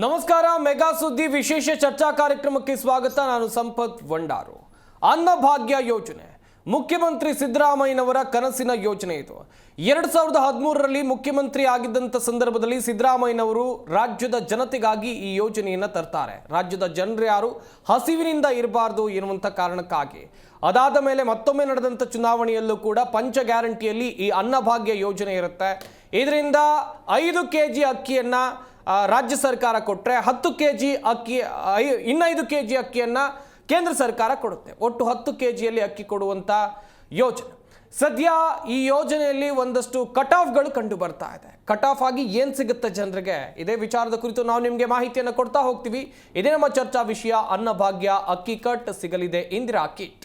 ನಮಸ್ಕಾರ. ಮೆಗಾ ಸುದ್ದಿ ವಿಶೇಷ ಚರ್ಚಾ ಕಾರ್ಯಕ್ರಮಕ್ಕೆ ಸ್ವಾಗತ. ನಾನು ಸಂಪತ್ ವಂಡಾರು. ಅನ್ನಭಾಗ್ಯ ಯೋಜನೆ ಮುಖ್ಯಮಂತ್ರಿ ಸಿದ್ದರಾಮಯ್ಯನವರ ಕನಸಿನ ಯೋಜನೆ ಇದು. 2013ರಲ್ಲಿ ಮುಖ್ಯಮಂತ್ರಿ ಆಗಿದ್ದಂಥ ಸಂದರ್ಭದಲ್ಲಿ ಸಿದ್ದರಾಮಯ್ಯನವರು ರಾಜ್ಯದ ಜನತೆಗಾಗಿ ಈ ಯೋಜನೆಯನ್ನು ತರ್ತಾರೆ. ರಾಜ್ಯದ ಜನರು ಯಾರು ಹಸಿವಿನಿಂದ ಇರಬಾರ್ದು ಎನ್ನುವಂಥ ಕಾರಣಕ್ಕಾಗಿ. ಅದಾದ ಮೇಲೆ ಮತ್ತೊಮ್ಮೆ ನಡೆದಂಥ ಚುನಾವಣೆಯಲ್ಲೂ ಕೂಡ ಪಂಚ ಗ್ಯಾರಂಟಿಯಲ್ಲಿ ಈ ಅನ್ನಭಾಗ್ಯ ಯೋಜನೆ ಇರುತ್ತೆ. ಇದರಿಂದ 5 kg ಅಕ್ಕಿಯನ್ನು ರಾಜ್ಯ ಸರ್ಕಾರ ಕೊಟ್ಟರೆ 10 kg ಅಕ್ಕಿ, ಇನ್ನು 5 kg ಅಕ್ಕಿಯನ್ನು ಕೇಂದ್ರ ಸರ್ಕಾರ ಕೊಡುತ್ತೆ. ಒಟ್ಟು 10 kgಯಲ್ಲಿ ಅಕ್ಕಿ ಕೊಡುವಂಥ ಯೋಜನೆ. ಸದ್ಯ ಈ ಯೋಜನೆಯಲ್ಲಿ ಒಂದಷ್ಟು ಕಟ್ ಆಫ್ಗಳು ಕಂಡು ಬರ್ತಾ ಇದೆ. ಕಟ್ ಆಫ್ ಆಗಿ ಏನು ಸಿಗುತ್ತೆ ಜನರಿಗೆ, ಇದೇ ವಿಚಾರದ ಕುರಿತು ನಾವು ನಿಮಗೆ ಮಾಹಿತಿಯನ್ನು ಕೊಡ್ತಾ ಹೋಗ್ತೀವಿ. ಇದೇ ನಮ್ಮ ಚರ್ಚಾ ವಿಷಯ. ಅನ್ನಭಾಗ್ಯ ಅಕ್ಕಿ ಕಟ್ ಸಿಗಲಿದೆ ಇಂದಿರಾ ಕಿಟ್.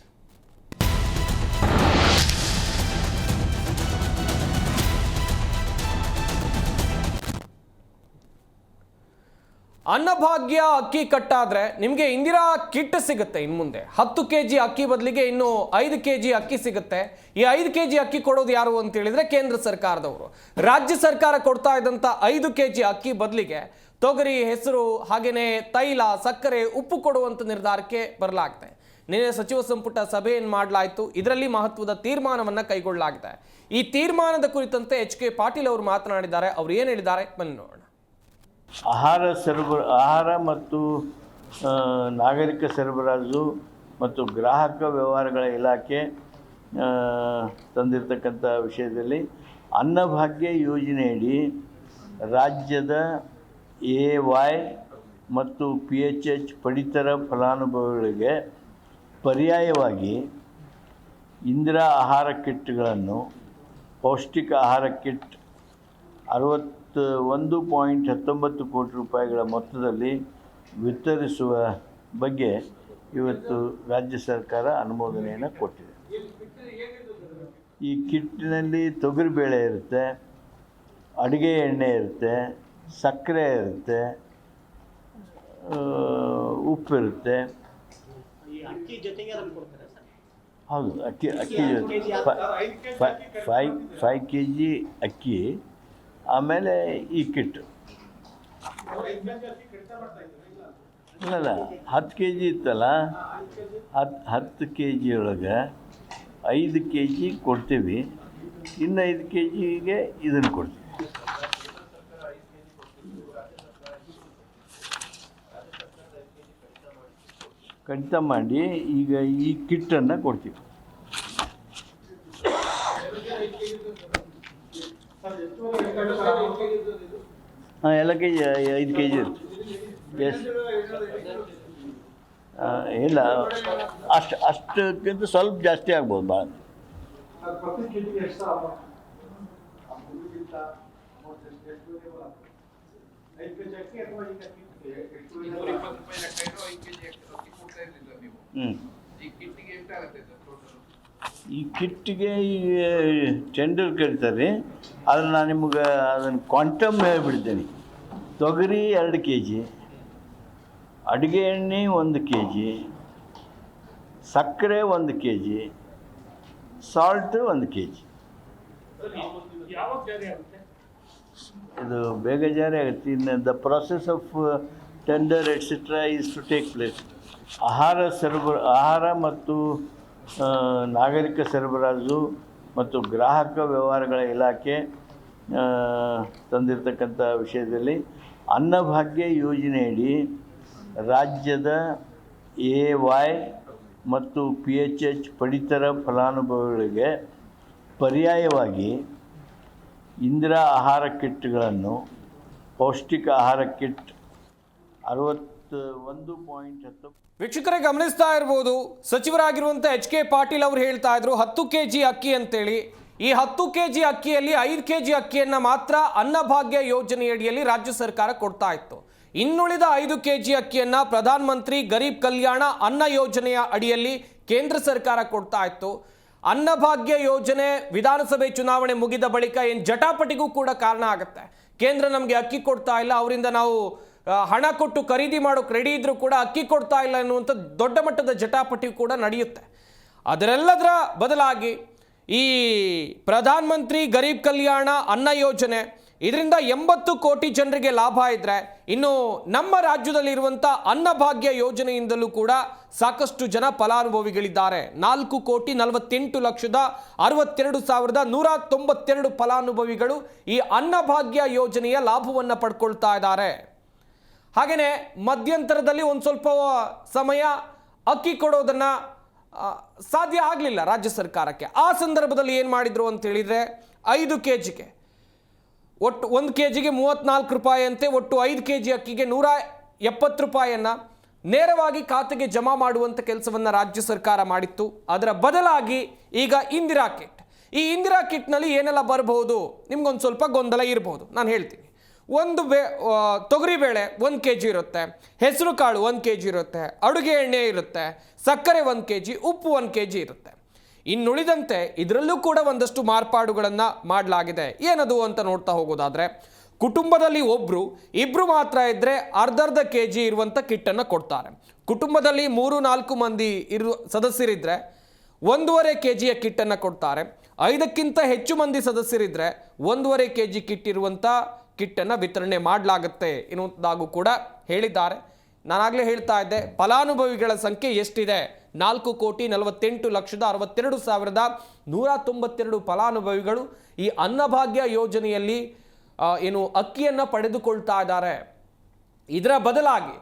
ಅನ್ನಭಾಗ್ಯ ಅಕ್ಕಿ ಕಟ್ಟಾದರೆ ನಿಮಗೆ ಇಂದಿರಾ ಕಿಟ್ ಸಿಗುತ್ತೆ. ಇನ್ನು ಮುಂದೆ 10 kg ಅಕ್ಕಿ ಬದಲಿಗೆ ಇನ್ನು 5 kg ಅಕ್ಕಿ ಸಿಗುತ್ತೆ. ಈ 5 kg ಅಕ್ಕಿ ಕೊಡೋದು ಯಾರು ಅಂತ ಹೇಳಿದ್ರೆ ಕೇಂದ್ರ ಸರ್ಕಾರದವರು. ರಾಜ್ಯ ಸರ್ಕಾರ ಕೊಡ್ತಾ ಇದ್ದಂಥ 5 kg ಅಕ್ಕಿ ಬದಲಿಗೆ ತೊಗರಿ, ಹೆಸರು, ಹಾಗೆಯೇ ತೈಲ, ಸಕ್ಕರೆ, ಉಪ್ಪು ಕೊಡುವಂಥ ನಿರ್ಧಾರಕ್ಕೆ ಬರಲಾಗಿದೆ. ನಿನ್ನೆ ಸಚಿವ ಸಂಪುಟ ಸಭೆಯನ್ನು ಮಾಡಲಾಯಿತು. ಇದರಲ್ಲಿ ಮಹತ್ವದ ತೀರ್ಮಾನವನ್ನು ಕೈಗೊಳ್ಳಲಾಗಿದೆ. ಈ ತೀರ್ಮಾನದ ಕುರಿತಂತೆ HK ಪಾಟೀಲ್ ಅವರು ಮಾತನಾಡಿದ್ದಾರೆ. ಅವರು ಏನು ಹೇಳಿದ್ದಾರೆ ಬನ್ನಿ ನೋಡೋಣ. ಆಹಾರ ಮತ್ತು ನಾಗರಿಕ ಸರಬರಾಜು ಮತ್ತು ಗ್ರಾಹಕ ವ್ಯವಹಾರಗಳ ಇಲಾಖೆ ತಂದಿರತಕ್ಕಂಥ ವಿಷಯದಲ್ಲಿ ಅನ್ನಭಾಗ್ಯ ಯೋಜನೆಯಡಿ ರಾಜ್ಯದ AY ಮತ್ತು PHH ಪಡಿತರ ಫಲಾನುಭವಿಗಳಿಗೆ ಪರ್ಯಾಯವಾಗಿ ಇಂದಿರಾ ಆಹಾರ ಕಿಟ್ಗಳನ್ನು, ಪೌಷ್ಟಿಕ ಆಹಾರ ಕಿಟ್ 61.19 ಕೋಟಿ ರೂಪಾಯಿಗಳ ಮೊತ್ತದಲ್ಲಿ ವಿತರಿಸುವ ಬಗ್ಗೆ ಇವತ್ತು ರಾಜ್ಯ ಸರ್ಕಾರ ಅನುಮೋದನೆಯನ್ನು ಕೊಟ್ಟಿದೆ. ಈ ಕಿಟ್ಟಿನಲ್ಲಿ ತೊಗರಿಬೇಳೆ ಇರುತ್ತೆ, ಅಡುಗೆ ಎಣ್ಣೆ ಇರುತ್ತೆ, ಸಕ್ಕರೆ ಇರುತ್ತೆ, ಉಪ್ಪಿರುತ್ತೆ. ಹೌದು, ಅಕ್ಕಿ ಜೊತೆ 5 kg ಅಕ್ಕಿ, ಆಮೇಲೆ ಈ ಕಿಟ್ ಇಲ್ಲ 10 kg ಇತ್ತಲ್ಲ, 10 kg ಒಳಗೆ 5 kg ಕೊಡ್ತೀವಿ, ಇನ್ನು 5 kgಗೆ ಇದನ್ನು ಕೊಡ್ತೀವಿ. ಕಡಿತ ಮಾಡಿ ಈಗ ಈ ಕಿಟ್ಟನ್ನು ಕೊಡ್ತೀವಿ. ಹಾಂ, ಎಲ್ಲ kg 5 kg ಇರುತ್ತೆ. ಎಸ್, ಇಲ್ಲ ಅಷ್ಟಕ್ಕಿಂತ ಸ್ವಲ್ಪ ಜಾಸ್ತಿ ಆಗ್ಬೋದು. ಭಾಳ ಈ ಕಿಟ್ಟಿಗೆ ಈ ಟೆಂಡರ್ ಕರೀತಾರೆ. ಅದನ್ನು ನಾನು ನಿಮಗೆ ಅದನ್ನು ಕ್ವಾಂಟಮ್ ಹೇಳ್ಬಿಡ್ತೇನೆ. ತೊಗರಿ 2 kg, ಅಡುಗೆ ಎಣ್ಣೆ 1 kg, ಸಕ್ಕರೆ 1 kg, ಸಾಲ್ಟ್ 1 kg. ಇದು ಬೇಗ ಜಾರಿ ಆಗುತ್ತೆ. ಇನ್ನು the process of tender etcetera is to take place. ಆಹಾರ ಮತ್ತು ನಾಗರಿಕ ಸರಬರಾಜು ಮತ್ತು ಗ್ರಾಹಕ ವ್ಯವಹಾರಗಳ ಇಲಾಖೆ ತಂದಿರತಕ್ಕಂಥ ವಿಷಯದಲ್ಲಿ ಅನ್ನಭಾಗ್ಯ ಯೋಜನೆಯಡಿ ರಾಜ್ಯದ AY ಮತ್ತು PHH ಪಡಿತರ ಫಲಾನುಭವಿಗಳಿಗೆ ಪರ್ಯಾಯವಾಗಿ ಇಂದಿರಾ ಆಹಾರ ಕಿಟ್ಗಳನ್ನು, ಪೌಷ್ಟಿಕ ಆಹಾರ ಕಿಟ್ 61.10. ವೀಕ್ಷಕರೇ ಗಮನಿಸ್ತಾ ಇರ್ಬೋದು, ಸಚಿವರಾಗಿರುವಂಥ HK ಪಾಟೀಲ್ ಅವರು ಹೇಳ್ತಾ ಇದ್ರು 10 kg ಅಕ್ಕಿ ಅಂತೇಳಿ. ಈ 10 kg ಅಕ್ಕಿಯಲ್ಲಿ 5 kg ಅಕ್ಕಿಯನ್ನು ಮಾತ್ರ ಅನ್ನಭಾಗ್ಯ ಯೋಜನೆಯಡಿಯಲ್ಲಿ ರಾಜ್ಯ ಸರ್ಕಾರ ಕೊಡ್ತಾ ಇತ್ತು. ಇನ್ನುಳಿದ 5 kg ಅಕ್ಕಿಯನ್ನು ಪ್ರಧಾನ ಮಂತ್ರಿ ಗರೀಬ್ ಕಲ್ಯಾಣ ಅನ್ನ ಯೋಜನೆಯ ಅಡಿಯಲ್ಲಿ ಕೇಂದ್ರ ಸರ್ಕಾರ ಕೊಡ್ತಾ ಇತ್ತು. ಅನ್ನಭಾಗ್ಯ ಯೋಜನೆ ವಿಧಾನಸಭೆ ಚುನಾವಣೆ ಮುಗಿದ ಬಳಿಕ ಏನು ಜಟಾಪಟಿಗೂ ಕೂಡ ಕಾರಣ ಆಗುತ್ತೆ. ಕೇಂದ್ರ ನಮಗೆ ಅಕ್ಕಿ ಕೊಡ್ತಾ ಇಲ್ಲ, ಅವರಿಂದ ನಾವು ಹಣ ಕೊಟ್ಟು ಖರೀದಿ ಮಾಡೋಕೆ ರೆಡಿ ಇದ್ರೂ ಕೂಡ ಅಕ್ಕಿ ಕೊಡ್ತಾ ಇಲ್ಲ ಅನ್ನುವಂಥ ದೊಡ್ಡ ಮಟ್ಟದ ಜಟಾಪಟಿ ಕೂಡ ನಡೆಯುತ್ತೆ. ಅದರೆಲ್ಲದರ ಬದಲಾಗಿ ಈ ಪ್ರಧಾನ ಮಂತ್ರಿ ಗರೀಬ್ ಕಲ್ಯಾಣ ಅನ್ನ ಯೋಜನೆ ಇದರಿಂದ 80 ಕೋಟಿ ಜನರಿಗೆ ಲಾಭ ಇದ್ರೆ ಇನ್ನು ನಮ್ಮ ರಾಜ್ಯದಲ್ಲಿರುವಂಥ ಅನ್ನಭಾಗ್ಯ ಯೋಜನೆಯಿಂದಲೂ ಕೂಡ ಸಾಕಷ್ಟು ಜನ ಫಲಾನುಭವಿಗಳಿದ್ದಾರೆ. 4,48,62,192 ಫಲಾನುಭವಿಗಳು ಈ ಅನ್ನಭಾಗ್ಯ ಯೋಜನೆಯ ಲಾಭವನ್ನು ಪಡ್ಕೊಳ್ತಾ ಇದ್ದಾರೆ. ಹಾಗೆಯೇ ಮಧ್ಯಂತರದಲ್ಲಿ ಒಂದು ಸ್ವಲ್ಪ ಸಮಯ ಅಕ್ಕಿ ಕೊಡೋದನ್ನು ಸಾಧ್ಯ ಆಗಲಿಲ್ಲ ರಾಜ್ಯ ಸರ್ಕಾರಕ್ಕೆ. ಆ ಸಂದರ್ಭದಲ್ಲಿ ಏನು ಮಾಡಿದ್ರು ಅಂತ ಹೇಳಿದರೆ 5 kgಗೆ ಒಟ್ಟು 1 kgಗೆ 34 ರೂಪಾಯಿ ಅಂತೆ, ಒಟ್ಟು 5 kg ಅಕ್ಕಿಗೆ 170 ರೂಪಾಯಿಯನ್ನು ನೇರವಾಗಿ ಖಾತೆಗೆ ಜಮಾ ಮಾಡುವಂಥ ಕೆಲಸವನ್ನು ರಾಜ್ಯ ಸರ್ಕಾರ ಮಾಡಿತ್ತು. ಅದರ ಬದಲಾಗಿ ಈಗ ಇಂದಿರಾ ಕಿಟ್, ಈ ಇಂದಿರಾ ಕಿಟ್ನಲ್ಲಿ ಏನೆಲ್ಲ ಬರಬಹುದು ನಿಮ್ಗೊಂದು ಸ್ವಲ್ಪ ಗೊಂದಲ ಇರಬಹುದು. ನಾನು ಹೇಳ್ತೀನಿ. ತೊಗರಿಬೇಳೆ 1 kg ಇರುತ್ತೆ, ಹೆಸರು ಕಾಳು 1 kg ಇರುತ್ತೆ, ಅಡುಗೆ ಎಣ್ಣೆ ಇರುತ್ತೆ, ಸಕ್ಕರೆ 1 kg, ಉಪ್ಪು 1 kg ಇರುತ್ತೆ. ಇನ್ನುಳಿದಂತೆ ಇದರಲ್ಲೂ ಕೂಡ ಒಂದಷ್ಟು ಮಾರ್ಪಾಡುಗಳನ್ನು ಮಾಡಲಾಗಿದೆ. ಏನದು ಅಂತ ನೋಡ್ತಾ ಹೋಗೋದಾದರೆ, ಕುಟುಂಬದಲ್ಲಿ ಇಬ್ಬರು ಮಾತ್ರ ಇದ್ದರೆ ಅರ್ಧ kg ಇರುವಂಥ ಕಿಟ್ಟನ್ನು ಕೊಡ್ತಾರೆ. ಕುಟುಂಬದಲ್ಲಿ 3-4 ಮಂದಿ ಸದಸ್ಯರಿದ್ದರೆ 1.5 kgಯ ಕಿಟ್ಟನ್ನು ಕೊಡ್ತಾರೆ. 5ಕ್ಕಿಂತ ಹೆಚ್ಚು ಮಂದಿ ಸದಸ್ಯರಿದ್ದರೆ 1.5 kg ಕಿಟ್ ಇರುವಂಥ ಕಿಟ್ಟನ್ನು ವಿತರಣೆ ಮಾಡಲಾಗುತ್ತೆ ಎನ್ನುವುದಾಗೂ ಕೂಡ ಹೇಳಿದ್ದಾರೆ. ನಾನಾಗಲೇ ಹೇಳ್ತಾ ಇದ್ದೆ, ಫಲಾನುಭವಿಗಳ ಸಂಖ್ಯೆ ಎಷ್ಟಿದೆ? 4,48,62,192 ಫಲಾನುಭವಿಗಳು ಈ ಅನ್ನಭಾಗ್ಯ ಯೋಜನೆಯಲ್ಲಿ ಅಕ್ಕಿಯನ್ನು ಪಡೆದುಕೊಳ್ತಾ ಇದ್ದಾರೆ. ಇದರ ಬದಲಾಗಿ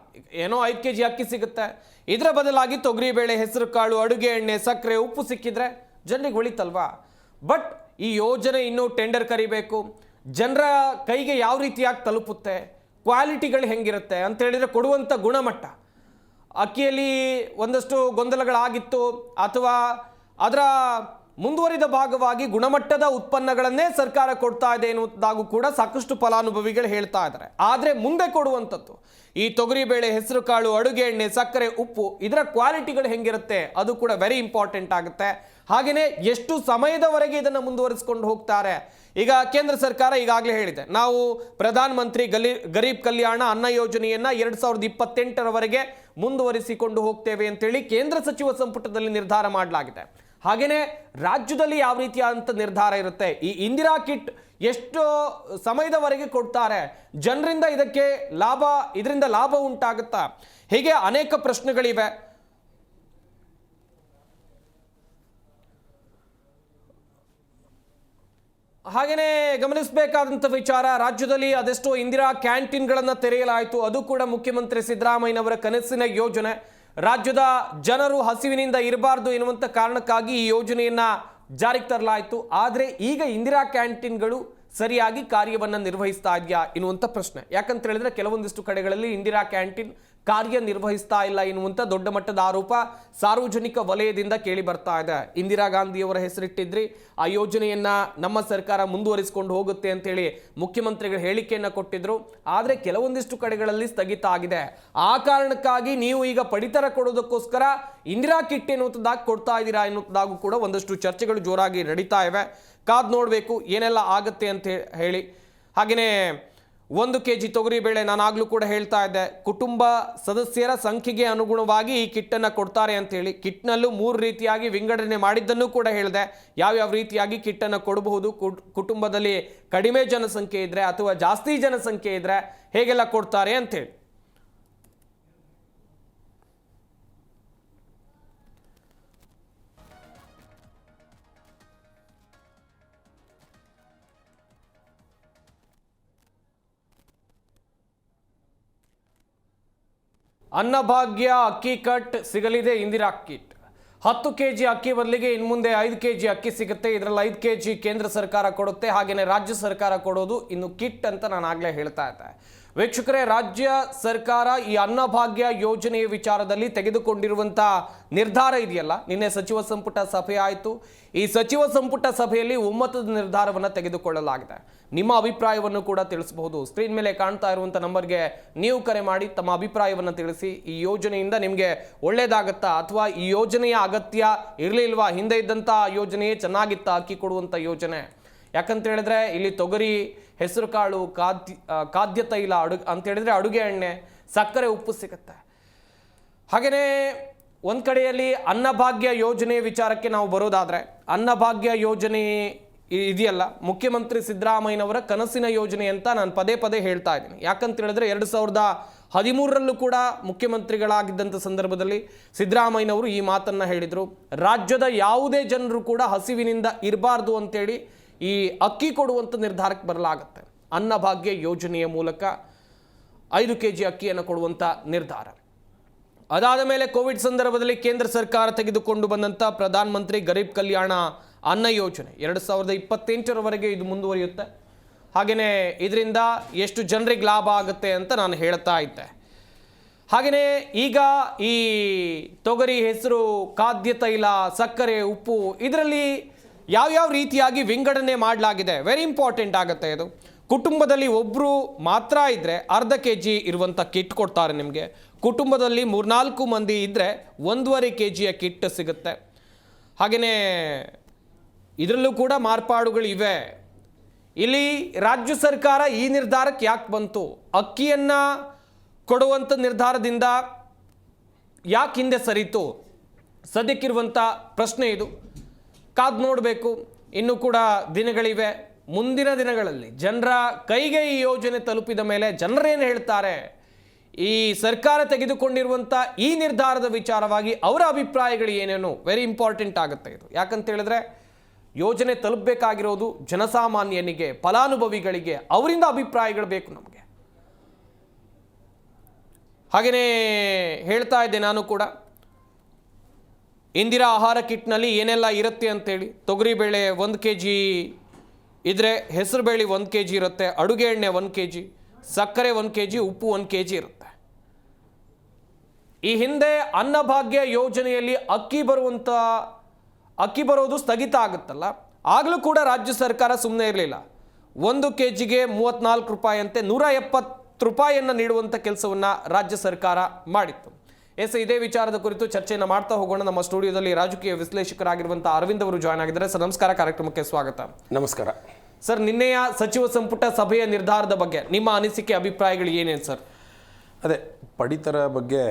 5 kg ಅಕ್ಕಿ ಸಿಗುತ್ತೆ, ಇದರ ಬದಲಾಗಿ ತೊಗರಿಬೇಳೆ, ಹೆಸರು ಕಾಳು, ಅಡುಗೆ ಎಣ್ಣೆ, ಸಕ್ಕರೆ, ಉಪ್ಪು ಸಿಕ್ಕಿದ್ರೆ ಜನರಿಗೆ ಉಳಿತಲ್ವಾ? ಬಟ್ ಈ ಯೋಜನೆ ಇನ್ನೂ ಟೆಂಡರ್ ಕರಿಬೇಕು, ಜನರ ಕೈಗೆ ಯಾವ ರೀತಿಯಾಗಿ ತಲುಪುತ್ತೆ, ಕ್ವಾಲಿಟಿಗಳು ಹೆಂಗಿರುತ್ತೆ ಅಂತ ಹೇಳಿದರೆ, ಕೊಡುವಂಥ ಗುಣಮಟ್ಟ, ಅಕ್ಕಿಯಲ್ಲಿ ಒಂದಷ್ಟು ಗೊಂದಲಗಳಾಗಿತ್ತು ಅಥವಾ ಅದರ ಮುಂದುವರಿದ ಭಾಗವಾಗಿ ಗುಣಮಟ್ಟದ ಉತ್ಪನ್ನಗಳನ್ನೇ ಸರ್ಕಾರ ಕೊಡ್ತಾ ಇದೆ ಎನ್ನುವುದಾಗೂ ಕೂಡ ಸಾಕಷ್ಟು ಫಲಾನುಭವಿಗಳು ಹೇಳ್ತಾ ಇದ್ದಾರೆ. ಆದರೆ ಮುಂದೆ ಕೊಡುವಂಥದ್ದು ಈ ತೊಗರಿಬೇಳೆ, ಹೆಸರು ಕಾಳು, ಅಡುಗೆ ಎಣ್ಣೆ, ಸಕ್ಕರೆ, ಉಪ್ಪು, ಇದರ ಕ್ವಾಲಿಟಿಗಳು ಹೆಂಗಿರುತ್ತೆ ಅದು ಕೂಡ ವೆರಿ ಇಂಪಾರ್ಟೆಂಟ್ ಆಗುತ್ತೆ. ಹಾಗೆಯೇ ಎಷ್ಟು ಸಮಯದವರೆಗೆ ಇದನ್ನು ಮುಂದುವರಿಸಿಕೊಂಡು ಹೋಗ್ತಾರೆ. ಈಗ ಕೇಂದ್ರ ಸರ್ಕಾರ ಈಗಾಗಲೇ ಹೇಳಿದೆ, ನಾವು ಪ್ರಧಾನ ಮಂತ್ರಿ ಗರೀಬ್ ಕಲ್ಯಾಣ ಅನ್ನ ಯೋಜನೆಯನ್ನು 2028ರವರೆಗೆ ಮುಂದುವರಿಸಿಕೊಂಡು ಹೋಗ್ತೇವೆ ಅಂತೇಳಿ ಕೇಂದ್ರ ಸಚಿವ ಸಂಪುಟದಲ್ಲಿ ನಿರ್ಧಾರ ಮಾಡಲಾಗಿದೆ. ಹಾಗೆಯೇ ರಾಜ್ಯದಲ್ಲಿ ಯಾವ ರೀತಿಯಾದಂಥ ನಿರ್ಧಾರ ಇರುತ್ತೆ, ಈ ಇಂದಿರಾ ಕಿಟ್ ಎಷ್ಟು ಸಮಯದವರೆಗೆ ಕೊಡ್ತಾರೆ, ಜನರಿಂದ ಇದರಿಂದ ಲಾಭ ಉಂಟಾಗುತ್ತಾ, ಹೀಗೆ ಅನೇಕ ಪ್ರಶ್ನೆಗಳಿವೆ. ಹಾಗೆಯೇ ಗಮನಿಸಬೇಕಾದಂಥ ವಿಚಾರ, ರಾಜ್ಯದಲ್ಲಿ ಅದೆಷ್ಟೋ ಇಂದಿರಾ ಕ್ಯಾಂಟೀನ್ಗಳನ್ನು ತೆರೆಯಲಾಯಿತು. ಅದು ಕೂಡ ಮುಖ್ಯಮಂತ್ರಿ ಸಿದ್ದರಾಮಯ್ಯನವರ ಕನಸಿನ ಯೋಜನೆ. ರಾಜ್ಯದ ಜನರು ಹಸಿವಿನಿಂದ ಇರಬಾರ್ದು ಎನ್ನುವಂಥ ಕಾರಣಕ್ಕಾಗಿ ಈ ಯೋಜನೆಯನ್ನು ಜಾರಿಗೆ ತರಲಾಯಿತು. ಆದರೆ ಈಗ ಇಂದಿರಾ ಕ್ಯಾಂಟೀನ್ಗಳು ಸರಿಯಾಗಿ ಕಾರ್ಯವನ್ನು ನಿರ್ವಹಿಸ್ತಾ ಇದೆಯಾ ಎನ್ನುವಂಥ ಪ್ರಶ್ನೆ. ಯಾಕಂತ ಹೇಳಿದ್ರೆ ಕೆಲವೊಂದಿಷ್ಟು ಕಡೆಗಳಲ್ಲಿ ಇಂದಿರಾ ಕ್ಯಾಂಟೀನ್ ಕಾರ್ಯನಿರ್ವಹಿಸ್ತಾ ಇಲ್ಲ ಎನ್ನುವಂಥ ದೊಡ್ಡ ಮಟ್ಟದ ಆರೋಪ ಸಾರ್ವಜನಿಕ ವಲಯದಿಂದ ಕೇಳಿ ಬರ್ತಾ ಇದೆ. ಇಂದಿರಾ ಗಾಂಧಿಯವರ ಹೆಸರಿಟ್ಟಿದ್ರಿ, ಆ ಯೋಜನೆಯನ್ನ ನಮ್ಮ ಸರ್ಕಾರ ಮುಂದುವರಿಸಿಕೊಂಡು ಹೋಗುತ್ತೆ ಅಂತೇಳಿ ಮುಖ್ಯಮಂತ್ರಿಗಳು ಹೇಳಿಕೆಯನ್ನು ಕೊಟ್ಟಿದ್ರು. ಆದರೆ ಕೆಲವೊಂದಿಷ್ಟು ಕಡೆಗಳಲ್ಲಿ ಸ್ಥಗಿತ ಆಗಿದೆ. ಆ ಕಾರಣಕ್ಕಾಗಿ ನೀವು ಈಗ ಪಡಿತರ ಕೊಡೋದಕ್ಕೋಸ್ಕರ ಇಂದಿರಾ ಕಿಟ್ ಎನ್ನುವಂಥದ್ದಾಗಿ ಕೊಡ್ತಾ ಇದ್ದೀರಾ ಎನ್ನುವಂಥದ್ದಾಗೂ ಕೂಡ ಒಂದಷ್ಟು ಚರ್ಚೆಗಳು ಜೋರಾಗಿ ನಡೀತಾ ಇವೆ. ಕಾದು ನೋಡಬೇಕು ಏನೆಲ್ಲ ಆಗುತ್ತೆ ಅಂತ ಹೇಳಿ. ಹಾಗೆಯೇ 1 kg ತೊಗರಿಬೇಳೆ, ನಾನಾಗಲೂ ಕೂಡ ಹೇಳ್ತಾ ಇದ್ದೆ, ಕುಟುಂಬ ಸದಸ್ಯರ ಸಂಖ್ಯೆಗೆ ಅನುಗುಣವಾಗಿ ಈ ಕಿಟ್ಟನ್ನು ಕೊಡ್ತಾರೆ ಅಂತೇಳಿ. ಕಿಟ್ನಲ್ಲೂ 3 ರೀತಿಯಾಗಿ ವಿಂಗಡಣೆ ಮಾಡಿದ್ದನ್ನು ಕೂಡ ಹೇಳಿದೆ, ಯಾವ್ಯಾವ ರೀತಿಯಾಗಿ ಕಿಟ್ಟನ್ನು ಕೊಡಬಹುದು, ಕುಟುಂಬದಲ್ಲಿ ಕಡಿಮೆ ಜನಸಂಖ್ಯೆ ಇದ್ದರೆ ಅಥವಾ ಜಾಸ್ತಿ ಜನಸಂಖ್ಯೆ ಇದ್ದರೆ ಹೇಗೆಲ್ಲ ಕೊಡ್ತಾರೆ ಅಂತೇಳಿ. ಅನ್ನಭಾಗ್ಯ ಅಕ್ಕಿ ಕಟ್ ಸಿಗಲಿದೆ ಇಂದಿರಾ ಕಿಟ್. 10 kg ಅಕ್ಕಿ ಬದಲಿಗೆ ಇನ್ನು ಮುಂದೆ 5 kg ಅಕ್ಕಿ ಸಿಗುತ್ತೆ. ಇದರಲ್ಲಿ 5 kg ಕೇಂದ್ರ ಸರ್ಕಾರ ಕೊಡುತ್ತೆ, ಹಾಗೆಯೇ ರಾಜ್ಯ ಸರ್ಕಾರ ಕೊಡೋದು ಇನ್ನು ಕಿಟ್ ಅಂತ ನಾನು ಆಗಲೇ ಹೇಳ್ತಾ ಇದ್ದೆ. ವೀಕ್ಷಕರೇ, ರಾಜ್ಯ ಸರ್ಕಾರ ಈ ಅನ್ನಭಾಗ್ಯ ಯೋಜನೆಯ ವಿಚಾರದಲ್ಲಿ ತೆಗೆದುಕೊಂಡಿರುವಂಥ ನಿರ್ಧಾರ ಇದೆಯಲ್ಲ, ನಿನ್ನೆ ಸಚಿವ ಸಂಪುಟ ಸಭೆ ಆಯಿತು. ಈ ಸಚಿವ ಸಂಪುಟ ಸಭೆಯಲ್ಲಿ ಒಮ್ಮತದ ನಿರ್ಧಾರವನ್ನು ತೆಗೆದುಕೊಳ್ಳಲಾಗಿದೆ. ನಿಮ್ಮ ಅಭಿಪ್ರಾಯವನ್ನು ಕೂಡ ತಿಳಿಸಬಹುದು. ಸ್ಕ್ರೀನ್ ಮೇಲೆ ಕಾಣ್ತಾ ಇರುವಂಥ ನಂಬರ್ಗೆ ನೀವು ಕರೆ ಮಾಡಿ ತಮ್ಮ ಅಭಿಪ್ರಾಯವನ್ನು ತಿಳಿಸಿ. ಈ ಯೋಜನೆಯಿಂದ ನಿಮಗೆ ಒಳ್ಳೆಯದಾಗತ್ತಾ ಅಥವಾ ಈ ಯೋಜನೆಯ ಅಗತ್ಯ ಇರಲಿಲ್ವಾ, ಹಿಂದೆ ಇದ್ದಂಥ ಯೋಜನೆಯೇ ಚೆನ್ನಾಗಿತ್ತಾ ಅಕ್ಕಿ ಕೊಡುವಂಥ ಯೋಜನೆ? ಯಾಕಂತ ಹೇಳಿದ್ರೆ ಇಲ್ಲಿ ತೊಗರಿ, ಹೆಸರು ಕಾಳು, ಖಾದ್ಯ ತೈಲ ಅಂತ ಹೇಳಿದ್ರೆ ಅಡುಗೆ ಎಣ್ಣೆ, ಸಕ್ಕರೆ, ಉಪ್ಪು ಸಿಗುತ್ತೆ. ಹಾಗೆಯೇ ಒಂದು ಕಡೆಯಲ್ಲಿ ಅನ್ನಭಾಗ್ಯ ಯೋಜನೆ ವಿಚಾರಕ್ಕೆ ನಾವು ಬರೋದಾದರೆ, ಅನ್ನಭಾಗ್ಯ ಯೋಜನೆ ಇದೆಯಲ್ಲ ಮುಖ್ಯಮಂತ್ರಿ ಸಿದ್ದರಾಮಯ್ಯನವರ ಕನಸಿನ ಯೋಜನೆ ಅಂತ ನಾನು ಪದೇ ಪದೇ ಹೇಳ್ತಾ ಇದ್ದೀನಿ. ಯಾಕಂತ ಹೇಳಿದ್ರೆ 2013ರಲ್ಲೂ ಕೂಡ ಮುಖ್ಯಮಂತ್ರಿಗಳಾಗಿದ್ದಂಥ ಸಂದರ್ಭದಲ್ಲಿ ಸಿದ್ದರಾಮಯ್ಯನವರು ಈ ಮಾತನ್ನು ಹೇಳಿದರು. ರಾಜ್ಯದ ಯಾವುದೇ ಜನರು ಕೂಡ ಹಸಿವಿನಿಂದ ಇರಬಾರ್ದು ಅಂತೇಳಿ ಈ ಅಕ್ಕಿ ಕೊಡುವಂಥ ನಿರ್ಧಾರಕ್ಕೆ ಬರಲಾಗುತ್ತೆ. ಅನ್ನಭಾಗ್ಯ ಯೋಜನೆಯ ಮೂಲಕ 5 kg ಅಕ್ಕಿಯನ್ನು ಕೊಡುವಂಥ ನಿರ್ಧಾರ. ಅದಾದ ಮೇಲೆ ಕೋವಿಡ್ ಸಂದರ್ಭದಲ್ಲಿ ಕೇಂದ್ರ ಸರ್ಕಾರ ತೆಗೆದುಕೊಂಡು ಬಂದಂಥ ಪ್ರಧಾನ ಮಂತ್ರಿ ಗರೀಬ್ ಕಲ್ಯಾಣ ಅನ್ನ ಯೋಜನೆ 2028ರವರೆಗೆ ಇದು ಮುಂದುವರಿಯುತ್ತೆ. ಹಾಗೆಯೇ ಇದರಿಂದ ಎಷ್ಟು ಜನರಿಗೆ ಲಾಭ ಆಗುತ್ತೆ ಅಂತ ನಾನು ಹೇಳ್ತಾ ಇದ್ದೆ. ಹಾಗೆಯೇ ಈಗ ಈ ತೊಗರಿ, ಹೆಸರು, ಖಾದ್ಯ ತೈಲ, ಸಕ್ಕರೆ, ಉಪ್ಪು ಇದರಲ್ಲಿ ಯಾವ್ಯಾವ ರೀತಿಯಾಗಿ ವಿಂಗಡಣೆ ಮಾಡಲಾಗಿದೆ, ವೆರಿ ಇಂಪಾರ್ಟೆಂಟ್ ಆಗುತ್ತೆ ಇದು. ಕುಟುಂಬದಲ್ಲಿ ಒಬ್ಬರು ಮಾತ್ರ ಇದ್ದರೆ ಅರ್ಧ kg ಇರುವಂಥ ಕಿಟ್ ಕೊಡ್ತಾರೆ ನಿಮಗೆ. ಕುಟುಂಬದಲ್ಲಿ 3-4 ಮಂದಿ ಇದ್ದರೆ 1.5 kgಯ ಕಿಟ್ ಸಿಗುತ್ತೆ. ಹಾಗೆಯೇ ಇದರಲ್ಲೂ ಕೂಡ ಮಾರ್ಪಾಡುಗಳು ಇವೆ. ಇಲ್ಲಿ ರಾಜ್ಯ ಸರ್ಕಾರ ಈ ನಿರ್ಧಾರಕ್ಕೆ ಯಾಕೆ ಬಂತು, ಅಕ್ಕಿಯನ್ನು ಕೊಡುವಂಥ ನಿರ್ಧಾರದಿಂದ ಯಾಕೆ ಹಿಂದೆ ಸರಿತು, ಸದ್ಯಕ್ಕಿರುವಂಥ ಪ್ರಶ್ನೆ ಇದು. ಕಾದು ನೋಡಬೇಕು. ಇನ್ನೂ ಕೂಡ ದಿನಗಳಿವೆ. ಮುಂದಿನ ದಿನಗಳಲ್ಲಿ ಜನರ ಕೈಗೆ ಈ ಯೋಜನೆ ತಲುಪಿದ ಮೇಲೆ ಜನರೇನು ಹೇಳ್ತಾರೆ, ಈ ಸರ್ಕಾರ ತೆಗೆದುಕೊಂಡಿರುವಂಥ ಈ ನಿರ್ಧಾರದ ವಿಚಾರವಾಗಿ ಅವರ ಅಭಿಪ್ರಾಯಗಳು ಏನೇನು ವೆರಿ ಇಂಪಾರ್ಟೆಂಟ್ ಆಗುತ್ತೆ ಇದು. ಯಾಕಂತ ಹೇಳಿದ್ರೆ ಯೋಜನೆ ತಲುಪಬೇಕಾಗಿರೋದು ಜನಸಾಮಾನ್ಯನಿಗೆ, ಫಲಾನುಭವಿಗಳಿಗೆ, ಅವರಿಂದ ಅಭಿಪ್ರಾಯಗಳು ಬೇಕು ನಮಗೆ. ಹಾಗೆಯೇ ಹೇಳ್ತಾ ಇದ್ದೆ ನಾನು ಕೂಡ, ಇಂದಿರಾ ಆಹಾರ ಕಿಟ್ನಲ್ಲಿ ಏನೆಲ್ಲ ಇರುತ್ತೆ ಅಂತೇಳಿ. ತೊಗರಿಬೇಳೆ 1 kg ಇದ್ರೆ, ಹೆಸರುಬೇಳೆ 1 kg ಇರುತ್ತೆ, ಅಡುಗೆ ಎಣ್ಣೆ 1 kg, ಸಕ್ಕರೆ 1 kg, ಉಪ್ಪು 1 kg ಇರುತ್ತೆ. ಈ ಹಿಂದೆ ಅನ್ನಭಾಗ್ಯ ಯೋಜನೆಯಲ್ಲಿ ಅಕ್ಕಿ ಬರೋದು ಸ್ಥಗಿತ ಆಗುತ್ತಲ್ಲ, ಆಗಲೂ ಕೂಡ ರಾಜ್ಯ ಸರ್ಕಾರ ಸುಮ್ಮನೆ ಇರಲಿಲ್ಲ. 1 kgಗೆ 34 ರೂಪಾಯಿ ಅಂತೆ 170 ರೂಪಾಯಿಯನ್ನು ನೀಡುವಂಥ ಕೆಲಸವನ್ನು ರಾಜ್ಯ ಸರ್ಕಾರ ಮಾಡಿತ್ತು. ಇದೇ ವಿಚಾರದ ಕುರಿತು ಚರ್ಚೆಯನ್ನು ಮಾಡ್ತಾ ಹೋಗೋಣ. ನಮ್ಮ ಸ್ಟುಡಿಯೋದಲ್ಲಿ ರಾಜಕೀಯ ವಿಶ್ಲೇಷಕರಾಗಿರುವಂಥ ಅರವಿಂದ್ ಅವರು ಜಾಯ್ನ್ ಆಗಿದ್ದಾರೆ. ಸರ್ ನಮಸ್ಕಾರ, ಕಾರ್ಯಕ್ರಮಕ್ಕೆ ಸ್ವಾಗತ. ನಮಸ್ಕಾರ ಸರ್. ನಿನ್ನೆಯ ಸಚಿವ ಸಂಪುಟ ಸಭೆಯ ನಿರ್ಧಾರದ ಬಗ್ಗೆ ನಿಮ್ಮ ಅನಿಸಿಕೆ, ಅಭಿಪ್ರಾಯಗಳು ಏನೇನು ಸರ್? ಅದೇ ಪಡಿತರ ಬಗ್ಗೆ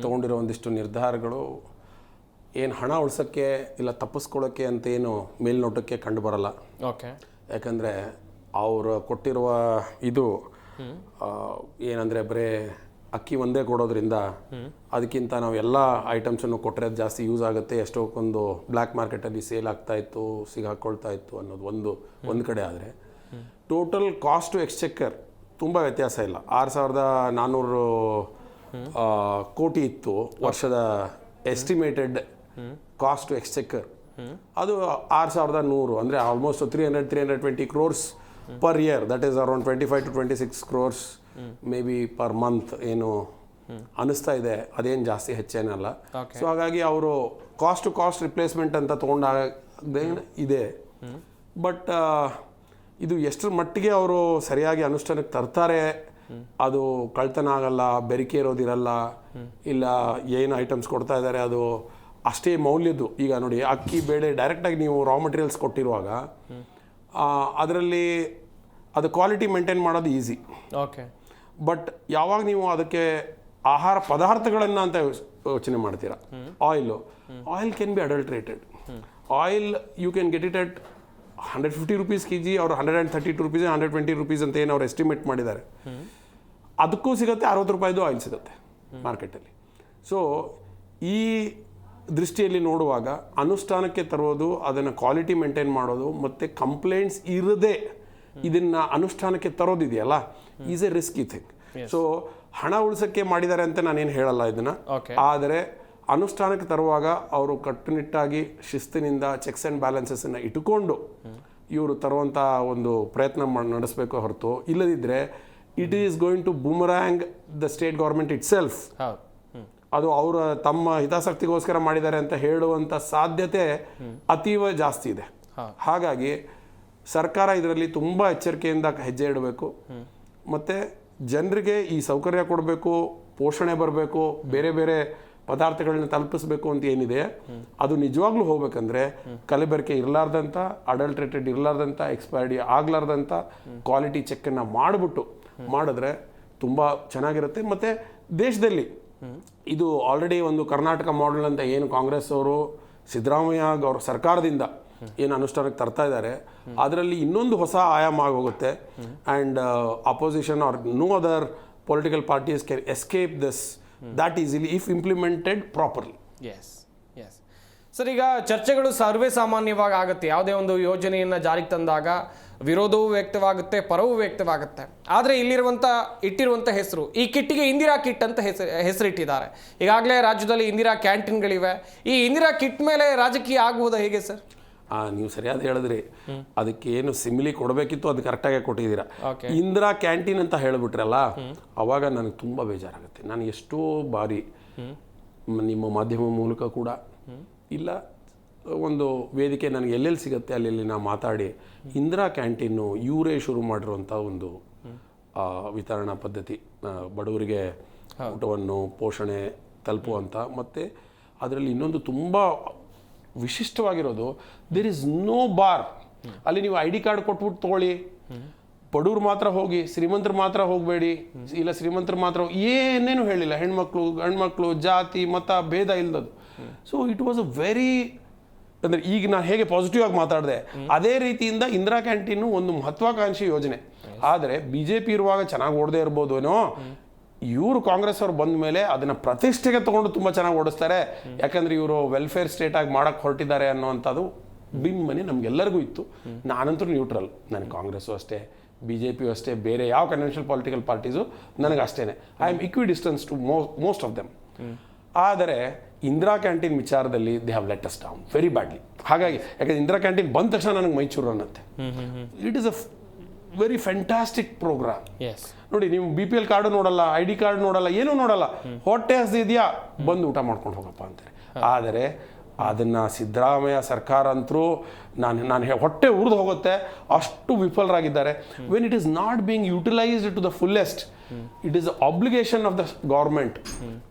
ತಗೊಂಡಿರೋ ಒಂದಿಷ್ಟು ನಿರ್ಧಾರಗಳು ಏನು ಹಣ ಉಳಿಸೋಕ್ಕೆ ಇಲ್ಲ ತಪ್ಪಿಸ್ಕೊಳ್ಳೋಕ್ಕೆ ಅಂತ ಏನು ಮೇಲ್ನೋಟಕ್ಕೆ ಕಂಡು ಬರಲ್ಲ. ಓಕೆ. ಯಾಕಂದರೆ ಅವರು ಕೊಟ್ಟಿರುವ ಇದು ಏನಂದರೆ ಬರೀ ಅಕ್ಕಿ ಒಂದೇ ಕೊಡೋದ್ರಿಂದ ಅದಕ್ಕಿಂತ ನಾವು ಎಲ್ಲ ಐಟಮ್ಸನ್ನು ಕೊಟ್ಟರೆ ಅದು ಜಾಸ್ತಿ ಯೂಸ್ ಆಗುತ್ತೆ, ಎಷ್ಟೊಂದು ಬ್ಲ್ಯಾಕ್ ಮಾರ್ಕೆಟಲ್ಲಿ ಸೇಲ್ ಆಗ್ತಾ ಇತ್ತು, ಸಿಗಾಕೊಳ್ತಾ ಇತ್ತು ಅನ್ನೋದು ಒಂದು ಕಡೆ. ಆದರೆ ಟೋಟಲ್ ಕಾಸ್ಟ್ ಟು ಎಕ್ಸ್ಚೆಕ್ಕರ್ ತುಂಬ ವ್ಯತ್ಯಾಸ ಇಲ್ಲ. 6,400 ಕೋಟಿ ಇತ್ತು ವರ್ಷದ ಎಸ್ಟಿಮೇಟೆಡ್ ಕಾಸ್ಟ್ ಟು ಎಕ್ಸ್ಚೆಕ್ಕರ್. ಅದು 6,100 ಅಂದರೆ almost 320 crores per year. That is around 25 to 26 crores may B for month ಏನು ಅನ್ನಿಸ್ತಾ ಇದೆ. ಅದೇನು ಜಾಸ್ತಿ ಹೆಚ್ಚೇನಲ್ಲ. ಸೊ ಹಾಗಾಗಿ ಅವರು ಕಾಸ್ಟ್ ಟು ಕಾಸ್ಟ್ ರಿಪ್ಲೇಸ್ಮೆಂಟ್ ಅಂತ ತೊಗೊಂಡಾಗ ಇದೆ. ಬಟ್ ಇದು ಎಷ್ಟರ ಮಟ್ಟಿಗೆ ಅವರು ಸರಿಯಾಗಿ ಅನುಷ್ಠಾನಕ್ಕೆ ತರ್ತಾರೆ, ಅದು ಕಳ್ತನ ಆಗಲ್ಲ, ಬೆರಿಕೆ ಇರೋದಿರಲ್ಲ, ಇಲ್ಲ ಏನು ಐಟಮ್ಸ್ ಕೊಡ್ತಾ ಇದ್ದಾರೆ ಅದು ಅಷ್ಟೇ ಮೌಲ್ಯದ್ದು. ಈಗ ನೋಡಿ, ಅಕ್ಕಿ ಬೇಳೆ ಡೈರೆಕ್ಟಾಗಿ ನೀವು ರಾ ಮಟೀರಿಯಲ್ಸ್ ಕೊಟ್ಟಿರುವಾಗ ಅದರಲ್ಲಿ ಅದು ಕ್ವಾಲಿಟಿ ಮೇಂಟೈನ್ ಮಾಡೋದು ಈಸಿ. ಓಕೆ. ಬಟ್ ಯಾವಾಗ ನೀವು ಅದಕ್ಕೆ ಆಹಾರ ಪದಾರ್ಥಗಳನ್ನು ಅಂತ ಯೋಚನೆ ಮಾಡ್ತೀರಾ, oil can be adulterated. Oil you can get it at 150 rupees kg or 132 rupees, 120 rupees ಅಂತ ಏನು ಅವ್ರು ಎಸ್ಟಿಮೇಟ್ ಮಾಡಿದ್ದಾರೆ. ಅದಕ್ಕೂ ಸಿಗುತ್ತೆ 60 ರೂಪಾಯಿದು ಆಯಿಲ್ ಸಿಗುತ್ತೆ ಮಾರ್ಕೆಟಲ್ಲಿ. ಸೊ ಈ ದೃಷ್ಟಿಯಲ್ಲಿ ನೋಡುವಾಗ ಅನುಷ್ಠಾನಕ್ಕೆ ತರೋದು, ಅದನ್ನು ಕ್ವಾಲಿಟಿ ಮೇಂಟೈನ್ ಮಾಡೋದು ಮತ್ತು ಕಂಪ್ಲೇಂಟ್ಸ್ ಇರದೆ ಇದನ್ನು ಅನುಷ್ಠಾನಕ್ಕೆ ತರೋದಿದೆಯಲ್ಲ, is a risky thing. So ಹಣ ಉಳಿಸೋಕ್ಕೆ ಮಾಡಿದ್ದಾರೆ ಅಂತ ನಾನೇನು ಹೇಳಲ್ಲ ಇದನ್ನು. ಆದರೆ ಅನುಷ್ಠಾನಕ್ಕೆ ತರುವಾಗ ಅವರು ಕಟ್ಟುನಿಟ್ಟಾಗಿ ಶಿಸ್ತಿನಿಂದ ಚೆಕ್ಸ್ ಆ್ಯಂಡ್ ಬ್ಯಾಲೆನ್ಸಸ್ಸನ್ನು ಇಟ್ಟುಕೊಂಡು ಇವರು ತರುವಂಥ ಒಂದು ಪ್ರಯತ್ನ ನಡೆಸಬೇಕು ಹೊರತು, ಇಲ್ಲದಿದ್ದರೆ it is going to boomerang the state government itself. ಅದು ಅವರ ತಮ್ಮ ಹಿತಾಸಕ್ತಿಗೋಸ್ಕರ ಮಾಡಿದ್ದಾರೆ ಅಂತ ಹೇಳುವಂಥ ಸಾಧ್ಯತೆ ಅತೀವ ಜಾಸ್ತಿ ಇದೆ. ಹಾಗಾಗಿ ಸರ್ಕಾರ ಇದರಲ್ಲಿ ತುಂಬ ಎಚ್ಚರಿಕೆಯಿಂದ ಹೆಜ್ಜೆ ಇಡಬೇಕು. ಮತ್ತು ಜನರಿಗೆ ಈ ಸೌಕರ್ಯ ಕೊಡಬೇಕು, ಪೋಷಣೆ ಬರಬೇಕು, ಬೇರೆ ಬೇರೆ ಪದಾರ್ಥಗಳನ್ನ ತಲುಪಿಸ್ಬೇಕು ಅಂತ ಏನಿದೆ ಅದು ನಿಜವಾಗ್ಲೂ ಹೋಗ್ಬೇಕಂದ್ರೆ ಕಲಬೆರಕೆ ಇರಲಾರ್ದಂಥ, ಅಡಲ್ಟ್ರೇಟೆಡ್ ಇರಲಾರ್ದಂಥ, ಎಕ್ಸ್ಪೈರ್ಡಿ ಆಗಲಾರ್ದಂಥ ಕ್ವಾಲಿಟಿ ಚೆಕ್ಕನ್ನು ಮಾಡಿದ್ರೆ ತುಂಬ ಚೆನ್ನಾಗಿರುತ್ತೆ. ಮತ್ತು ದೇಶದಲ್ಲಿ ಇದು ಆಲ್ರೆಡಿ ಒಂದು ಕರ್ನಾಟಕ ಮಾಡೆಲ್ ಅಂತ ಏನು ಕಾಂಗ್ರೆಸ್ ಅವರು ಸಿದ್ದರಾಮಯ್ಯ ಸರ್ಕಾರದಿಂದ ಏನು ಅನುಷ್ಠಾನಕ್ಕೆ ತರ್ತಾ ಇದ್ದಾರೆ ಅದರಲ್ಲಿ ಇನ್ನೊಂದು ಹೊಸ ಆಯಾಮ ಆಗೋಗುತ್ತೆ. And opposition or no other political parties can escape this that easily if implemented properly. Yes yes sir, ಈಗ ಚರ್ಚೆಗಳು ಸರ್ವೇ ಸಾಮಾನ್ಯವಾಗಿ ಆಗುತ್ತೆ. ಯಾವುದೇ ಒಂದು ಯೋಜನೆಯನ್ನು ಜಾರಿಗೆ ತಂದಾಗ ವಿರೋಧವೂ ವ್ಯಕ್ತವಾಗುತ್ತೆ, ಪರವೂ ವ್ಯಕ್ತವಾಗುತ್ತೆ. ಆದರೆ ಇಟ್ಟಿರುವಂಥ ಹೆಸರು, ಈ ಕಿಟ್ಟಿಗೆ ಇಂದಿರಾ ಕಿಟ್ ಅಂತ ಹೆಸರಿಟ್ಟಿದ್ದಾರೆ. ಈಗಾಗಲೇ ರಾಜ್ಯದಲ್ಲಿ ಇಂದಿರಾ ಕ್ಯಾಂಟೀನ್ಗಳಿವೆ. ಈ ಇಂದಿರಾ ಕಿಟ್ ಮೇಲೆ ರಾಜಕೀಯ ಆಗುವುದಾ ಹೇಗೆ ಸರ್? ನೀವು ಸರಿಯಾದ ಹೇಳಿದ್ರಿ. ಅದಕ್ಕೆ ಏನು ಸಿಮಿಲಿ ಕೊಡಬೇಕಿತ್ತು ಅದು ಕರೆಕ್ಟಾಗಿ ಕೊಟ್ಟಿದ್ದೀರಾ. ಇಂದಿರಾ ಕ್ಯಾಂಟೀನ್ ಅಂತ ಹೇಳಿಬಿಟ್ರಲ್ಲ, ಅವಾಗ ನನಗೆ ತುಂಬ ಬೇಜಾರಾಗುತ್ತೆ. ನಾನು ಎಷ್ಟೋ ಬಾರಿ ನಿಮ್ಮ ಮಾಧ್ಯಮ ಮೂಲಕ ಕೂಡ ಇಲ್ಲ ಒಂದು ವೇದಿಕೆ ನನಗೆ ಎಲ್ಲೆಲ್ಲಿ ಸಿಗುತ್ತೆ ಅಲ್ಲಿ ನಾನು ಮಾತಾಡಿ ಇಂದಿರಾ ಕ್ಯಾಂಟೀನು ಇವರೇ ಶುರು ಮಾಡಿರುವಂಥ ಒಂದು ವಿತರಣಾ ಪದ್ಧತಿ, ಬಡವರಿಗೆ ಊಟವನ್ನು ಪೋಷಣೆ ತಲುಪುವಂಥ. ಮತ್ತು ಅದರಲ್ಲಿ ಇನ್ನೊಂದು ತುಂಬ ವಿಶಿಷ್ಟವಾಗಿರೋದು, ದೇರ್ ಇಸ್ ನೋ ಬಾರ್. ಅಲ್ಲಿ ನೀವು ID ಕಾರ್ಡ್ ಕೊಟ್ಬಿಟ್ಟು ತೊಗೊಳ್ಳಿ, ಬಡವ್ರು ಮಾತ್ರ ಹೋಗಿ, ಶ್ರೀಮಂತರು ಮಾತ್ರ ಹೋಗಬೇಡಿ, ಇಲ್ಲ ಶ್ರೀಮಂತರು ಮಾತ್ರ ಏನೇನು ಹೇಳಿಲ್ಲ. ಹೆಣ್ಮಕ್ಳು ಗಂಡ್ಮಕ್ಳು ಜಾತಿ ಮತ ಭೇದ ಇಲ್ಲದದು. So it was a very, ಅಂದರೆ ಈಗ ನಾನು ಹೇಗೆ ಪಾಸಿಟಿವ್ ಆಗಿ ಮಾತಾಡಿದೆ ಅದೇ ರೀತಿಯಿಂದ ಇಂದಿರಾ ಕ್ಯಾಂಟೀನು ಒಂದು ಮಹತ್ವಾಕಾಂಕ್ಷಿ ಯೋಜನೆ. ಆದರೆ BJP ಇರುವಾಗ ಚೆನ್ನಾಗಿ ಓಡದೇ ಇರ್ಬೋದು ಏನೋ, ಇವರು ಕಾಂಗ್ರೆಸ್ ಅವ್ರು ಬಂದ ಮೇಲೆ ಅದನ್ನು ಪ್ರತಿಷ್ಠೆಗೆ ತೊಗೊಂಡು ತುಂಬ ಚೆನ್ನಾಗಿ ಓಡಿಸ್ತಾರೆ. ಯಾಕಂದರೆ ಇವರು ವೆಲ್ಫೇರ್ ಸ್ಟೇಟಾಗಿ ಮಾಡೋಕ್ಕೆ ಹೊರಟಿದ್ದಾರೆ ಅನ್ನೋವಂಥದ್ದು ಬಿಮ್ಮನೆ ನಮಗೆಲ್ಲರಿಗೂ ಇತ್ತು. ನಾನಂತೂ ನ್ಯೂಟ್ರಲ್, ನನಗೆ ಕಾಂಗ್ರೆಸ್ಸು ಅಷ್ಟೇ, BJP ಅಷ್ಟೇ, ಬೇರೆ ಯಾವ ಕನ್ವೆನ್ಷನಲ್ ಪೊಲಿಟಿಕಲ್ ಪಾರ್ಟೀಸು ನನಗೆ ಅಷ್ಟೇ. I am equidistance to most of them. ಆದರೆ ಇಂದಿರಾ ಕ್ಯಾಂಟೀನ್ ವಿಚಾರದಲ್ಲಿ they have let us down very badly. ಹಾಗಾಗಿ ಯಾಕಂದರೆ ಇಂದಿರಾ ಕ್ಯಾಂಟೀನ್ ಬಂದ ತಕ್ಷಣ ನನಗೆ ಮೈಚೂರು ಅನ್ನತ್ತೆ. It is a very fantastic programme. ನೋಡಿ, ನೀವು BPL ಕಾರ್ಡು ನೋಡಲ್ಲ, ID ಕಾರ್ಡ್ ನೋಡಲ್ಲ, ಏನೂ ನೋಡಲ್ಲ, ಹೊಟ್ಟೆ ಹಸಿದೆಯಾ ಬಂದು ಊಟ ಮಾಡ್ಕೊಂಡು ಹೋಗಪ್ಪ ಅಂತಾರೆ. ಆದರೆ ಅದನ್ನು ಸಿದ್ದರಾಮಯ್ಯ ಸರ್ಕಾರ ಅಂತರೂ ನಾನು ಹೊಟ್ಟೆ ಉರಿದು ಹೋಗುತ್ತೆ, ಅಷ್ಟು ವಿಫಲರಾಗಿದ್ದಾರೆ. When it is not being utilised to the fullest, it is obligation of the government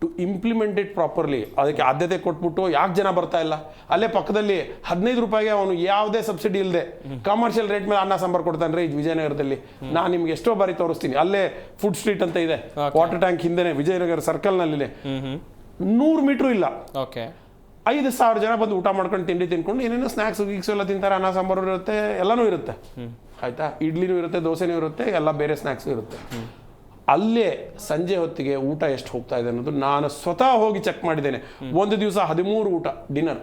to implement it properly. ಅದಕ್ಕೆ ಆದ್ಯತೆ ಕೊಟ್ಬಿಟ್ಟು ಯಾಕೆ ಜನ ಬರ್ತಾ ಇಲ್ಲ? ಅಲ್ಲೇ ಪಕ್ಕದಲ್ಲಿ 15 ರೂಪಾಯಿಗೆ ಅವನು ಯಾವುದೇ ಸಬ್ಸಿಡಿ ಇಲ್ಲದೆ ಕಮರ್ಷಿಯಲ್ ರೇಟ್ ಮೇಲೆ ಅನ್ನ ಸಾಂಬಾರು ಕೊಡ್ತಾನೆ ರೀ ವಿಜಯನಗರದಲ್ಲಿ. ನಾನು ನಿಮ್ಗೆ ಎಷ್ಟೋ ಬಾರಿ ತೋರಿಸ್ತೀನಿ. ಅಲ್ಲೇ ಫುಡ್ ಸ್ಟ್ರೀಟ್ ಅಂತ ಇದೆ, ವಾಟರ್ ಟ್ಯಾಂಕ್ ಹಿಂದೆನೆ ವಿಜಯನಗರ ಸರ್ಕಲ್ನಲ್ಲಿ 100 ಮೀಟ್ರು ಇಲ್ಲ. 5,000 ಜನ ಬಂದು ಊಟ ಮಾಡ್ಕೊಂಡು ತಿಂಡಿ ತಿನ್ಕೊಂಡು ಏನೇನೋ ಸ್ನ್ಯಾಕ್ಸ್ ಗೀಕ್ಸ್ ಎಲ್ಲ ತಿಂತಾರೆ. ಅನ್ನ ಸಾಂಬಾರು ಇರುತ್ತೆ, ಎಲ್ಲನೂ ಇರುತ್ತೆ, ಆಯ್ತಾ, ಇಡ್ಲಿನೂ ಇರುತ್ತೆ, ದೋಸೆನೂ ಇರುತ್ತೆ, ಎಲ್ಲ ಬೇರೆ ಸ್ನ್ಯಾಕ್ಸು ಇರುತ್ತೆ. ಅಲ್ಲೇ ಸಂಜೆ ಹೊತ್ತಿಗೆ ಊಟ ಎಷ್ಟು ಹೋಗ್ತಾ ಇದೆ ಅನ್ನೋದು ನಾನು ಸ್ವತಃ ಹೋಗಿ ಚೆಕ್ ಮಾಡಿದ್ದೇನೆ. ಒಂದು ದಿವಸ 13 ಊಟ ಡಿನ್ನರ್,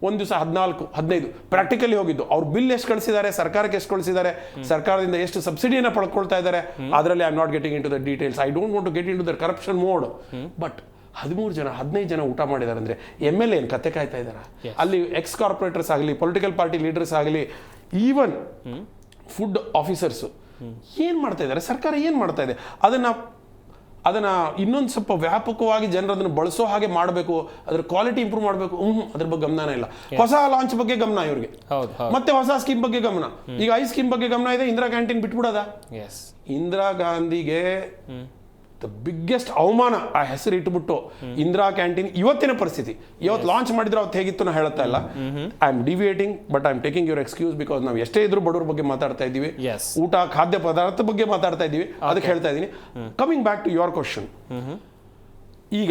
ಒಂದು ದಿವಸ 14, 15 ಪ್ರಾಕ್ಟಿಕಲಿ ಹೋಗಿದ್ದು. ಅವ್ರು ಬಿಲ್ ಎಷ್ಟು ಕಳಿಸಿದ್ದಾರೆ, ಸರ್ಕಾರಕ್ಕೆ ಎಷ್ಟು ಕಳಿಸಿದ್ದಾರೆ, ಸರ್ಕಾರದಿಂದ ಎಷ್ಟು ಸಬ್ಸಿಡಿಯನ್ನು ಪಡ್ಕೊಳ್ತಾ ಇದ್ದಾರೆ, ಅದರಲ್ಲಿ I am not getting into the details. I don't want to get into the corruption mode. But 13 ಜನ 15 ಜನ ಊಟ ಮಾಡಿದ್ದಾರೆ ಅಂದರೆ MLA ಏನು ಕತೆ ಕಾಯ್ತಾ ಇದ್ದಾರೆ? ಅಲ್ಲಿ ಎಕ್ಸ್ ಕಾರ್ಪೊರೇಟರ್ಸ್ ಆಗಲಿ, ಪೊಲಿಟಿಕಲ್ ಪಾರ್ಟಿ ಲೀಡರ್ಸ್ ಆಗಲಿ, ಈವನ್ ಫುಡ್ ಆಫೀಸರ್ಸು ಏನು ಮಾಡ್ತಾ ಇದ್ದಾರೆ? ಸರ್ಕಾರ ಏನು ಮಾಡ್ತಾ ಇದೆ? ಅದನ್ನು ಇನ್ನೊಂದು ಸ್ವಲ್ಪ ವ್ಯಾಪಕವಾಗಿ ಜನರು ಅದನ್ನು ಬಳಸೋ ಹಾಗೆ ಮಾಡಬೇಕು, ಅದರ ಕ್ವಾಲಿಟಿ ಇಂಪ್ರೂವ್ ಮಾಡಬೇಕು. ಅದ್ರ ಬಗ್ಗೆ ಗಮನ ಇಲ್ಲ. ಹೊಸ ಲಾಂಚ್ ಬಗ್ಗೆ ಗಮನ ಇವ್ರಿಗೆ, ಮತ್ತೆ ಹೊಸ ಸ್ಕೀಮ್ ಬಗ್ಗೆ ಗಮನ. ಈಗ ಐ ಸ್ಕೀಮ್ ಬಗ್ಗೆ ಗಮನ ಇದೆ, ಇಂದಿರಾ ಕ್ಯಾಂಟೀನ್ ಬಿಟ್ಬಿಡೋದ? ಇಂದಿರಾ ಗಾಂಧಿಗೆ ದ ಬಿಗ್ಗೆಸ್ಟ್ ಅವಮಾನ ಆ ಹೆಸರು ಇಟ್ಬಿಟ್ಟು ಇಂದಿರಾ ಕ್ಯಾಂಟೀನ್ ಇವತ್ತಿನ ಪರಿಸ್ಥಿತಿ. ಇವತ್ತು ಲಾಂಚ್ ಮಾಡಿದ್ರೆ ಅವತ್ತು ಹೇಗಿತ್ತು ನಾ ಹೇಳ್ತಾ ಇಲ್ಲ. I am deviating, but I am taking your excuse. Because ನಾವು ಎಷ್ಟೇ ಇದ್ರು ಬಡವ್ರ ಬಗ್ಗೆ ಮಾತಾಡ್ತಾ ಇದ್ದೀವಿ, ಊಟ ಖಾದ್ಯ ಪದಾರ್ಥ ಬಗ್ಗೆ ಮಾತಾಡ್ತಾ ಇದ್ದೀವಿ, ಅದಕ್ಕೆ ಹೇಳ್ತಾ ಇದ್ದೀನಿ. Coming back to your question, ಈಗ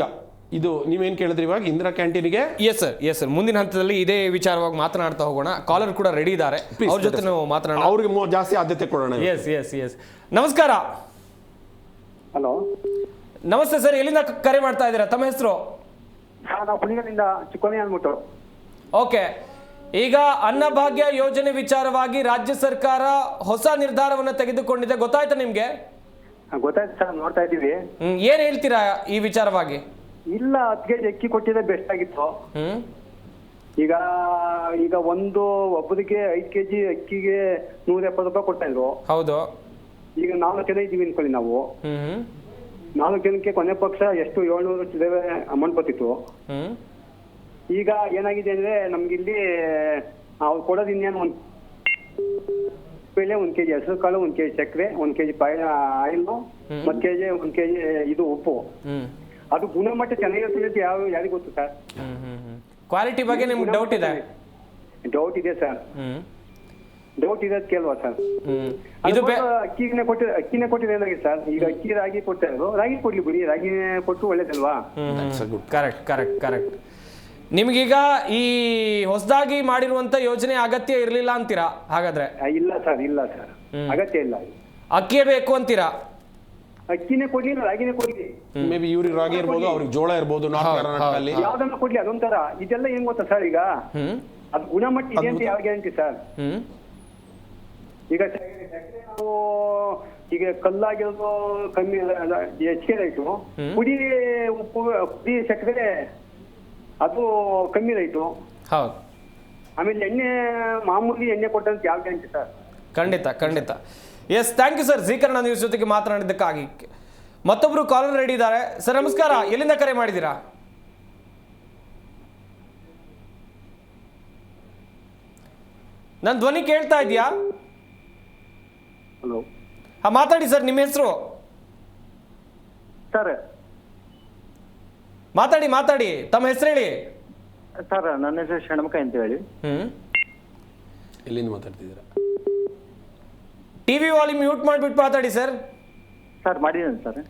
ಇದು ನೀವೇನು ಕೇಳಿದ್ರಿ ಇವಾಗ ಇಂದಿರಾ ಕ್ಯಾಂಟೀನ್ಗೆ? ಎಸ್ ಸರ್, ಮುಂದಿನ ಹಂತದಲ್ಲಿ ಇದೇ ವಿಚಾರವಾಗಿ ಮಾತನಾಡ್ತಾ ಹೋಗೋಣ. ಕಾಲರ್ ಕೂಡ ರೆಡಿ ಇದ್ದಾರೆ, ಅವ್ರ ಜೊತೆ ನಾವು ಮಾತನಾಡೋಣ. ಅವ್ರಿಗೆ ಜಾಸ್ತಿ ಆದ್ಯತೆ ಕೊಡೋಣ. ಎಸ್ ನಮಸ್ಕಾರ. ಹಲೋ, ನಮಸ್ತೆ ಸರ್, ಎಲ್ಲಿಂದ ಕರೆ ಮಾಡ್ತಾ ಇದ್ದೀರಾ? ತಮ್ಮ ಹೆಸರು? ನಾವು ಪುಣ್ಯದಿಂದ ಚಿಕ್ಕೋನಿ ಅಂದ್ಬಿಟ್ಟು. ಓಕೆ, ಈಗ ಅನ್ನಭಾಗ್ಯ ಯೋಜನೆ ವಿಚಾರವಾಗಿ ರಾಜ್ಯ ಸರ್ಕಾರ ಹೊಸ ನಿರ್ಧಾರವನ್ನು ತೆಗೆದುಕೊಂಡಿದೆ, ಗೊತ್ತಾಯ್ತಾ ನಿಮ್ಗೆ? ಗೊತ್ತಾಯ್ತು ಸರ್, ನೋಡ್ತಾ ಇದ್ದೀವಿ. ಏನ್ ಹೇಳ್ತೀರಾ ಈ ವಿಚಾರವಾಗಿ? ಇಲ್ಲ, 10 ಕೆಜಿ ಅಕ್ಕಿ ಕೊಟ್ಟಿದ್ರೆ ಬೆಸ್ಟ್ ಆಗಿತ್ತು. ಈಗ ಒಬ್ಬರಿಗೆ 5 ಕೆಜಿ ಅಕ್ಕಿಗೆ 170 ರೂಪಾಯಿ ಕೊಡ್ತಾ ಇದ್ರು. ಹೌದು. ಈಗ 4 ಜನ ಇದ್ದೀವಿ ಅನ್ಕೊಳ್ಳಿ ನಾವು. 4 ಜನಕ್ಕೆ ಕೊನೆ ಪಕ್ಷ ಎಷ್ಟು 700 ಅಮೌಂಟ್ ಬರ್ತಿತ್ತು. ಈಗ ಏನಾಗಿದೆ ಅಂದ್ರೆ ನಮ್ಗಿಲ್ಲಿ ಅವ್ರು ಕೊಡೋದು ಇನ್ನೇನು, 1 ಕೆಜಿ ಹೆಸರು ಕಾಳು, 1 ಕೆಜಿ ಸಕ್ಕರೆ, 1 ಕೆಜಿ ಆಯಿಲ್, 1 ಕೆಜಿ ಇದು ಉಪ್ಪು. ಅದು ಗುಣಮಟ್ಟ ಚೆನ್ನಾಗಿರುತ್ತೆ ಯಾರಿಗೂ ಗೊತ್ತು ಸರ್. ಕ್ವಾಲಿಟಿ ಬಗ್ಗೆ ನಿಮ್ಗೆ ಡೌಟ್ ಇದೆ? ಡೌಟ್ ಇದೆ ಸರ್, ಡೌಟ್ ಇದೆ ಕೇಳುವ ಸರ್. ಅಕ್ಕಿನೇ ಕೊಟ್ಟಿದೆ ಏನಾಗಿದೆ ಸರ್? ಈಗ ಅಕ್ಕಿ ರಾಗಿ ಕೊಡ್ತಾ ಇದ್ರು, ರಾಗಿ ಕೊಡ್ಲಿ ಬಿಡಿ, ರಾಗಿ ಕೊಟ್ಟು ಒಳ್ಳೇದಲ್ವಾ? ಕರೆಕ್ಟ್. ನಿಮ್ಗೀಗ ಈ ಹೊಸದಾಗಿ ಮಾಡಿರುವಂತ ಯೋಜನೆ ಅಗತ್ಯ ಇರಲಿಲ್ಲ ಅಂತೀರಾ ಹಾಗಾದ್ರೆ? ಇಲ್ಲ ಸರ್, ಇಲ್ಲ ಸರ್, ಅಗತ್ಯ ಇಲ್ಲ. ಅಕ್ಕಿಯೇ ಬೇಕು ಅಂತೀರಾ? ಅಕ್ಕಿನೇ ಕೊಡ್ಲಿ, ರಾಗಿನೇ ಕೊಡ್ಲಿ, ಮೇ ಬಿ ಇವ್ರಿಗೆ ರಾಗಿ ಇರ್ಬೋದು, ಅವ್ರಿಗೆ ಜೋಳ ಇರ್ಬೋದು. ನಾರ್ತ್ ಕರ್ನಾಟಕದಲ್ಲಿ ಯಾವ್ದನ್ನ ಕೊಡ್ಲಿ ಅದೊಂಥರ. ಇದೆಲ್ಲ ಏನ್ ಗೊತ್ತಾ ಸರ್, ಈಗ ಅದು ಗುಣಮಟ್ಟ ಇದೆ ಅಂತ ಯಾವ ಗ್ಯಾರಂಟಿ ಸರ್? ಈಗ ಸಕ್ಕರೆ ನಾವು ಈಗ ಕಲ್ಲಾಗಿರೋದು ಕಮ್ಮಿ, ಹೆಚ್ಚಿಗೆ ರೈಟು. ಪುಡಿ ಉಪ್ಪು, ಪುಡಿ ಸಕ್ಕರೆ ಅದು ಕಮ್ಮಿ ರೈಟು. ಹೌದು. ಆಮೇಲೆ ಎಣ್ಣೆ, ಮಾಮೂಲಿ ಎಣ್ಣೆ ಕೊಟ್ಟಂತ ಯಾವ ಗ್ಯಾರಂಟಿ ಸರ್? ಖಂಡಿತ. ಎಸ್, ಥ್ಯಾಂಕ್ ಯು ಸರ್, ಜೀಕರಣ ನ್ಯೂಸ್ ಜೊತೆಗೆ ಮಾತನಾಡಿದ್ದಕ್ಕಾಗಿ. ಮತ್ತೊಬ್ರು ಕಾಲರ್ ರೆಡಿ ಇದ್ದಾರೆ. ಸರ್ ನಮಸ್ಕಾರ, ಎಲ್ಲಿಂದ ಕರೆ ಮಾಡಿದ್ದೀರಾ? ನನ್ನ ಧ್ವನಿ ಕೇಳ್ತಾ ಇದೆಯಾ? ಹಲೋ, ಮಾತಾಡಿ ಸರ್, ನಿಮ್ಮ ಹೆಸರು ಸರ್? ಮಾತಾಡಿ, ತಮ್ಮ ಹೆಸರು ಹೇಳಿ ಸರ್. ನನ್ನ ಹೆಸರು ಷಣ್ಮುಖ ಅಂತ ಹೇಳಿ. ಎಲ್ಲಿಂದ ಮಾತಾಡ್ತಿದ್ದೀರಾ? ಟಿವಿ ವಾಲ್ಯೂಮ್ ಮ್ಯೂಟ್ ಮಾಡಿಬಿಟ್ಟು ಮಾತಾಡಿ ಸರ್. ಸರ್ ಮಾಡಿದ್ದೇನೆ ಸರ್.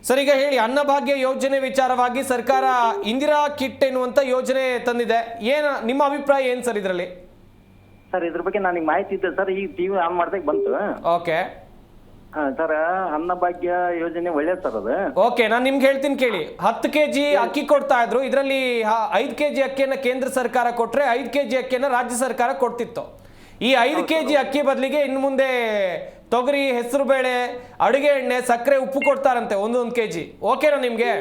ಸರ್ ಈಗ ಹೇಳಿ, ಅನ್ನಭಾಗ್ಯ ಯೋಜನೆ ವಿಚಾರವಾಗಿ ಸರ್ಕಾರ ಇಂದಿರಾ ಕಿಟ್ ಎನ್ನುವಂತ ಯೋಜನೆ ತಂದಿದೆ. ನಿಮ್ಮ ಅಭಿಪ್ರಾಯ ಏನ್ ಸರ್ ಇದರಲ್ಲಿ? ಸರ್ ಇದ್ರ ಬಗ್ಗೆ ನನಗೆ ಮಾಹಿತಿ ಇದೆ ಸರ್. ಈಗ ಟಿವಿ ಆನ್ ಮಾಡ್ದಾಗ ಬಂತು. ಓಕೆ ಸರ್, ಅನ್ನಭಾಗ್ಯ ಯೋಜನೆ ಒಳ್ಳೆ ಸರ್ ಅದು. ಓಕೆ, ನಾನು ನಿಮ್ಗೆ ಹೇಳ್ತೀನಿ ಕೇಳಿ. 10 kg ಅಕ್ಕಿ ಕೊಡ್ತಾ ಇದ್ರು. ಇದರಲ್ಲಿ 5 kg ಅಕ್ಕಿಯನ್ನ ಕೇಂದ್ರ ಸರ್ಕಾರ ಕೊಟ್ರೆ 5 kg ಅಕ್ಕಿಯನ್ನ ರಾಜ್ಯ ಸರ್ಕಾರ ಕೊಡ್ತಿತ್ತು. ಈ 5 kg ಅಕ್ಕಿ ಬದಲಿಗೆ ಇನ್ನು ಮುಂದೆ ತೊಗರಿ, ಹೆಸರು ಬೇಳೆ, ಅಡುಗೆ ಎಣ್ಣೆ, ಸಕ್ಕರೆ, ಉಪ್ಪು ಕೊಡ್ತಾರಂತೆ 1 kg. ಓಕೆನಾ ನಿಮ್ಗೆ?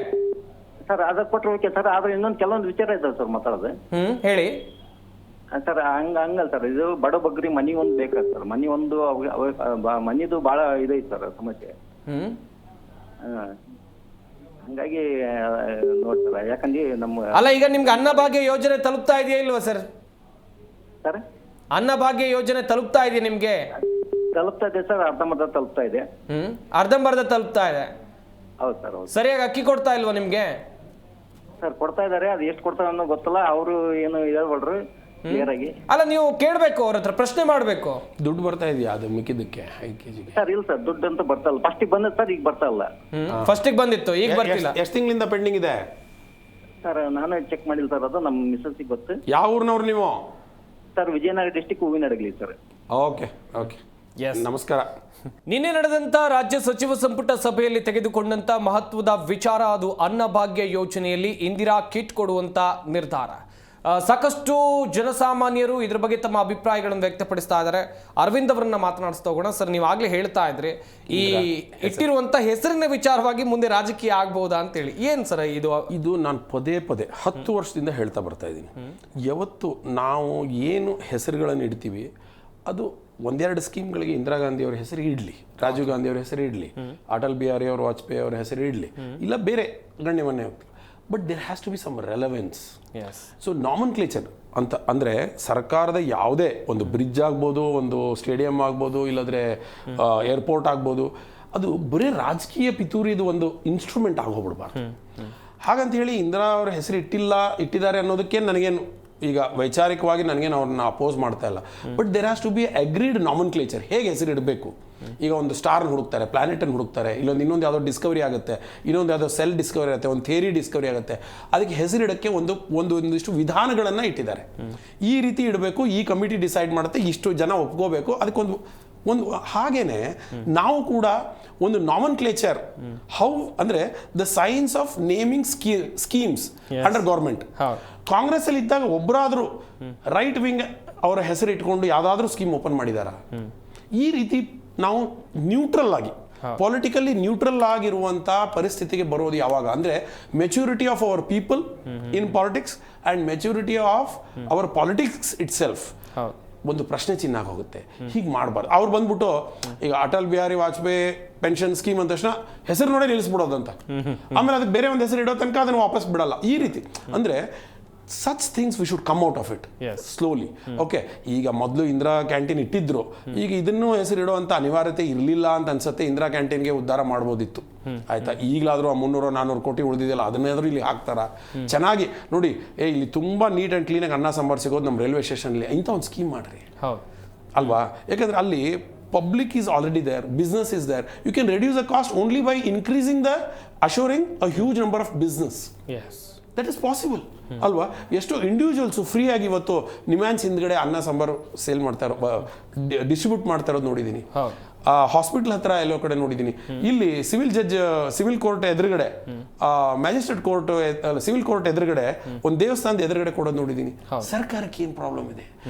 ಸರ್ ಅದಕ್ಕೆ ಕೊಟ್ಟರೆ ಓಕೆ ಸರ್. ಆದ್ರೆ ಇನ್ನೊಂದು ಕೆಲವೊಂದು ವಿಚಾರ ಇದಾವೆ ಸರ್ ಮಾತಾಡೋದು. ಹೇಳಿ ಸರ್. ಹಂಗಲ್ಲ ಸರ್, ಇದು ಬಡ ಬಗ್ರಿ ಮನಿ ಒಂದು ಬೇಕಾದ ಸರ್. ಮನಿ ಒಂದು ಮನಿದು ಬಹಳ ಇದೈತೆ ಸರ್ ಸಮಸ್ಯೆ. ಹಂಗಾಗಿ ನೋಡ್ತಾರ, ಯಾಕಂದ್ರೆ ನಮ್ಮ ಅಲ್ಲ, ಈಗ ನಿಮ್ಗೆ ಅನ್ನಭಾಗ್ಯ ಯೋಜನೆ ತಲುಪ್ತಾ ಇದೆಯಾ ಇಲ್ವಾ ಸರ್? ಸರ್ ಅನ್ನಭಾಗ್ಯ ಯೋಜನೆ ತಲುಪ್ತಾ ಇದೆಯಾ ನಿಮ್ಗೆ? ತಲುಪ್ತಾ ಇದೆ ಸರ್, ಅರ್ಧಂಬರ್ಧ ತಲುಪ್ತಾ ಇದೆ. ಅರ್ಧಂಬರ್ಧ ತಲುಪ್ತಾ ಇದೆ. ಹೌದು ಸರ್, ಹೌದು. ಸರಿಯಾಗಿ ಅಕ್ಕಿ ಕೊಡ್ತಾ ಇಲ್ವಾ ನಿಮ್ಗೆ? ಸರ್ ಕೊಡ್ತಾ ಇದಾರೆ, ಅದು ಎಷ್ಟು ಕೊಡ್ತಾರೆ ಅನ್ನೋ ಗೊತ್ತಲ್ಲ. ಅವರು ಏನು ಹೇಳ್ಬಲ್ರು ಕ್ಲಿಯರ್ ಆಗಿ. ಅಲ್ಲ, ನೀವು ಕೇಳ್ಬೇಕು, ಅವ್ರ ಹತ್ರ ಪ್ರಶ್ನೆ ಮಾಡ್ಬೇಕು. ದುಡ್ಡು ಬರ್ತಾ ಇದೆಯಾ ಅದು ಮಿಕ್ಕಿದ್ದಕ್ಕೆ 5 kg? ಸರ್ ಇಲ್ಲ ಸರ್, ದುಡ್ಡು ಅಂತ ಬರ್ತಾ ಇಲ್ಲ. ಫಸ್ಟಿಗೆ ಬಂದ ಸರ್, ಈಗ ಬರ್ತಾ ಇಲ್ಲ. ಫಸ್ಟಿಗೆ ಬಂದಿತ್ತು, ಈಗ ಬರ್ತಿಲ್ಲ. ಎಷ್ಟು ತಿಂಗಳಿಂದ ಪೆಂಡಿಂಗ್ ಇದೆ ಸರ್? ನಾನು ಚೆಕ್ ಮಾಡಿಲ್ಲ ಸರ್, ಅದು ನಮ್ಮ ಮಿಸಸ್ಸಿಗೆ ಗೊತ್ತು. ಯಾವ ಊರಿನವ್ರು ನೀವು? Sir Vijayanagara district Hoovinahadagali sir. Okay, ನಮಸ್ಕಾರ. ನಿನ್ನೆ ನಡೆದಂತ ರಾಜ್ಯ ಸಚಿವ ಸಂಪುಟ ಸಭೆಯಲ್ಲಿ ತೆಗೆದುಕೊಂಡಂತ ಮಹತ್ವದ ವಿಚಾರ ಅದು ಅನ್ನಭಾಗ್ಯ ಯೋಜನೆಯಲ್ಲಿ ಇಂದಿರಾ ಕಿಟ್ ಕೊಡುವಂತ ನಿರ್ಧಾರ. ಸಾಕಷ್ಟು ಜನಸಾಮಾನ್ಯರು ಇದ್ರ ಬಗ್ಗೆ ತಮ್ಮ ಅಭಿಪ್ರಾಯಗಳನ್ನು ವ್ಯಕ್ತಪಡಿಸ್ತಾ ಇದ್ದಾರೆ. ಅರವಿಂದ್ ಅವರನ್ನ ಮಾತನಾಡಿಸ್ತಾ ಹೋಗೋಣ. ಸರ್, ನೀವು ಆಗ್ಲೇ ಹೇಳ್ತಾ ಇದ್ರಿ ಈ ಇಟ್ಟಿರುವಂತ ಹೆಸರಿನ ವಿಚಾರವಾಗಿ ಮುಂದೆ ರಾಜಕೀಯ ಆಗ್ಬಹುದಾ ಅಂತೇಳಿ. ಏನ್ ಸರ್ ಇದು? ನಾನು ಪದೇ 10 ವರ್ಷದಿಂದ ಹೇಳ್ತಾ ಬರ್ತಾ ಇದ್ದೀನಿ. ಯಾವತ್ತು ನಾವು ಏನು ಹೆಸರುಗಳನ್ನು ಇಡ್ತೀವಿ ಅದು 1-2 ಸ್ಕೀಮ್ಗಳಿಗೆ ಇಂದಿರಾ ಗಾಂಧಿ ಅವರ ಹೆಸರು ಇಡಲಿ, ರಾಜೀವ್ ಗಾಂಧಿ ಅವರ ಹೆಸರು ಇಡಲಿ, ಅಟಲ್ ಬಿಹಾರಿ ಅವರು, ವಾಜಪೇಯಿ ಅವರ ಹೆಸರು ಇಡಲಿ, ಇಲ್ಲ ಬೇರೆ ಗಣ್ಯಮಾನ್ಯ, but there has to be some relevance. So nomenclature ಅಂತ ಅಂದರೆ ಸರ್ಕಾರದ ಯಾವುದೇ ಒಂದು ಬ್ರಿಡ್ಜ್ ಆಗ್ಬೋದು, ಒಂದು ಸ್ಟೇಡಿಯಂ ಆಗ್ಬೋದು, ಇಲ್ಲದ್ರೆ ಏರ್ಪೋರ್ಟ್ ಆಗ್ಬೋದು, ಅದು ಬರೀ ರಾಜಕೀಯ ಪಿತೂರಿದು ಒಂದು ಇನ್ಸ್ಟ್ರೂಮೆಂಟ್ ಆಗೋಗ್ಬಿಡ್ಬಾರ್ದು. ಹಾಗಂತ ಹೇಳಿ ಇಂದಿರಾ ಅವರ ಹೆಸರು ಇಟ್ಟಿದ್ದಾರೆ ಅನ್ನೋದಕ್ಕೆ ನನಗೇನು ಈಗ ವೈಚಾರಿಕವಾಗಿ ನನಗೇನು ಅವ್ರನ್ನ ಅಪೋಸ್ ಮಾಡ್ತಾ ಇಲ್ಲ. But there has to be agreed nomenclature. ಹೇಗೆ ಹೆಸರು ಇಡಬೇಕು? ಈಗ ಒಂದು ಸ್ಟಾರ್ನ ಹುಡುಕ್ತಾರೆ, ಪ್ಲಾನೆಟನ್ನು ಹುಡುಕ್ತಾರೆ, ಇನ್ನೊಂದು ಯಾವುದೋ ಡಿಸ್ಕವರಿ ಆಗುತ್ತೆ, ಇನ್ನೊಂದು ಯಾವುದೋ ಸೆಲ್ ಡಿಸ್ಕವರಿ ಆಗುತ್ತೆ, ಒಂದು ಥಿಯರಿ ಡಿಸ್ಕವರಿ ಆಗುತ್ತೆ. ಅದಕ್ಕೆ ಹೆಸರಿಡೋಕ್ಕೆ ಒಂದಿಷ್ಟು ವಿಧಾನಗಳನ್ನು ಇಟ್ಟಿದ್ದಾರೆ. ಈ ರೀತಿ ಇಡಬೇಕು, ಈ ಕಮಿಟಿ ಡಿಸೈಡ್ ಮಾಡುತ್ತೆ, ಇಷ್ಟು ಜನ ಒಪ್ಕೋಬೇಕು. ಅದಕ್ಕೊಂದು ಹಾಗೇನೆ ನಾವು ಕೂಡ ಒಂದು ನಾಮನ್ಕ್ಲೇಚರ್, ಹೌ ಅಂದರೆ the science of naming schemes under government. Congress ಅಲ್ಲಿ ಇದ್ದಾಗ ಒಬ್ಬರಾದರೂ ರೈಟ್ ವಿಂಗ್ ಅವರ ಹೆಸರು ಇಟ್ಕೊಂಡು ಯಾವುದಾದ್ರೂ ಸ್ಕೀಮ್ ಓಪನ್ ಮಾಡಿದಾರ? ಈ ರೀತಿ ನಾವು ನ್ಯೂಟ್ರಲ್ ಆಗಿ, ಪೊಲಿಟಿಕಲಿ ನ್ಯೂಟ್ರಲ್ ಆಗಿರುವಂಥ ಪರಿಸ್ಥಿತಿಗೆ ಬರೋದು ಯಾವಾಗ ಅಂದರೆ maturity of our people in politics and maturity of our politics it self ಒಂದು ಪ್ರಶ್ನೆ ಚಿಹ್ನೆ ಹೋಗುತ್ತೆ. ಹೀಗೆ ಮಾಡಬಾರ್ದು. ಅವ್ರು ಬಂದ್ಬಿಟ್ಟು ಈಗ ಅಟಲ್ ಬಿಹಾರಿ ವಾಜಪೇಯಿ ಪೆನ್ಷನ್ ಸ್ಕೀಮ್ ಅಂದ ತಕ್ಷಣ ಹೆಸರು ನೋಡೇ ನಿಲ್ಲಿಸ್ಬಿಡೋದಂತ, ಆಮೇಲೆ ಅದಕ್ಕೆ ಬೇರೆ ಒಂದು ಹೆಸರು ಇಡೋ ತನಕ ಅದನ್ನು ವಾಪಸ್ ಬಿಡಲ್ಲ. ಈ ರೀತಿ ಅಂದರೆ such things we should come out of it slowly. Okay, ಈಗ ಮೊದಲು ಇಂದಿರಾ ಕ್ಯಾಂಟೀನ್ ಇಟ್ಟಿದ್ರು, ಈಗ ಇದನ್ನು ಹೆಸರಿಡುವಂಥ ಅನಿವಾರ್ಯತೆ ಇರಲಿಲ್ಲ ಅಂತ ಅನ್ಸುತ್ತೆ. ಇಂದಿರಾ ಕ್ಯಾಂಟೀನ್ಗೆ ಉದ್ಧಾರ ಮಾಡ್ಬೋದಿತ್ತು, ಆಯ್ತಾ? ಈಗಲಾದರೂ ಆ 300-400 ಕೋಟಿ ಉಳಿದಿದೆಯಲ್ಲ, ಅದನ್ನಾದರೂ ಇಲ್ಲಿ ಹಾಕ್ತಾರ ಚೆನ್ನಾಗಿ ನೋಡಿ. ಇಲ್ಲಿ ತುಂಬ ನೀಟ್ ಆ್ಯಂಡ್ ಕ್ಲೀನಾಗಿ ಅನ್ನ ಸಾಂಬಾರು ಸಿಗೋದು ನಮ್ಮ ರೈಲ್ವೆ ಸ್ಟೇಷನಲ್ಲಿ, ಇಂಥ ಒಂದು ಸ್ಕೀಮ್ ಮಾಡಿರಿ ಅಲ್ವಾ? ಯಾಕಂದರೆ ಅಲ್ಲಿ public is already there, business is there. You can reduce the cost only by increasing assuring a huge number of business. Yes, that is possible. ಅಲ್ವಾ? ಎಷ್ಟು ಇಂಡಿವಿಜುವಲ್ಸು ಫ್ರೀಯಾಗಿ ಇವತ್ತು ನಿಮ್ಯಾನ್ಸ್ ಹಿಂದ್ಗಡೆ ಅನ್ನ ಸಾಂಬಾರು ಸೇಲ್ ಮಾಡ್ತಾ ಇರೋ ಡಿಸ್ಟ್ರಿಬ್ಯೂಟ್ ಮಾಡ್ತಾ ಇರೋದು ನೋಡಿದ್ದೀನಿ. ಹಾಸ್ಪಿಟಲ್ ಹತ್ರ ಎಲ್ಲೋ ಕಡೆ ನೋಡಿದ್ದೀನಿ. ಇಲ್ಲಿ ಸಿವಿಲ್ ಕೋರ್ಟ್ ಎದುರುಗಡೆ, ಮ್ಯಾಜಿಸ್ಟ್ರೇಟ್ ಕೋರ್ಟ್, ಸಿವಿಲ್ ಕೋರ್ಟ್ ಎದುರುಗಡೆ ಒಂದು ದೇವಸ್ಥಾನದ ಎದುರುಗಡೆ ಕೊಡೋದು ನೋಡಿದ್ದೀನಿ. ಸರ್ಕಾರಕ್ಕೆ ಏನು ಪ್ರಾಬ್ಲಮ್ ಇದೆ?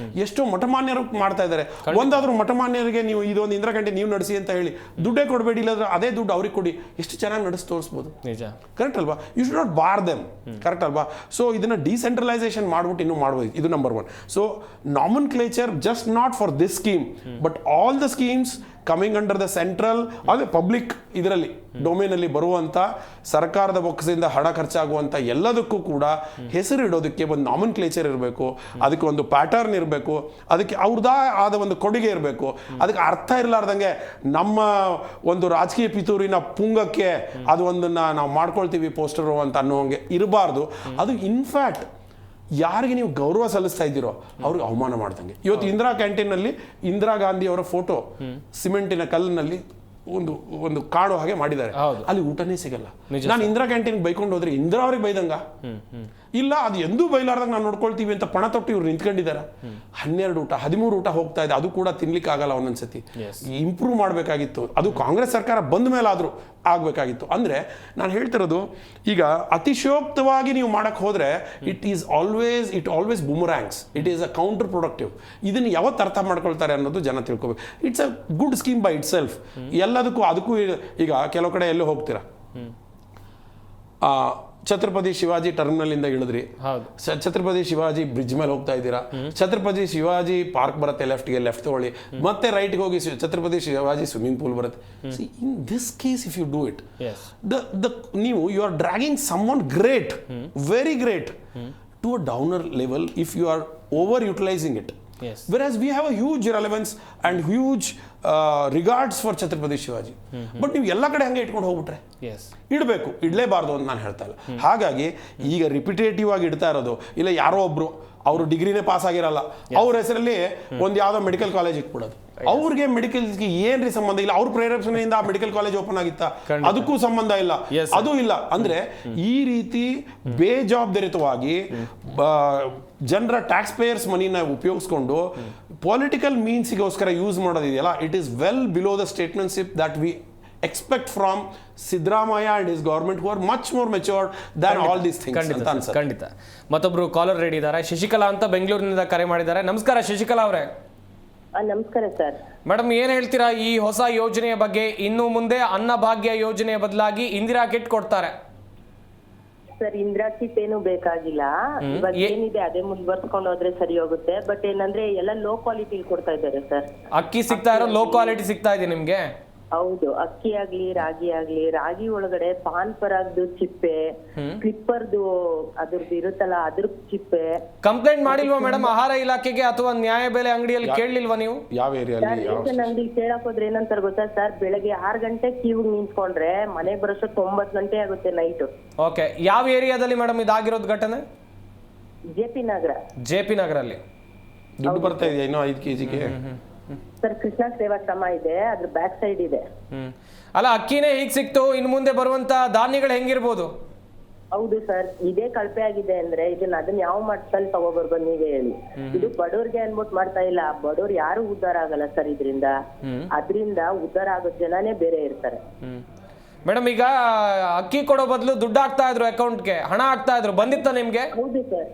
ಎಷ್ಟೋ ಮಠಮಾನ್ಯರು ಮಾಡ್ತಾ ಇದ್ದಾರೆ. ಒಂದಾದ್ರೂ ಮಠಮಾನ್ಯರಿಗೆ ನೀವು ಇದೊಂದು ಇಂದಿರಾ ಕ್ಯಾಂಟೀನ್ ನೀವು ನಡೆಸಿ ಅಂತ ಹೇಳಿ ದುಡ್ಡೇ ಕೊಡಬೇಡಿ, ಇಲ್ಲಾಂದ್ರೆ ಅದೇ ದುಡ್ಡು ಅವ್ರಿಗೆ ಕೊಡಿ, ಎಷ್ಟು ಚೆನ್ನಾಗಿ ನಡೆಸಿ ತೋರಿಸ್ಬೋದು. ನಿಜ, ಕರೆಕ್ಟ್ ಅಲ್ವಾ? You should not bar them, correct ಅಲ್ವಾ? ಸೊ ಇದನ್ನ ಡಿಸೆಂಟ್ರಲೈಸೇಷನ್ ಮಾಡ್ಬಿಟ್ಟು ಇನ್ನೂ ಮಾಡ್ಬೋದು. ಇದು number 1. So nomenclature just not for this scheme but all the schemes coming under the central ಅದೇ ಪಬ್ಲಿಕ್ ಇದರಲ್ಲಿ ಡೊಮೇನಲ್ಲಿ ಬರುವಂಥ ಸರ್ಕಾರದ ಬೊಕ್ಕಸದಿಂದ ಹಣ ಖರ್ಚಾಗುವಂಥ ಎಲ್ಲದಕ್ಕೂ ಕೂಡ ಹೆಸರು ಇಡೋದಕ್ಕೆ ಒಂದು ನಾಮನ್ಕ್ಲೇಚರ್ ಇರಬೇಕು, ಅದಕ್ಕೆ ಒಂದು ಪ್ಯಾಟರ್ನ್ ಇರಬೇಕು, ಅದಕ್ಕೆ ಅವ್ರದ್ದೇ ಆದ ಒಂದು ಕೊಡುಗೆ ಇರಬೇಕು. ಅದಕ್ಕೆ ಅರ್ಥ ಇರಲಾರ್ದಂಗೆ ನಮ್ಮ ಒಂದು ರಾಜಕೀಯ ಪಿತೂರಿನ ಪುಂಗಕ್ಕೆ ಅದು ಒಂದನ್ನ ನಾವು ಮಾಡ್ಕೊಳ್ತೀವಿ ಪೋಸ್ಟರು ಅಂತ ಅನ್ನೋಂಗೆ ಇರಬಾರ್ದು. ಅದು ಇನ್ಫ್ಯಾಕ್ಟ್ ಯಾರಿಗೆ ನೀವು ಗೌರವ ಸಲ್ಲಿಸ್ತಾ ಇದ್ದೀರೋ ಅವ್ರಿಗೆ ಅವಮಾನ ಮಾಡ್ದಂಗೆ. ಇವತ್ತು ಇಂದಿರಾ ಕ್ಯಾಂಟೀನ್ನಲ್ಲಿ ಇಂದಿರಾ ಗಾಂಧಿ ಅವರ ಫೋಟೋ ಸಿಮೆಂಟಿನ ಕಲ್ಲಿನಲ್ಲಿ ಒಂದು ಕಾಡು ಹಾಗೆ ಮಾಡಿದ್ದಾರೆ. ಅಲ್ಲಿ ಊಟನೇ ಸಿಗಲ್ಲ. ನಾನು ಇಂದಿರಾ ಕ್ಯಾಂಟೀನ್ ಬೈಕೊಂಡು ಹೋದ್ರೆ ಇಂದಿರಾ ಅವ್ರಿಗೆ ಬೈದಂಗ ಇಲ್ಲ, ಅದು ಎಂದೂ ಬೈಲಾರ್ದಾಗ ನಾವು ನೋಡ್ಕೊಳ್ತೀವಿ ಅಂತ ಪಣ ತೊಟ್ಟು ಇವ್ರು ನಿಂತ್ಕೊಂಡಿದ್ದಾರೆ. 12 ಊಟ 13 ಊಟ ಹೋಗ್ತಾ ಇದೆ, ಅದು ಕೂಡ ತಿನ್ಲಿಕ್ಕೆ ಆಗಲ್ಲ. ಒಂದೊಂದ್ಸತಿ ಇಂಪ್ರೂವ್ ಮಾಡಬೇಕಾಗಿತ್ತು. ಅದು ಕಾಂಗ್ರೆಸ್ ಸರ್ಕಾರ ಬಂದ ಮೇಲೆ ಆದ್ರೂ ಆಗ್ಬೇಕಾಗಿತ್ತು. ಅಂದ್ರೆ ನಾನು ಹೇಳ್ತಿರೋದು, ಈಗ ಅತಿಶಯೋಕ್ತವಾಗಿ ನೀವು ಮಾಡಕ್ ಹೋದ್ರೆ it always boomerangs, it is a counterproductive. ಇದನ್ನು ಯಾವತ್ತು ಅರ್ಥ ಮಾಡ್ಕೊಳ್ತಾರೆ ಅನ್ನೋದು ಜನ ತಿಳ್ಕೊಬೇಕು. It's a good scheme by itself. ಎಲ್ಲದಕ್ಕೂ ಅದಕ್ಕೂ ಈಗ ಕೆಲವು ಕಡೆ ಎಲ್ಲೋ ಹೋಗ್ತೀರಾ, ಛತ್ರಪತಿ ಶಿವಾಜಿ ಟರ್ಮಿನಲ್ ಇಂದ ಇಳಿದ್ರಿ, ಛತ್ರಪತಿ ಶಿವಾಜಿ ಬ್ರಿಡ್ಜ್ ಮೇಲೆ ಹೋಗ್ತಾ ಇದ್ದೀರಾ, ಛತ್ರಪತಿ ಶಿವಾಜಿ ಪಾರ್ಕ್ ಬರುತ್ತೆ, ಲೆಫ್ಟ್ ತಗೊಳ್ಳಿ, ಮತ್ತೆ ರೈಟ್ಗೆ ಹೋಗಿ ಛತ್ರಪತಿ ಶಿವಾಜಿ ಸ್ವಿಮ್ಮಿಂಗ್ ಪೂಲ್ ಬರುತ್ತೆ. In this case if you do it, ನೀವು you are dragging someone great, very great to a downer level if you are over utilising it. Whereas we have a huge relevance and huge regards for Chhatrapati Shivaji. But ನೀವು ಎಲ್ಲ ಕಡೆ ಹಂಗೆ ಇಟ್ಕೊಂಡು ಹೋಗ್ಬಿಟ್ರೆ ಇಡಬೇಕು, ಇಡಲೇಬಾರ್ದು ಅಂತ ನಾನು ಹೇಳ್ತಾ ಇಲ್ಲ. ಹಾಗಾಗಿ ಈಗ ರಿಪಿಟೇಟಿವ್ ಆಗಿ ಇಡ್ತಾ ಇರೋದು, ಇಲ್ಲ ಯಾರೋ ಒಬ್ರು ಅವರು ಡಿಗ್ರಿನೇ ಪಾಸ್ ಆಗಿರಲ್ಲ, ಅವ್ರ ಹೆಸರಲ್ಲಿ ಒಂದು ಯಾವುದೋ ಮೆಡಿಕಲ್ ಕಾಲೇಜ್ ಇಟ್ಬಿಡೋದು. ಅವ್ರಿಗೆ ಮೆಡಿಕಲ್ಗೆ ಏನ್ರಿ ಸಂಬಂಧ ಇಲ್ಲ? ಅವ್ರ ಪ್ರೇರೇಪಣೆಯಿಂದ ಆ ಮೆಡಿಕಲ್ ಕಾಲೇಜ್ ಓಪನ್ ಆಗಿತ್ತಾ? ಅದಕ್ಕೂ ಸಂಬಂಧ ಇಲ್ಲ, ಅದು ಇಲ್ಲ. ಅಂದ್ರೆ ಈ ರೀತಿ ಬೇಜವಾಬ್ದಾರಿತವಾಗಿ ಜನರ ಟ್ಯಾಕ್ಸ್ ಪೇಯರ್ಸ್ ಮನಿನ ಉಪಯೋಗಿಸ್ಕೊಂಡು ಪೊಲಿಟಿಕಲ್ ಮೀನ್ಸ್ಗೋಸ್ಕರ ಯೂಸ್ ಮಾಡೋದಿದೆಯಲ್ಲ, it is well below the statesmanship that we expect from Siddaramaiah and his government, who are much more matured than all these things. ಖಂಡಿತ. ಮತ್ತೊಬ್ರು ಕಾಲರ್ ರೆಡಿ ಇದ್ದಾರೆ, ಶಶಿಕಲಾ ಅಂತ ಬೆಂಗಳೂರಿನಿಂದ ಕರೆ ಮಾಡಿದ್ದಾರೆ. ನಮಸ್ಕಾರ ಶಶಿಕಲಾ ಅವರೇ. ನಮಸ್ಕಾರ ಸರ್. ಮೇಡಮ್, ಏನ್ ಹೇಳ್ತೀರಾ ಈ ಹೊಸ ಯೋಜನೆಯ ಬಗ್ಗೆ? ಇನ್ನು ಮುಂದೆ ಅನ್ನಭಾಗ್ಯ ಯೋಜನೆಯ ಬದಲಾಗಿ ಇಂದಿರಾ ಕಿಟ್ ಕೊಡ್ತಾರೆ. ಸರ್, ಇಂದಿರಾ ಕಿಟ್ ಏನು ಬೇಕಾಗಿಲ್ಲ. ಇವಾಗ ಏನಿದೆ ಅದೇ ಮುಂದುವರ್ಸ್ಕೊಂಡು ಹೋದ್ರೆ ಸರಿ ಹೋಗುತ್ತೆ. ಬಟ್ ಏನಂದ್ರೆ ಎಲ್ಲ ಲೋ ಕ್ವಾಲಿಟಿ ಕೊಡ್ತಾ ಇದ್ದಾರೆ ಸರ್. ಅಕ್ಕಿ ಸಿಗ್ತಾ ಇರೋ ಲೋ ಕ್ವಾಲಿಟಿ ಸಿಗ್ತಾ ಇದೆ ನಿಮ್ಗೆ? ಹೌದು, ಅಕ್ಕಿ ಆಗ್ಲಿ ರಾಗಿ ಒಳಗಡೆ ಪಾನ್ ಪರಾಗ್ದು ಚಿಪ್ಪೆ, ಕ್ಲಿಪ್ಪರ್ದು ಅದ್ರದ್ದು ಇರುತ್ತಲ್ಲ ಅದ್ರ ಚಿಪ್ಪೆ. ಕಂಪ್ಲೇಂಟ್ ಮಾಡಿಲ್ವಾ ಮೇಡಮ್ ಆಹಾರ ಇಲಾಖೆಗೆ ಅಥವಾ ನ್ಯಾಯಬೆಲೆ ಅಂಗಡಿಯಲ್ಲಿ ಕೇಳಲಿಲ್ವಾ ನೀವು? ಯಾವ ಏರಿಯಾದಲ್ಲಿ ಅಂಗಡಿ ಕೇಳಕ್ ಹೋದ್ರೆ ಏನಂತಾರ ಗೊತ್ತಾ ಸರ್, ಬೆಳಗ್ಗೆ 6 ಗಂಟೆ ಕ್ಯೂ ನಿಂತ್ಕೊಂಡ್ರೆ ಮನೆಗೆ ಬರೋಷ್ಟು 9 ಗಂಟೆ ಆಗುತ್ತೆ ನೈಟ್. ಓಕೆ, ಯಾವ ಏರಿಯಾದಲ್ಲಿ ಮೇಡಮ್ ಇದಾಗಿರೋದು ಘಟನೆ? ಜೆಪಿ ನಗರ ಅಲ್ಲಿ ದುಡ್ಡು ಬರ್ತಾ ಇದೆ ಇನ್ನೂ 5 kgಗೆ ಸರ್. ಕೃಷ್ಣ ಸೇವಾಶ್ರಮ ಇದೆ, ಅದ್ರ ಬ್ಯಾಕ್ ಸೈಡ್ ಇದೆ. ಅಲ್ಲ, ಅಕ್ಕಿನೇ ಹೀಗ್ ಸಿಕ್ತು, ಇನ್ನು ಮುಂದೆ ಬರುವಂತ ಧಾನ್ಯಗಳು ಹೆಂಗಿರ್ಬೋದು? ಹೌದು ಸರ್, ಇದೇ ಕಳಪೆ ಆಗಿದೆ ಅಂದ್ರೆ ಅದನ್ನ ಯಾವ ಮಟ್ಟದಲ್ಲಿ ತಗೋಬರ್ಬೋದು ನೀವೇ ಹೇಳಿ? ಇದು ಬಡವ್ರಿಗೆ ಅನ್ಬಿಟ್ಟು ಮಾಡ್ತಾ ಇಲ್ಲ. ಬಡವ್ರು ಯಾರು ಉದ್ಧಾರ ಆಗಲ್ಲ ಸರ್ ಇದರಿಂದ. ಅದರಿಂದ ಉದ್ಧಾರ ಆಗೋ ಜನನೇ ಬೇರೆ ಇರ್ತಾರೆ. ಮೇಡಮ್, ಈಗ ಅಕ್ಕಿ ಕೊಡೋ ಬದಲು ದುಡ್ಡು ಹಾಕ್ತಾ ಇದ್ರು, ಅಕೌಂಟ್ಗೆ ಹಣ ಹಾಕ್ತಾ ಇದ್ರು, ಬಂದಿತ್ತ ನಿಮ್ಗೆ? ಹೌದು ಸರ್,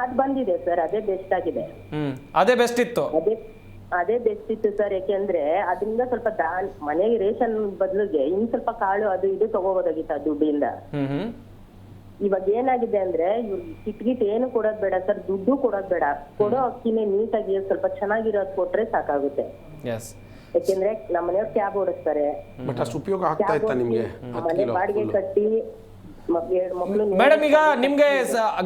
ಅದು ಬಂದಿದೆ ಸರ್. ಅದೇ ಬೆಸ್ಟ್ ಆಗಿದೆ. ಅದೇ ಬೆಸ್ಟ್ ಇತ್ತು. ಅದೇ ಬೆಸ್ಟ್ ಇತ್ತು ಸರ್. ಯಾಕೆಂದ್ರೆ ಅದರಿಂದ ಸ್ವಲ್ಪ ಮನೆಗೆ ರೇಷನ್ ಬದಲಿಗೆ ಇನ್ ಸ್ವಲ್ಪ ಕಾಳು ಅದು ಇದು ತಗೋಬೋದಾಗಿತ್ತು ಆ ದುಡ್ಡಿಂದ. ಇವಾಗ ಏನಾಗಿದೆ ಅಂದ್ರೆ ಇವ್ರು ಕಿಟ್ಗಿಟ್ ಏನು ಕೊಡೋದ್ ಬೇಡ ಸರ್, ದುಡ್ಡು ಕೊಡೋದ್ ಬೇಡ. ಕೊಡೋ ಅಕ್ಕಿನೇ ನೀಟಾಗಿ ಸ್ವಲ್ಪ ಚೆನ್ನಾಗಿರೋದ್ ಕೊಟ್ರೆ ಸಾಕಾಗುತ್ತೆ. ಯಾಕೆಂದ್ರೆ ನಮ್ಮ ಮನೆಯವ್ರು ಕ್ಯಾಬ್ ಓಡಿಸ್ತಾರೆ, ಮನೆ ಬಾಡಿಗೆ ಕಟ್ಟಿ ಮೇಡಮ್. ಈಗ ನಿಮ್ಗೆ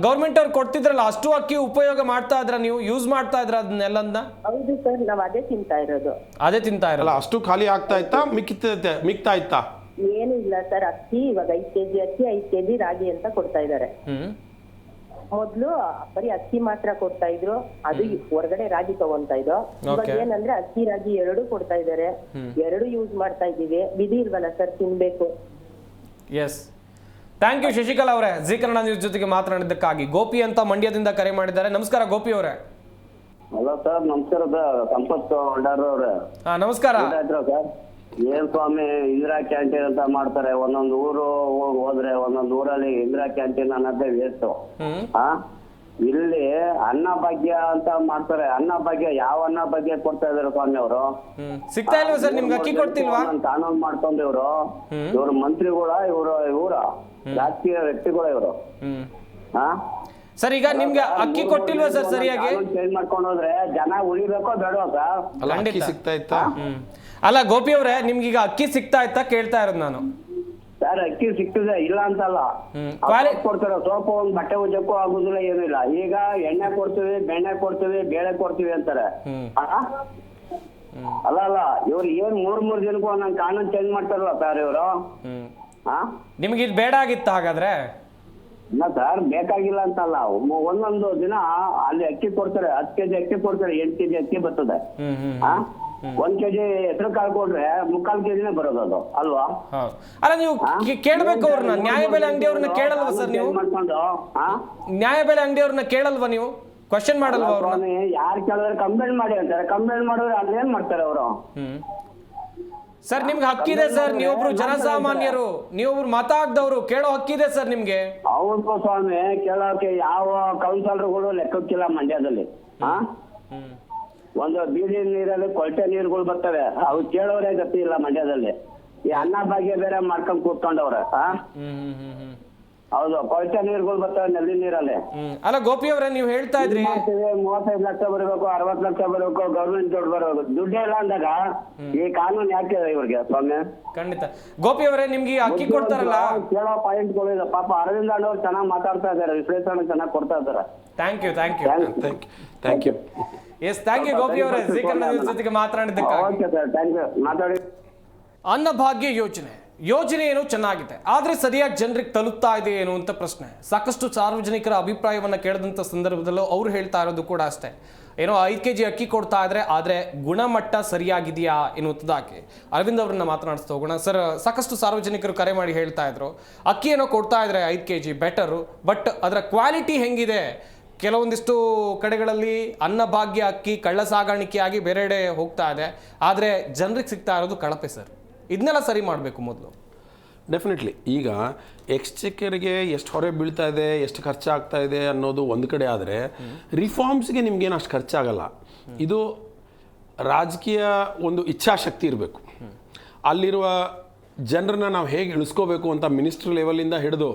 ಗೌರ್ಮೆಂಟ್ ಅವ್ರು ಕೊಡ್ತಿದ್ರಲ್ಲ, ಅಷ್ಟು ಅಕ್ಕಿ ಉಪಯೋಗ ಮಾಡ್ತಾ ಇದ್ರ, ನೀವು ಯೂಸ್ ಮಾಡ್ತಾ ಇದ್ರ ಅದನ್ನೆಲ್ಲ? ಹೌದು ಸರ್, ನಾವ್ ಅದೇ ತಿಂತಾ ಇರೋದು. ಅಷ್ಟು ಖಾಲಿ ಆಗ್ತಾ ಇತ್ತಾ ಮಿಕ್ತಾ ಇತ್ತಾ? ಏನು ಇಲ್ಲ ಸರ್, ಅಕ್ಕಿ ಇವಾಗ 5 kg ಅಕ್ಕಿ 5 kg ರಾಗಿ ಅಂತ ಕೊಡ್ತಾ ಇದಾರೆ. ಮೊದ್ಲು ಬರೀ ಅಕ್ಕಿ ಮಾತ್ರ ಕೊಡ್ತಾ ಇದ್ರು, ಅದು ಹೊರಗಡೆ ರಾಗಿ ತಗೊಂತಾ ಇದ್ರು. ಇವಾಗ ಏನಂದ್ರೆ ಅಕ್ಕಿ ರಾಗಿ 2 ಕೊಡ್ತಾ ಇದಾರೆ. 2 ಯೂಸ್ ಮಾಡ್ತಾ ಇದೀವಿ. ವಿಧಿ ಇಲ್ವಲ್ಲ ಸರ್, ತಿನ್ಬೇಕು. ಎಸ್, ಥ್ಯಾಂಕ್ ಯು ಶಶಿಕಲಾ ಅವರೇ, ಜಿ ಕನ್ನಡ ನ್ಯೂಸ್ ಜೊತೆಗೆ ಮಾತನಾಡಿದ್ದಕ್ಕಾಗಿ. ಗೋಪಿ ಅಂತ ಮಂಡ್ಯದಿಂದ ಕರೆ ಮಾಡಿದ್ದಾರೆ. ನಮಸ್ಕಾರ ಗೋಪಿ ಅವರೇ. ಹಲೋ ಸರ್, ನಮಸ್ಕಾರ ಸರ್. ಸಂಪತ್ ಹೊಂಡಾರ ಅವ್ರೆ. ಹಾ ನಮಸ್ಕಾರ. ಸರ್ ಏನ್ ಸ್ವಾಮಿ, ಇಂದಿರಾ ಕ್ಯಾಂಟೀನ್ ಅಂತ ಮಾಡ್ತಾರೆ. ಒಂದೊಂದು ಊರು ಹೋದ್ರೆ ಒಂದೊಂದು ಊರಲ್ಲಿ ಇಂದಿರಾ ಕ್ಯಾಂಟೀನ್ ಅನ್ನೋದೇ ವೇಸ್ಟ್. ಇಲ್ಲಿ ಅನ್ನ ಭಾಗ್ಯ ಅಂತ ಮಾಡ್ತಾರೆ. ಅನ್ನ ಭಾಗ್ಯ ಯಾವ ಅನ್ನ ಭಾಗ್ಯ ಕೊಡ್ತಾ ಇದಾರೆ ಸ್ವಾಮಿ ಅವರು? ಸಿಗ್ತಾ ಇಲ್ವಾ ಸರ್ ನಿಮ್ಗೆ? ಅಕ್ಕಿ ಕೊಡ್ತಿಲ್ವಾ? ಕಾನೂನು ಮಾಡ್ಕೊಂಡು ಇವ್ರು ಮಂತ್ರಿಗಳ, ಇವರ ರಾಜಕೀಯ ವ್ಯಕ್ತಿಗಳ ಇವರು. ಸರ್ ಈಗ ನಿಮ್ಗೆ ಅಕ್ಕಿ ಕೊಟ್ಟಿಲ್ವಾ ಸರ್ ಸರಿಯಾಗಿ? ಚೇಂಜ್ ಮಾಡ್ಕೊಂಡು ಹೋದ್ರೆ ಜನ ಉಳಿಬೇಕೋ ಬೇಡವಾ ಸರ್? ಅಕ್ಕಿ ಸಿಗ್ತಾ ಇತ್ತಾ? ಅಲ್ಲ ಗೋಪಿ ಅವರೇ, ನಿಮ್ಗೀಗ ಅಕ್ಕಿ ಸಿಗ್ತಾ ಇತ್ತಾ ಕೇಳ್ತಾ ಇರೋದು ನಾನು. ಸರ್ ಅಕ್ಕಿ ಸಿಗ್ತದೆ, ಇಲ್ಲ ಅಂತಲ್ಲ. ಕೊಡ್ತಾರೆ ಸೋಪು, ಒಂದ್ ಬಟ್ಟೆ ಉಜ್ಜಕ್ಕೂ ಆಗುದಿಲ್ಲ, ಏನಿಲ್ಲ. ಈಗ ಎಣ್ಣೆ ಕೊಡ್ತೀವಿ, ಬೆಣ್ಣೆ ಕೊಡ್ತೀವಿ, ಬೇಳೆ ಕೊಡ್ತೀವಿ ಅಂತಾರೆ. ಅಲ್ಲ ಇವ್ರು ಏನ್ ಮೂರ್ ದಿನಕ್ಕೂ ಒಂದೊಂದು ಕಾನೂನು ಚೇಂಜ್ ಮಾಡ್ತಾರಲ್ಲ ಸರ್ ಇವರು. ನಿಮ್ಗೆ ಇದು ಬೇಡ ಆಗಿತ್ತ ಹಾಗಾದ್ರೆ? ಇಲ್ಲ ಸರ್, ಬೇಕಾಗಿಲ್ಲ ಅಂತಲ್ಲ. ಒಂದೊಂದು ದಿನ ಅಲ್ಲಿ ಅಕ್ಕಿ ಕೊಡ್ತಾರೆ, 10 ಕೆಜಿ ಅಕ್ಕಿ ಕೊಡ್ತಾರೆ, 8 ಕೆಜಿ ಅಕ್ಕಿ ಬರ್ತದೆ. 1 ಕೆಜಿ ಹೆಸರು ಕಾಳು ಕೊಟ್ರೆ 3/4 ಕೆಜಿನೇ ಬರೋದು ಅದು, ಅಲ್ವಾ? ಅಲ್ಲ ನೀವು ಕೇಳ್ಬೇಕು ಅವ್ರನ್ನ, ನ್ಯಾಯಬೆಲೆ ಅಂಗಡಿಯವ್ರನ್ನ ಕೇಳಲ್ವಾ ಸರ್ ನೀವು? ನ್ಯಾಯಬೆಲೆ ಅಂಗಡಿಯವ್ರನ್ನ ಕೇಳಲ್ವಾ ನೀವು? ಕ್ವಶನ್ ಮಾಡಲ್ವಾ ಅವ್ರನ್ನ? ಯಾರು ಕೇಳಿದ್ರೆ ಕಂಪ್ಲೇಂಟ್ ಮಾಡಿ ಅಂತಾರೆ. ಕಂಪ್ಲೇಂಟ್ ಮಾಡಿದ್ರೆ ಅದೇನ್ ಮಾಡ್ತಾರೆ ಅವರು? ಸರ್ ನಿಮ್ಗೆ ಹಕ್ಕಿದೆ ಸರ್, ನೀವೊಬ್ರು ಜನಸಾಮಾನ್ಯರು, ನೀವೊಬ್ರು ಮತ ಹಾಕ್ದವ್ರು, ಕೇಳೋ ಹಕ್ಕಿದೆ ಸರ್ ನಿಮ್ಗೆ. ಹೌದು ಸ್ವಾಮಿ, ಕೇಳೋಕೆ ಯಾವ ಕೌನ್ಸಿಲರ್ಗಳು ಲೆಕ್ಕಕ್ಕಿಲ್ಲ ಮಂಡ್ಯದಲ್ಲಿ. ಒಂದು ಬೀದಿ ನೀರಲ್ಲಿ ಕೊಳಚೆ ನೀರುಗಳು ಬರ್ತವೆ, ಅವು ಕೇಳೋರೇ ಗತಿ ಇಲ್ಲ ಮಂಡ್ಯದಲ್ಲಿ. ಈ ಅನ್ನ ಭಾಗ್ಯ ಬೇರೆ ಮಾಡ್ಕೊಂಡ್ ಕೂತ್ಕೊಂಡವ್ರೆ. ಹೌದು, ಕೊಳಚೆ ನೀರುಗಳು ಬರ್ತವೆ ನಲ್ಲಿ ನೀರಲ್ಲಿ. ಅಲ್ಲ ಗೋಪಿ ಅವರೇ, ನೀವು ಹೇಳ್ತಾ ಇದ್ರಿ 35 ಲಕ್ಷ ಬರಬೇಕು, 60 ಲಕ್ಷ ಬರಬೇಕು, ಗೌರ್ಮೆಂಟ್ ದುಡ್ಡು ಬರಬೇಕು. ದುಡ್ಡೇ ಇಲ್ಲ ಅಂದಾಗ ಈ ಕಾನೂನು ಯಾಕೆ ಇವ್ರಿಗೆ ಸ್ವಾಮಿ? ಖಂಡಿತ ಗೋಪಿ ಅವರೇ, ನಿಮ್ಗೆ ಅಕ್ಕಿ ಕೊಡ್ತಾರಲ್ಲ, ಕೇಳೋ ಪಾಯಿಂಟ್ಗಳು ಇದೆ. ಪಾಪ ಅರವಿಂದ್ ಅಣ್ಣವ್ರು ಚೆನ್ನಾಗಿ ಮಾತಾಡ್ತಾ ಇದಾರೆ, ವಿಶ್ಲೇಷಣೆ ಚೆನ್ನಾಗಿ ಕೊಡ್ತಾ ಇದಾರೆ. Thank you. Yes, thank you Gopi ಅವರೇ, ಜಿ ಕನ್ನಡ ನ್ಯೂಸ್ ಜೊತೆಗೆ ಮಾತನಾಡಿದ್ದಕ್ಕಾಗಿ. Okay sir, thank you. ಮಾತಾಡಿ. ಅನ್ನಭಾಗ್ಯ ಯೋಜನೆ ಏನು ಚೆನ್ನಾಗಿದೆ, ಆದರೆ ಸರಿಯಾಗಿ ಜನರಿಗೆ ತಲುಪ್ತಾ ಇದೆ ಏನು ಅಂತ ಪ್ರಶ್ನೆ. ಸಾಕಷ್ಟು ಸಾರ್ವಜನಿಕರ ಅಭಿಪ್ರಾಯವನ್ನು ಕೇಳಿದಂಥ ಸಂದರ್ಭದಲ್ಲೂ ಅವರು ಹೇಳ್ತಾ ಇರೋದು ಕೂಡ ಅಷ್ಟೇ. ಏನೋ 5 kg ಅಕ್ಕಿ ಕೊಡ್ತಾ ಇದ್ರೆ, ಆದರೆ ಗುಣಮಟ್ಟ ಸರಿಯಾಗಿದೆಯಾ ಎನ್ನುವುದಾಗಿ ಅರವಿಂದ್ ಅವರನ್ನ ಮಾತನಾಡಿಸ್ತಾ ಹೋಗೋಣ. ಸರ್, ಸಾಕಷ್ಟು ಸಾರ್ವಜನಿಕರು ಕರೆ ಮಾಡಿ ಹೇಳ್ತಾ ಇದ್ರು, ಅಕ್ಕಿ ಏನೋ ಕೊಡ್ತಾ ಇದ್ರೆ 5 kg ಬೆಟರು, ಬಟ್ ಅದರ ಕ್ವಾಲಿಟಿ ಹೆಂಗಿದೆ? ಕೆಲವೊಂದಿಷ್ಟು ಕಡೆಗಳಲ್ಲಿ ಅನ್ನಭಾಗ್ಯ ಅಕ್ಕಿ ಕಳ್ಳ ಸಾಗಾಣಿಕೆಯಾಗಿ ಬೇರೆಡೆ ಹೋಗ್ತಾ ಇದೆ, ಆದರೆ ಜನರಿಗೆ ಸಿಗ್ತಾ ಇರೋದು ಕಳಪೆ ಸರ್. ಇದನ್ನೆಲ್ಲ ಸರಿ ಮಾಡಬೇಕು ಮೊದಲು. ಡೆಫಿನೆಟ್ಲಿ. ಈಗ ಎಕ್ಸ್ಚೆಕರ್ಗೆ ಎಷ್ಟು ಹೊರೆ ಬೀಳ್ತಾ ಇದೆ, ಎಷ್ಟು ಖರ್ಚಾಗ್ತಾ ಇದೆ ಅನ್ನೋದು ಒಂದು ಕಡೆ ಆದರೆ, ರಿಫಾರ್ಮ್ಸ್ಗೆ ನಿಮ್ಗೇನು ಅಷ್ಟು ಖರ್ಚಾಗಲ್ಲ. ಇದು ರಾಜಕೀಯ ಒಂದು ಇಚ್ಛಾಶಕ್ತಿ ಇರಬೇಕು. ಅಲ್ಲಿರುವ ಜನರನ್ನ ನಾವು ಹೇಗೆ ಇಳಿಸ್ಕೋಬೇಕು ಅಂತ ಮಿನಿಸ್ಟ್ರ್ ಲೆವೆಲಿಂದ ಹಿಡಿದು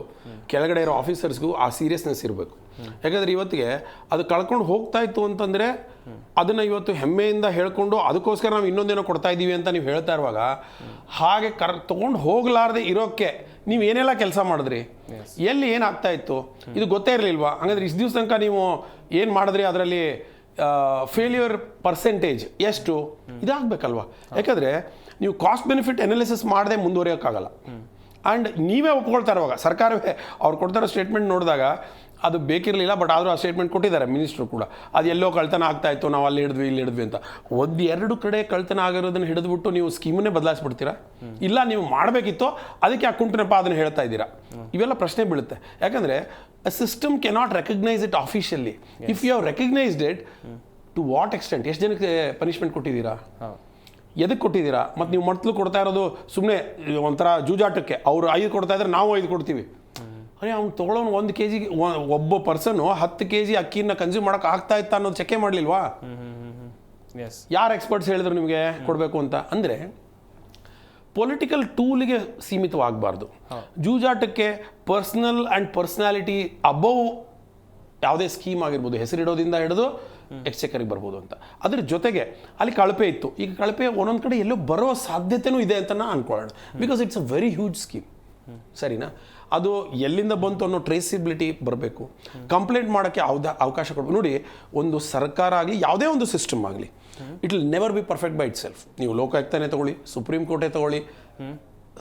ಕೆಳಗಡೆ ಇರೋ ಆಫೀಸರ್ಸ್ಗೂ ಆ ಸೀರಿಯಸ್ನೆಸ್ ಇರಬೇಕು. ಯಾಕಂದರೆ ಇವತ್ತಿಗೆ ಅದು ಕಳ್ಕೊಂಡು ಹೋಗ್ತಾ ಇತ್ತು ಅಂತಂದರೆ ಅದನ್ನು ಇವತ್ತು ಹೆಮ್ಮೆಯಿಂದ ಹೇಳ್ಕೊಂಡು ಅದಕ್ಕೋಸ್ಕರ ನಾವು ಇನ್ನೊಂದೇನೋ ಕೊಡ್ತಾ ಇದ್ದೀವಿ ಅಂತ ನೀವು ಹೇಳ್ತಾ ಇರುವಾಗ, ಹಾಗೆ ತೊಗೊಂಡು ಹೋಗಲಾರ್ದೆ ಇರೋಕ್ಕೆ ನೀವು ಏನೆಲ್ಲ ಕೆಲಸ ಮಾಡಿದ್ರಿ, ಎಲ್ಲಿ ಏನಾಗ್ತಾ ಇತ್ತು ಇದು ಗೊತ್ತೇ ಇರಲಿಲ್ವಾ? ಹಾಗಾದ್ರೆ ಇಷ್ಟು ದಿವಸ ತನಕ ನೀವು ಏನು ಮಾಡಿದ್ರಿ, ಅದರಲ್ಲಿ ಫೇಲ್ಯೂರ್ ಪರ್ಸೆಂಟೇಜ್ ಎಷ್ಟು ಇದಾಗಬೇಕಲ್ವಾ? ಯಾಕಂದರೆ ನೀವು ಕಾಸ್ಟ್ ಬೆನಿಫಿಟ್ ಅನಾಲಿಸಿಸ್ ಮಾಡದೆ ಮುಂದುವರಿಯೋಕ್ಕಾಗಲ್ಲ. ಆ್ಯಂಡ್ ನೀವೇ ಒಪ್ಕೊಳ್ತಾ ಇರುವಾಗ, ಸರ್ಕಾರವೇ ಅವ್ರು ಕೊಡ್ತಾರೋ ಸ್ಟೇಟ್ಮೆಂಟ್ ನೋಡಿದಾಗ ಅದು ಬೇಕಿರಲಿಲ್ಲ, ಬಟ್ ಆದರೂ ಆ ಸ್ಟೇಟ್ಮೆಂಟ್ ಕೊಟ್ಟಿದ್ದಾರೆ ಮಿನಿಸ್ಟ್ರು ಕೂಡ. ಅದು ಎಲ್ಲೋ ಕಳ್ತನ ಆಗ್ತಾ ಇತ್ತು, ನಾವು ಅಲ್ಲಿ ಹಿಡಿದ್ವಿ ಇಲ್ಲಿ ಹಿಡಿದ್ವಿ ಅಂತ. 1-2 ಕಡೆ ಕಳ್ತನ ಆಗಿರೋದನ್ನು ಹಿಡಿದ್ಬಿಟ್ಟು ನೀವು ಸ್ಕೀಮನ್ನೇ ಬದಲಾಯಿಸ್ಬಿಡ್ತೀರಾ? ಇಲ್ಲ, ನೀವು ಮಾಡಬೇಕಿತ್ತು, ಅದಕ್ಕೆ ಆ ಕುಂಟನಪ್ಪ ಅದನ್ನು ಹೇಳ್ತಾ ಇದ್ದೀರಾ? ಇವೆಲ್ಲ ಪ್ರಶ್ನೆ ಬೀಳುತ್ತೆ. ಯಾಕಂದರೆ a system cannot recognise it officially. If you have recognised it, to what extent? ಎಷ್ಟು ಜನಕ್ಕೆ ಪನಿಷ್ಮೆಂಟ್ ಕೊಟ್ಟಿದ್ದೀರಾ? ಎದಕ್ಕೆ ಕೊಟ್ಟಿದ್ದೀರಾ? ಮತ್ತು ನೀವು ಮಟ್ಲು ಕೊಡ್ತಾ ಇರೋದು ಸುಮ್ಮನೆ ಒಂಥರ ಜೂಜಾಟಕ್ಕೆ. ಅವರು 5 ಕೊಡ್ತಾ ಇದ್ರೆ ನಾವು 5 ಕೊಡ್ತೀವಿ. ಅರೆ, ಅವ್ನು ತೊಗೊಳೋನು 1 kg, ಒಬ್ಬ ಪರ್ಸನ್ನು 10 kg ಅಕ್ಕಿನ ಕನ್ಸ್ಯೂಮ್ ಮಾಡೋಕೆ ಆಗ್ತಾ ಇತ್ತಾ ಅನ್ನೋದು ಚೆಕ್ಕೆ ಮಾಡಲಿಲ್ವಾ? ಯಾರು ಎಕ್ಸ್ಪರ್ಟ್ಸ್ ಹೇಳಿದ್ರು ನಿಮಗೆ ಕೊಡಬೇಕು ಅಂತ? ಅಂದರೆ ಪೊಲಿಟಿಕಲ್ ಟೂಲಿಗೆ ಸೀಮಿತವಾಗಬಾರ್ದು. ಜೂಜಾಟಕ್ಕೆ ಪರ್ಸ್ನಲ್ ಆ್ಯಂಡ್ ಪರ್ಸ್ನಾಲಿಟಿ ಅಬೌವ್ ಯಾವುದೇ ಸ್ಕೀಮ್ ಆಗಿರ್ಬೋದು, ಹೆಸರಿಡೋದಿಂದ ಹಿಡಿದು ಎಕ್ಸ್ಚೆಕರಿಗೆ ಬರ್ಬೋದು ಅಂತ. ಅದ್ರ ಜೊತೆಗೆ ಅಲ್ಲಿ ಕಳಪೆ ಇತ್ತು. ಈಗ ಕಳಪೆ ಒಂದೊಂದು ಕಡೆ ಎಲ್ಲೋ ಬರೋ ಸಾಧ್ಯತೆಯೂ ಇದೆ ಅಂತ ನಾನು ಅನ್ಕೊಳ್ಳೋಣ. Because it's a very huge scheme. ಸರಿನಾ? ಅದು ಎಲ್ಲಿಂದ ಬಂತು ಅನ್ನೋ ಟ್ರೇಸಿಬಿಲಿಟಿ ಬರಬೇಕು. ಕಂಪ್ಲೇಂಟ್ ಮಾಡೋಕ್ಕೆ ಅವಕಾಶ ಕೊಡಬೇಕು. ನೋಡಿ, ಒಂದು ಸರ್ಕಾರ ಆಗಲಿ, ಯಾವುದೇ ಒಂದು ಸಿಸ್ಟಮ್ ಆಗಲಿ, it will never be perfect by it self. ನೀವು ಲೋಕಾಯುಕ್ತನೇ ತಗೊಳ್ಳಿ, ಸುಪ್ರೀಂ ಕೋರ್ಟೇ ತಗೊಳ್ಳಿ,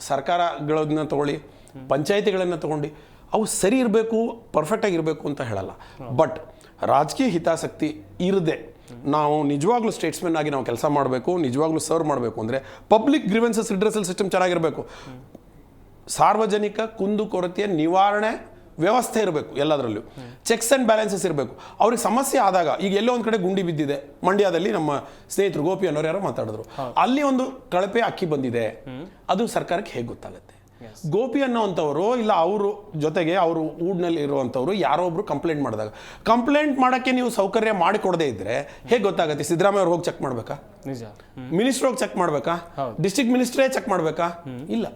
ಸರ್ಕಾರಗಳನ್ನ ತಗೊಳ್ಳಿ, ಪಂಚಾಯಿತಿಗಳನ್ನು ತಗೊಂಡು, ಅವು ಸರಿ ಇರಬೇಕು, ಪರ್ಫೆಕ್ಟಾಗಿರಬೇಕು ಅಂತ ಹೇಳಲ್ಲ. ಬಟ್ ರಾಜಕೀಯ ಹಿತಾಸಕ್ತಿ ಇರದೆ ನಾವು ನಿಜವಾಗ್ಲೂ ಸ್ಟೇಟ್ಸ್ಮೆನ್ ಆಗಿ ನಾವು ಕೆಲಸ ಮಾಡಬೇಕು, ನಿಜವಾಗ್ಲೂ ಸರ್ವ್ ಮಾಡಬೇಕು ಅಂದರೆ ಪಬ್ಲಿಕ್ ಗ್ರೀವೆನ್ಸಸ್ ರಿಡ್ರೆಸಲ್ ಸಿಸ್ಟಮ್ ಚೆನ್ನಾಗಿರಬೇಕು. ಸಾರ್ವಜನಿಕ ಕುಂದುಕೊರತೆಯ ನಿವಾರಣೆ ವ್ಯವಸ್ಥೆ ಇರಬೇಕು, ಎಲ್ಲದರಲ್ಲೂ ಚೆಕ್ಸ್ ಆ್ಯಂಡ್ ಬ್ಯಾಲೆನ್ಸಸ್ ಇರಬೇಕು. ಅವ್ರಿಗೆ ಸಮಸ್ಯೆ ಆದಾಗ, ಈಗ ಎಲ್ಲೋ ಒಂದು ಕಡೆ ಗುಂಡಿ ಬಿದ್ದಿದೆ, ಮಂಡ್ಯದಲ್ಲಿ ನಮ್ಮ ಸ್ನೇಹಿತರು ಗೋಪಿ ಅನ್ನೋರು ಯಾರೋ ಮಾತಾಡಿದ್ರು, ಅಲ್ಲಿ ಒಂದು ಕಳಪೆ ಅಕ್ಕಿ ಬಂದಿದೆ, ಅದು ಸರ್ಕಾರಕ್ಕೆ ಹೇಗೆ ಗೊತ್ತಾಗುತ್ತೆ? ಗೋಪಿ ಅನ್ನೋವಂಥವ್ರು ಇಲ್ಲ ಅವರು ಜೊತೆಗೆ ಅವರು ಊಡ್ನಲ್ಲಿ ಇರುವಂಥವ್ರು ಯಾರೋ ಒಬ್ರು ಕಂಪ್ಲೇಂಟ್ ಮಾಡಿದಾಗ, ಕಂಪ್ಲೇಂಟ್ ಮಾಡೋಕ್ಕೆ ನೀವು ಸೌಕರ್ಯ ಮಾಡಿಕೊಡದೇ ಇದ್ರೆ ಹೇಗೆ ಗೊತ್ತಾಗುತ್ತೆ? ಸಿದ್ದರಾಮಯ್ಯ ಅವ್ರು ಹೋಗಿ ಚೆಕ್ ಮಾಡಬೇಕಾ? ನಿಜ. ಮಿನಿಸ್ಟರ್ ಹೋಗಿ ಚೆಕ್ ಮಾಡಬೇಕಾ? ಡಿಸ್ಟ್ರಿಕ್ಟ್ ಮಿನಿಸ್ಟ್ರೇ ಚೆಕ್ ಮಾಡಬೇಕಾ? ಇಲ್ಲ.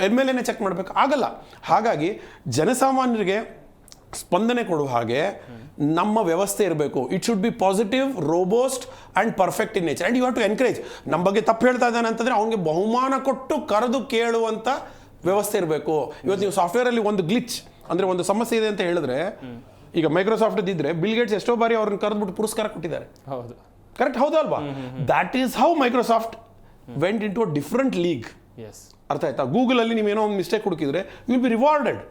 ಎಮ್ ಚೆಕ್ ಮಾಡಬೇಕಾ? ಆಗಲ್ಲ. ಹಾಗಾಗಿ ಜನಸಾಮಾನ್ಯರಿಗೆ ಸ್ಪಂದನೆ ಕೊಡುವ ಹಾಗೆ ನಮ್ಮ ವ್ಯವಸ್ಥೆ ಇರಬೇಕು. It should be positive, robust and perfect in nature. And you have to encourage. ನಮ್ಮ ಬಗ್ಗೆ ತಪ್ಪು ಹೇಳ್ತಾ ಇದ್ದಾನೆ ಅಂತಂದರೆ ಅವನಿಗೆ ಬಹುಮಾನ ಕೊಟ್ಟು ಕರೆದು ಕೇಳುವಂಥ ವ್ಯವಸ್ಥೆ ಇರಬೇಕು. ಇವತ್ತು ನೀವು ಸಾಫ್ಟ್ವೇರಲ್ಲಿ ಒಂದು ಗ್ಲಿಚ್ ಅಂದರೆ ಒಂದು ಸಮಸ್ಯೆ ಇದೆ ಅಂತ ಹೇಳಿದ್ರೆ, ಈಗ ಮೈಕ್ರೋಸಾಫ್ಟ್ ಇದ್ದರೆ ಬಿಲ್ ಗೇಟ್ಸ್ ಎಷ್ಟೋ ಬಾರಿ ಅವ್ರನ್ನ ಕರೆದ್ಬಿಟ್ಟು ಪುರಸ್ಕಾರ ಕೊಟ್ಟಿದ್ದಾರೆ. ಹೌದು, ಕರೆಕ್ಟ್ ಹೌದು ಅಲ್ವಾ? That is how Microsoft went into a different league. Yes, ಅರ್ಥ ಆಯ್ತಾ? ಗೂಗಲಲ್ಲಿ ನೀವೇನೋ ಒಂದು ಮಿಸ್ಟೇಕ್ ಹುಡುಕಿದ್ರೆ ವಿಲ್ ಬಿ ರಿವಾರ್ಡೆಡ್.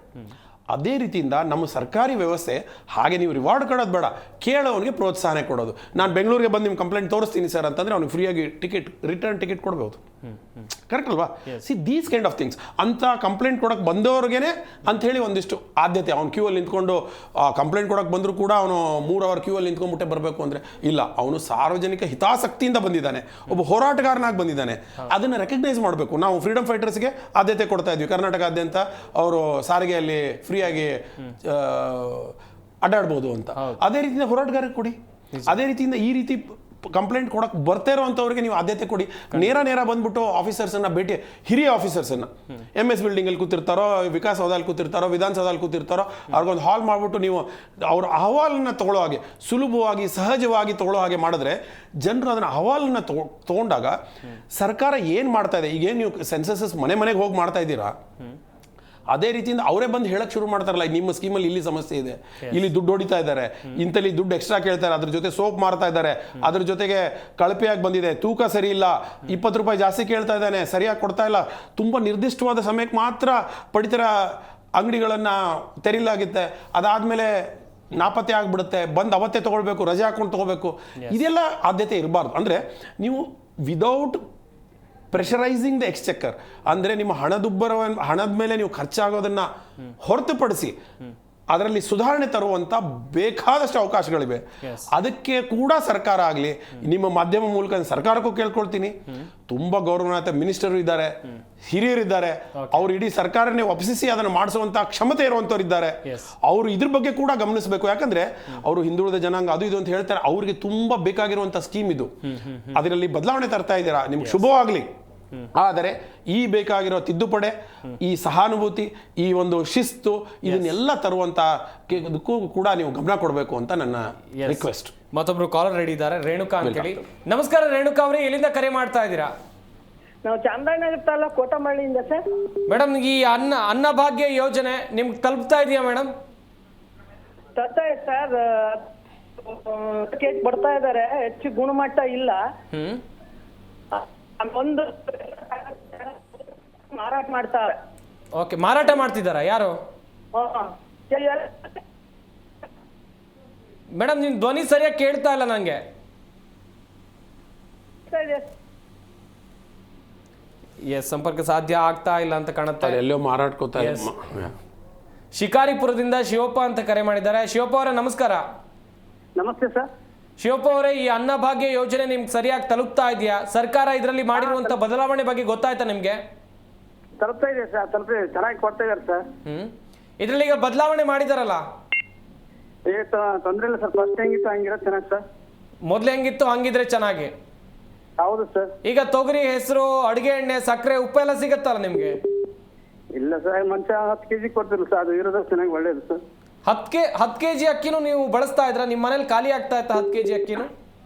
ಅದೇ ರೀತಿಯಿಂದ ನಮ್ಮ ಸರ್ಕಾರಿ ವ್ಯವಸ್ಥೆ ಹಾಗೆ. ನೀವು ರಿವಾರ್ಡ್ ಕೊಡೋದು ಬೇಡ, ಕೇಳೋವನಿಗೆ ಪ್ರೋತ್ಸಾಹನೆ ಕೊಡೋದು. ನಾನು ಬೆಂಗಳೂರಿಗೆ ಬಂದು ನಿಮ್ಮ ಕಂಪ್ಲೇಂಟ್ ತೋರಿಸ್ತೀನಿ ಸರ್ ಅಂತಂದರೆ ಅವ್ನಿಗೆ ಫ್ರೀಯಾಗಿ ರಿಟರ್ನ್ ಟಿಕೆಟ್ ಕೊಡ್ಬೋದು. ಕರೆಕ್ಟ್ ಅಲ್ವಾ? See these kind of things. ಅಂತ ಕಂಪ್ಲೇಂಟ್ ಕೊಡೋಕೆ ಬಂದವ್ರಿಗೇನೆ ಅಂಥೇಳಿ ಒಂದಿಷ್ಟು ಆದ್ಯತೆ. ಅವ್ನು ಕ್ಯೂ ಅಲ್ಲಿ ನಿಂತ್ಕೊಂಡು ಕಂಪ್ಲೇಂಟ್ ಕೊಡೋಕೆ ಬಂದರೂ ಕೂಡ ಅವನು 3 ಅವರ್ ಕ್ಯೂ ಅಲ್ಲಿ ನಿಂತ್ಕೊಂಡ್ಬಿಟ್ಟೆ ಬರಬೇಕು ಅಂದರೆ ಇಲ್ಲ, ಅವನು ಸಾರ್ವಜನಿಕ ಹಿತಾಸಕ್ತಿಯಿಂದ ಬಂದಿದ್ದಾನೆ, ಒಬ್ಬ ಹೋರಾಟಗಾರನಾಗಿ ಬಂದಿದ್ದಾನೆ. ಅದನ್ನು ರೆಕಗ್ನೈಸ್ ಮಾಡಬೇಕು. ನಾವು ಫ್ರೀಡಮ್ ಫೈಟರ್ಸ್ಗೆ ಆದ್ಯತೆ ಕೊಡ್ತಾ ಇದ್ವಿ. ಕರ್ನಾಟಕಾದ್ಯಂತ ಅವರು ಸಾರಿಗೆಯಲ್ಲಿ ಫ್ರೀಯಾಗಿ ಅಡ್ಡಾಡ್ಬೋದು ಅಂತ. ಅದೇ ರೀತಿಯಿಂದ ಹೋರಾಟಗಾರರಿಗೆ ಕೊಡಿ. ಅದೇ ರೀತಿಯಿಂದ ಈ ರೀತಿ ಕಂಪ್ಲೇಂಟ್ ಕೊಡಕ್ಕೆ ಬರ್ತಾ ಇರೋವಂಥವ್ರಿಗೆ ನೀವು ಆದ್ಯತೆ ಕೊಡಿ. ನೇರ ಬಂದ್ಬಿಟ್ಟು ಆಫೀಸರ್ಸನ್ನು ಭೇಟಿ, ಹಿರಿಯ ಆಫೀಸರ್ಸನ್ನು MS ಬಿಲ್ಡಿಂಗಲ್ಲಿ ಕೂತಿರ್ತಾರೋ, ವಿಕಾಸ್ ಸೌಧಲ್ಲಿ ಕೂತಿರ್ತಾರೋ, ವಿಧಾನಸೌಧಲ್ಲಿ ಕೂತಿರ್ತಾರೋ, ಅವ್ರಿಗೊಂದು ಹಾಲ್ ಮಾಡಿಬಿಟ್ಟು ನೀವು ಅವ್ರ ಅಹವಾಲನ್ನು ತೊಗೊಳ್ಳೋ ಹಾಗೆ, ಸುಲಭವಾಗಿ ಸಹಜವಾಗಿ ತೊಗೊಳ್ಳೋ ಹಾಗೆ ಮಾಡಿದ್ರೆ ಜನರು ಅದನ್ನು ಅಹವಾಲನ್ನು ತೊಗೊಂಡಾಗ ಸರ್ಕಾರ ಏನು ಮಾಡ್ತಾ ಇದೆ, ಈಗೇನು ನೀವು ಸೆನ್ಸಸಸ್ ಮನೆಗೆ ಹೋಗಿ ಮಾಡ್ತಾ ಇದ್ದೀರಾ, ಅದೇ ರೀತಿಯಿಂದ ಅವರೇ ಬಂದು ಹೇಳಕ್ಕೆ ಶುರು ಮಾಡ್ತಾರಲ್ಲ, ನಿಮ್ಮ ಸ್ಕೀಮಲ್ಲಿ ಇಲ್ಲಿ ಸಮಸ್ಯೆ ಇದೆ, ಇಲ್ಲಿ ದುಡ್ಡು ಹೊಡಿತಾ ಇದ್ದಾರೆ, ಇಂಥಲ್ಲಿ ದುಡ್ಡು ಎಕ್ಸ್ಟ್ರಾ ಕೇಳ್ತಾರೆ, ಅದ್ರ ಜೊತೆ ಸೋಪ್ ಮಾರ್ತಾ ಇದ್ದಾರೆ, ಅದ್ರ ಜೊತೆಗೆ ಕಳಪೆಯಾಗಿ ಬಂದಿದೆ, ತೂಕ ಸರಿ ಇಲ್ಲ, 20 ರೂಪಾಯಿ ಜಾಸ್ತಿ ಕೇಳ್ತಾ ಇದ್ದಾನೆ, ಸರಿಯಾಗಿ ಕೊಡ್ತಾ ಇಲ್ಲ, ತುಂಬ ನಿರ್ದಿಷ್ಟವಾದ ಸಮಯಕ್ಕೆ ಮಾತ್ರ ಪಡಿತರ ಅಂಗಡಿಗಳನ್ನು ತೆರೀಲಾಗುತ್ತೆ, ಅದಾದಮೇಲೆ ನಾಪತ್ತೆ ಆಗಿಬಿಡುತ್ತೆ, ಬಂದು ಅವತ್ತೇ ತೊಗೊಳ್ಬೇಕು, ರಜೆ ಹಾಕೊಂಡು ತೊಗೋಬೇಕು. ಇದೆಲ್ಲ ಆದ್ಯತೆ ಇರಬಾರ್ದು. ಅಂದರೆ ನೀವು ವಿದೌಟ್ ಪ್ರೆಷರೈಸಿಂಗ್ ದ ಎಕ್ಸ್ಚೆಕ್ಕರ್, ಅಂದರೆ ನಿಮ್ಮ ಹಣದ ಮೇಲೆ ನೀವು ಖರ್ಚಾಗೋದನ್ನು ಹೊರತುಪಡಿಸಿ ಅದರಲ್ಲಿ ಸುಧಾರಣೆ ತರುವಂಥ ಬೇಕಾದಷ್ಟು ಅವಕಾಶಗಳಿವೆ. ಅದಕ್ಕೆ ಕೂಡ ಸರ್ಕಾರ ಆಗಲಿ, ನಿಮ್ಮ ಮಾಧ್ಯಮ ಮೂಲಕ ಸರ್ಕಾರಕ್ಕೂ ಕೇಳ್ಕೊಳ್ತೀನಿ, ತುಂಬ ಗೌರವಾನ್ವಿತ ಮಿನಿಸ್ಟರು ಇದ್ದಾರೆ, ಹಿರಿಯರಿದ್ದಾರೆ, ಅವ್ರು ಇಡೀ ಸರ್ಕಾರನೇ ಒಪ್ಪಿಸಿ ಅದನ್ನು ಮಾಡಿಸುವಂಥ ಕ್ಷಮತೆ ಇರುವಂಥವ್ರು ಇದ್ದಾರೆ. ಅವರು ಇದ್ರ ಬಗ್ಗೆ ಕೂಡ ಗಮನಿಸಬೇಕು. ಯಾಕಂದ್ರೆ ಅವರು ಹಿಂದುಳಿದ ಜನಾಂಗ ಅದು ಇದು ಅಂತ ಹೇಳ್ತಾರೆ, ಅವ್ರಿಗೆ ತುಂಬ ಬೇಕಾಗಿರುವಂಥ ಸ್ಕೀಮ್ ಇದು. ಅದರಲ್ಲಿ ಬದಲಾವಣೆ ತರ್ತಾ ಇದ್ದೀರಾ, ನಿಮ್ಗೆ ಶುಭವಾಗಲಿ. ಆದರೆ ಈ ಬೇಕಾಗಿರೋ ತಿದ್ದುಪಡಿ, ಈ ಸಹಾನುಭೂತಿ, ಈ ಒಂದು ಶಿಸ್ತು, ಇದನ್ನೆಲ್ಲ ತರುವಂತ ಕೂಡ ನೀವು ಗಮನ ಕೊಡಬೇಕು ಅಂತ ನನ್ನ ರಿಕ್ವೆಸ್ಟ್. ಮತ್ತೊಬ್ರು ಕಾಲರ್ ರೆಡಿ ಇದ್ದಾರೆ, ರೇಣುಕಾ ಅಂತ ಹೇಳಿ. ನಮಸ್ಕಾರ ರೇಣುಕಾ ಅವರೇ, ಎಲ್ಲಿಂದ ಕರೆ ಮಾಡ್ತಾ ಇದ್ದೀರಾ? ನಾವು ಚಾಮರಾಜನಗರ ತಾಲೂಕು ಕೋಟಮಳ್ಳಿಯಿಂದ ಸರ್. ಮೇಡಮ್, ಈ ಅನ್ನಭಾಗ್ಯ ಯೋಜನೆ ನಿಮ್ಗೆ ತಲುಪ್ತಾ ಇದೆಯಾ ಮೇಡಮ್? ತರ್ತಾ ಇದೆ ಸರ್, ಬರ್ತಾ ಇದ್ದಾರೆ, ಹೆಚ್ಚು ಗುಣಮಟ್ಟ ಇಲ್ಲ. ಒಂದು ಮಾರಾಟ ಮಾಡ್ತಾರೆ. ಓಕೆ, ಮಾರಾಟ ಮಾಡ್ತಿದ್ದಾರಾ ಯಾರು? ಮೇಡಮ್, ನಿಮ್ ಧ್ವನಿ ಸರಿಯಾಗಿ ಕೇಳ್ತಾ ಇಲ್ಲ ನಂಗೆ. ಎಸ್, ಸಂಪರ್ಕ ಸಾಧ್ಯ ಆಗ್ತಾ ಇಲ್ಲ ಅಂತ ಕಾಣುತ್ತೆ. ಎಲ್ಲೋ ಮಾರಾಟಕೋತಾ ಇಲ್ಲ. ಶಿಕಾರಿಪುರದಿಂದ ಶಿವಪ್ಪ ಅಂತ ಕರೆ ಮಾಡಿದ್ದಾರೆ. ಶಿವಪ್ಪ ಅವರೇ ನಮಸ್ಕಾರ. ನಮಸ್ತೆ ಸರ್. ಶಿವಪ್ಪ ಅವರೇ, ಈ ಅನ್ನಭಾಗ್ಯ ಯೋಜನೆ ನಿಮ್ಗೆ ಸರಿಯಾಗಿ ತಲುಪ್ತಾ ಇದೆಯಾ? ಸರ್ಕಾರ ಇದರಲ್ಲಿ ಮಾಡಿರುವಂತ ಬದಲಾವಣೆ ಬಗ್ಗೆ ಗೊತ್ತಾಯ್ತಾ ನಿಮ್ಗೆ? ತಲುಪ್ತಾ ಇದೆ ಸರ್, ತಲುಪ್ತಾ ಇದೆ, ಚೆನ್ನಾಗಿ ಕೊಡ್ತಾ ಇದಾರೆ ಸರ್. ಇದರಲ್ಲಿ ಈಗ ಬದಲಾವಣೆ ಮಾಡಿದಾರಲ್ಲ? ತೊಂದ್ರೆ ಇಲ್ಲ ಸರ್, ಫಸ್ಟ್ ಹೆಂಗಿತ್ತು ಹಂಗಿರೋ ಚೆನ್ನಾಗಿ ಸರ್. ಮೊದ್ಲು ಹೆಂಗಿತ್ತು ಹಂಗಿದ್ರೆ ಚೆನ್ನಾಗಿ. ಹೌದು ಸರ್. ಈಗ ತೊಗರಿ, ಹೆಸರು, ಅಡುಗೆ ಎಣ್ಣೆ, ಸಕ್ಕರೆ, ಉಪ್ಪೆಲ್ಲ ಸಿಗತ್ತಲ್ಲ ನಿಮ್ಗೆ? ಇಲ್ಲ ಸರ್, ಮನುಷ್ಯ 10 kg ಕೊಡ್ತಿರಲ್ಲ ಸರ್, ಅದು ಇರೋದು ಚೆನ್ನಾಗಿ ಒಳ್ಳೇದು ಸರ್. 10 kg ಅಕ್ಕಿನೂ ನೀವು ಬಳಸ್ತಾ ಇದ್ರ? ನಿಮ್ಮ ಮನೇಲಿ ಖಾಲಿ ಆಗ್ತಾ ಇತ್ತ 10 kg ಅಕ್ಕಿನೂ?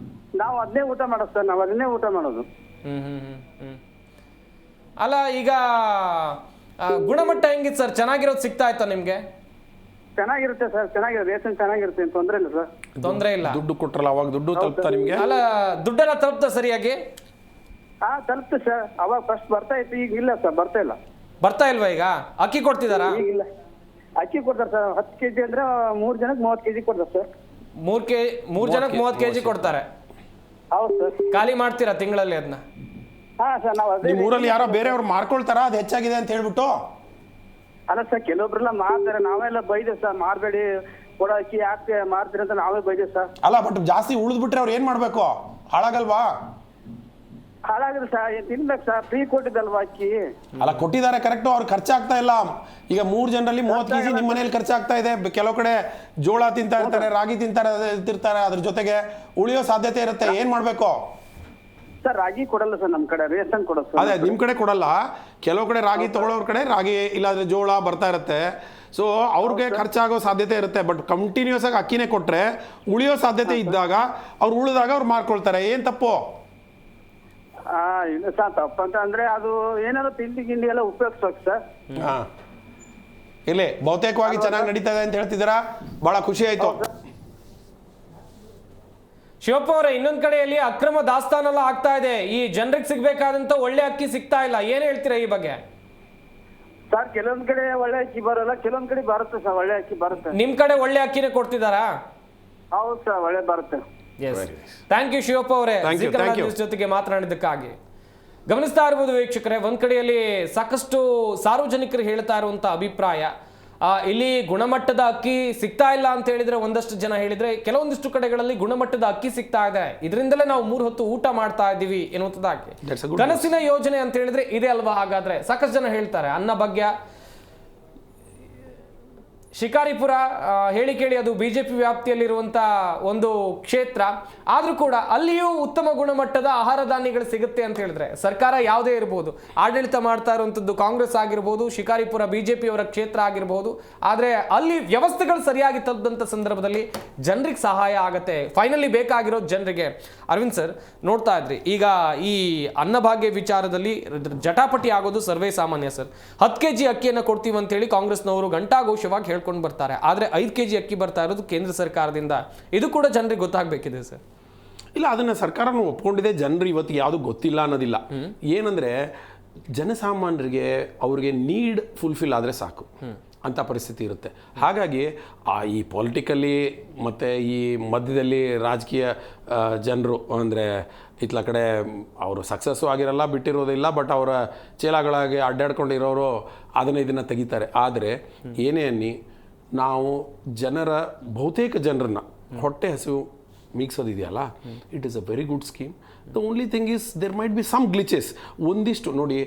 ನಾವು ಅದನ್ನೇ ಊಟ ಮಾಡೋದು ಸರ್, ನಾವು ಅದನ್ನೇ ಊಟ ಮಾಡೋದು. ಅಲ್ಲ, ಈಗ ಗುಣಮಟ್ಟ ಹೆಂಗಿತ್ತು ಸರ್? ಚೆನ್ನಾಗಿರೋದು ಸಿಗ್ತಾ ಇತ್ತ ನಿಮ್ಗೆ? ಚೆನ್ನಾಗಿರುತ್ತೆ ಸರ್, ಚೆನ್ನಾಗಿರುತ್ತೆ, ರೇಷನ್ ಚೆನ್ನಾಗಿರುತ್ತೆ, ಏನು ತೊಂದರೆ ಇಲ್ಲ ಸರ್. ತೊಂದರೆ ಇಲ್ಲ. ದುಡ್ಡು ಕೊಟ್ರಲ್ಲ ಅವಾಗ ದುಡ್ಡು ತಲುಪ್ತಾ ನಿಮ್ಗೆ? ಅಲ್ಲ, ದುಡ್ಡೆಲ್ಲ ತಲುಪ್ತಾ ಸರಿಯಾಗಿ? ಹಾ, ತಲುಪ್ತು ಸರ್. ಅವಾಗ ಫಸ್ಟ್ ಬರ್ತಾ ಇತ್ತು, ಈಗ ಇಲ್ಲ ಸರ್, ಬರ್ತಾ ಇಲ್ಲ. ಬರ್ತಾ ಇಲ್ವಾ ಈಗ? ಅಕ್ಕಿ ಕೊಡ್ತಿದಾರಾ? ಈಗಿಲ್ಲ, ಅಕ್ಕಿ ಕೊಡ್ತಾರೆ ಸರ್. 10 kg ಅಂದ್ರೆ 3 ಜನಕ್ಕೆ 30 kg ಕೊಡ್ತಾರೆ ಸರ್. 3 ಜನಕ್ಕೆ 30 kg ಕೊಡ್ತಾರೆ. ಹೌದು ಸರ್. ಖಾಲಿ ಮಾಡ್ತೀರಾ ತಿಂಗಳಲ್ಲಿ ಅದನ್ನ? ಹಾ ಸರ್, ನಾವು ಅದೇ ನಿಮ್ಮ ಊರಲ್ಲಿ ಯಾರೋ ಬೇರೆಯವ್ರು ಮಾರ್ಕೊಳ್ತಾರ ಅದು ಹೆಚ್ಚಾಗಿದೆ ಅಂತ ಹೇಳ್ಬಿಟ್ಟು? ಅಲ್ಲ ಸರ್, ಕೆಲವೊಬ್ರೆಲ್ಲ ಮಾರ್ತಾರೆ, ನಾವೆಲ್ಲ ಬೈದೆ ಸರ್, ಮಾರ್ಬೇಡಿ ಕೊಡೋ ಅಕ್ಕಿ ಯಾಕೆ ಮಾರ್ತೀರಿ ಅಂತ ನಾವೇ ಬೈದೆ ಸರ್. ಅಲ್ಲ ಬಟ್ ಜಾಸ್ತಿ ಉಳಿದ್ಬಿಟ್ರೆ ಅವ್ರು ಏನು ಮಾಡಬೇಕು? ಹಾಳಾಗಲ್ವಾ? ಹಾಳಾಗಿದೆ ಸರ್, ತಿನ್ಬೇಕು ಸರ್, ಫ್ರೀ ಕೊಟ್ಟಿದ್ದಲ್ವಾ ಅಕ್ಕಿ. ಅಲ್ಲ ಕೊಟ್ಟಿದ್ದಾರೆ ಕರೆಕ್ಟು, ಅವ್ರು ಖರ್ಚಾಗ್ತಾ ಇಲ್ಲ. ಈಗ 3 ಜನರಲ್ಲಿ 30 ಕೆಜಿ ನಿಮ್ಮ ಮನೇಲಿ ಖರ್ಚಾಗ್ತಾ ಇದೆ. ಕೆಲವು ಕಡೆ ಜೋಳ ತಿಂತಾ ಇರ್ತಾರೆ, ರಾಗಿ ತಿಂತಾರೆ, ಅದ್ರ ಜೊತೆಗೆ ಉಳಿಯೋ ಸಾಧ್ಯತೆ ಇರುತ್ತೆ. ಏನ್ ಮಾಡ್ಬೇಕು ಸರ್? ರಾಗಿ ಕೊಡಲ್ಲ ಸರ್ ನಮ್ಮ ಕಡೆ, ರೇಷನ್ ಕೊಡೋದು ಸರ್. ಅದೇ ನಿಮ್ ಕಡೆ ಕೊಡಲ್ಲ, ಕೆಲವು ಕಡೆ ರಾಗಿ ತಗೊಳ್ಳೋರ್ ಕಡೆ ರಾಗಿ ಇಲ್ಲಾಂದ್ರೆ ಜೋಳ ಬರ್ತಾ ಇರುತ್ತೆ. ಸೊ ಅವ್ರಿಗೆ ಖರ್ಚಾಗೋ ಸಾಧ್ಯತೆ ಇರುತ್ತೆ. ಬಟ್ ಕಂಟಿನ್ಯೂಸ್ ಆಗಿ ಅಕ್ಕಿನೇ ಕೊಟ್ರೆ ಉಳಿಯೋ ಸಾಧ್ಯತೆ ಇದ್ದಾಗ ಅವ್ರು ಉಳಿದಾಗ ಅವ್ರು ಮಾರ್ಕೊಳ್ತಾರೆ. ಏನ್ ತಪ್ಪು? ಇಲ್ಲ ಸರ್, ತಪ್ಪಂತ ಅಂದ್ರೆ ಅದು ಏನಾದ್ರು ತಿಂಡಿ ಗಿಂಡಿ ಎಲ್ಲ ಉಪಯೋಗಿಸ್ಬೇಕು ಸರ್. ಹಾ, ಇಲ್ಲಿ ಬಹುತೇಕವಾಗಿ ಚೆನ್ನಾಗಿ ನಡೀತಾ ಇದೆ ಅಂತ ಹೇಳ್ತಿದ್ದೀರಾ, ಬಹಳ ಖುಷಿ ಆಯ್ತು. ಶಿವಪ್ಪ ಅವರೇ, ಇನ್ನೊಂದ್ ಕಡೆಯಲ್ಲಿ ಅಕ್ರಮ ದಾಸ್ತಾನೆಲ್ಲ ಆಗ್ತಾ ಇದೆ. ಈ ಜನರಿಗೆ ಸಿಗ್ಬೇಕಾದಂತ ಒಳ್ಳೆ ಅಕ್ಕಿ ಸಿಗ್ತಾ ಇಲ್ಲ. ಏನ್ ಹೇಳ್ತೀರಾ ಈ ಬಗ್ಗೆ? ಸರ್, ಕೆಲವೊಂದ್ ಕಡೆ ಒಳ್ಳೆ ಅಕ್ಕಿ ಬರಲ್ಲ, ಕೆಲವೊಂದ್ ಕಡೆ ಬರುತ್ತೆ ಸರ್, ಒಳ್ಳೆ ಅಕ್ಕಿ ಬರುತ್ತೆ. ನಿಮ್ ಕಡೆ ಒಳ್ಳೆ ಅಕ್ಕಿನೇ ಕೊಡ್ತಿದಾರಾ? ಹೌದು ಸರ್, ಒಳ್ಳೆ ಬರುತ್ತೆ. ಥ್ಯಾಂಕ್ ಯು ಶಿವಪ್ಪ ಅವರೇ, Thank you. ನ್ಯೂಸ್ ಜೊತೆಗೆ ಮಾತನಾಡಿದ್ದಕ್ಕಾಗಿ. ಗಮನಿಸ್ತಾ ಇರಬಹುದು ವೀಕ್ಷಕರೇ, ಒಂದ್ ಕಡೆಯಲ್ಲಿ ಸಾಕಷ್ಟು ಸಾರ್ವಜನಿಕರು ಹೇಳ್ತಾ ಇರುವಂತ ಅಭಿಪ್ರಾಯ, ಇಲ್ಲಿ ಗುಣಮಟ್ಟದ ಅಕ್ಕಿ ಸಿಗ್ತಾ ಇಲ್ಲ ಅಂತ ಹೇಳಿದ್ರೆ ಒಂದಷ್ಟು ಜನ ಹೇಳಿದ್ರೆ, ಕೆಲವೊಂದಿಷ್ಟು ಕಡೆಗಳಲ್ಲಿ ಗುಣಮಟ್ಟದ ಅಕ್ಕಿ ಸಿಗ್ತಾ ಇದೆ, ಇದರಿಂದಲೇ ನಾವು 3 ಹೊತ್ತು ಊಟ ಮಾಡ್ತಾ ಇದ್ದೀವಿ ಎನ್ನುವಂಥದ್ದಾಗಿ. ಕನಸಿನ ಯೋಜನೆ ಅಂತ ಹೇಳಿದ್ರೆ ಇದೆ ಅಲ್ವಾ? ಹಾಗಾದ್ರೆ ಸಾಕಷ್ಟು ಜನ ಹೇಳ್ತಾರೆ ಅನ್ನಭಾಗ್ಯ ಶಿಕಾರಿಪುರ ಹೇಳಿ ಕೇಳಿ ಅದು ಬಿಜೆಪಿ ವ್ಯಾಪ್ತಿಯಲ್ಲಿರುವಂತ ಒಂದು ಕ್ಷೇತ್ರ ಆದ್ರೂ ಕೂಡ ಅಲ್ಲಿಯೂ ಉತ್ತಮ ಗುಣಮಟ್ಟದ ಆಹಾರ ಧಾನ್ಯಗಳು ಸಿಗುತ್ತೆ ಅಂತ ಹೇಳಿದ್ರೆ, ಸರ್ಕಾರ ಯಾವುದೇ ಇರಬಹುದು, ಆಡಳಿತ ಮಾಡ್ತಾ ಇರುವಂತದ್ದು ಕಾಂಗ್ರೆಸ್ ಆಗಿರ್ಬೋದು, ಶಿಕಾರಿಪುರ ಬಿಜೆಪಿಯವರ ಕ್ಷೇತ್ರ ಆಗಿರ್ಬೋದು, ಆದ್ರೆ ಅಲ್ಲಿ ವ್ಯವಸ್ಥೆಗಳು ಸರಿಯಾಗಿ ತಲುಪದಂತ ಸಂದರ್ಭದಲ್ಲಿ ಜನರಿಗೆ ಸಹಾಯ ಆಗತ್ತೆ. ಫೈನಲಿ ಬೇಕಾಗಿರೋದು ಜನರಿಗೆ. ಅರವಿಂದ್ ಸರ್, ನೋಡ್ತಾ ಇದ್ರಿ ಈಗ ಈ ಅನ್ನಭಾಗ್ಯ ವಿಚಾರದಲ್ಲಿ ಜಟಾಪಟಿ ಆಗೋದು ಸರ್ವೇ ಸಾಮಾನ್ಯ ಸರ್. 10 kg ಅಕ್ಕಿಯನ್ನು ಕೊಡ್ತೀವಿ ಅಂತ ಹೇಳಿ ಕಾಂಗ್ರೆಸ್ನವರು ಘಂಟಾಘೋಷವಾಗಿ ಹೇಳ್ಕೊಂಡು ಬರ್ತಾರೆ, ಆದ್ರೆ 5 kg ಅಕ್ಕಿ ಬರ್ತಾ ಇರೋದು ಕೇಂದ್ರ ಸರ್ಕಾರದಿಂದ. ಇದು ಕೂಡ ಜನರಿಗೆ ಗೊತ್ತಾಗಬೇಕಿದೆ ಸರ್. ಇಲ್ಲ, ಅದನ್ನ ಸರ್ಕಾರನೂ ಒಪ್ಕೊಂಡಿದೆ. ಜನರು ಇವತ್ತಿಗೆ ಯಾವುದು ಗೊತ್ತಿಲ್ಲ ಅನ್ನೋದಿಲ್ಲ. ಏನಂದ್ರೆ ಜನಸಾಮಾನ್ಯರಿಗೆ ಅವ್ರಿಗೆ ನೀಡ್ ಫುಲ್ಫಿಲ್ ಆದರೆ ಸಾಕು ಅಂತ ಪರಿಸ್ಥಿತಿ ಇರುತ್ತೆ. ಹಾಗಾಗಿ ಈ ಪೊಲಿಟಿಕಲಿ ಮತ್ತು ಈ ಮಧ್ಯದಲ್ಲಿ ರಾಜಕೀಯ ಜನರು ಅಂದರೆ ಇತ್ಲ ಕಡೆ ಅವರು ಸಕ್ಸಸ್ಸು ಆಗಿರಲ್ಲ, ಬಿಟ್ಟಿರೋದಿಲ್ಲ, ಬಟ್ ಅವರ ಚೇಲಾಗಳಾಗಿ ಅಡ್ಡಾಡ್ಕೊಂಡಿರೋರು ಇದನ್ನು ತೆಗಿತಾರೆ. ಆದರೆ ಏನೇ ಅನ್ನಿ, ನಾವು ಬಹುತೇಕ ಜನರನ್ನ ಹೊಟ್ಟೆ ಹಸಿವು ಮೀಗ್ಸೋದಿದೆಯಲ್ಲ, it is a very good scheme. The only thing is there might be some glitches. ಒಂದಿಷ್ಟು ನೋಡಿ,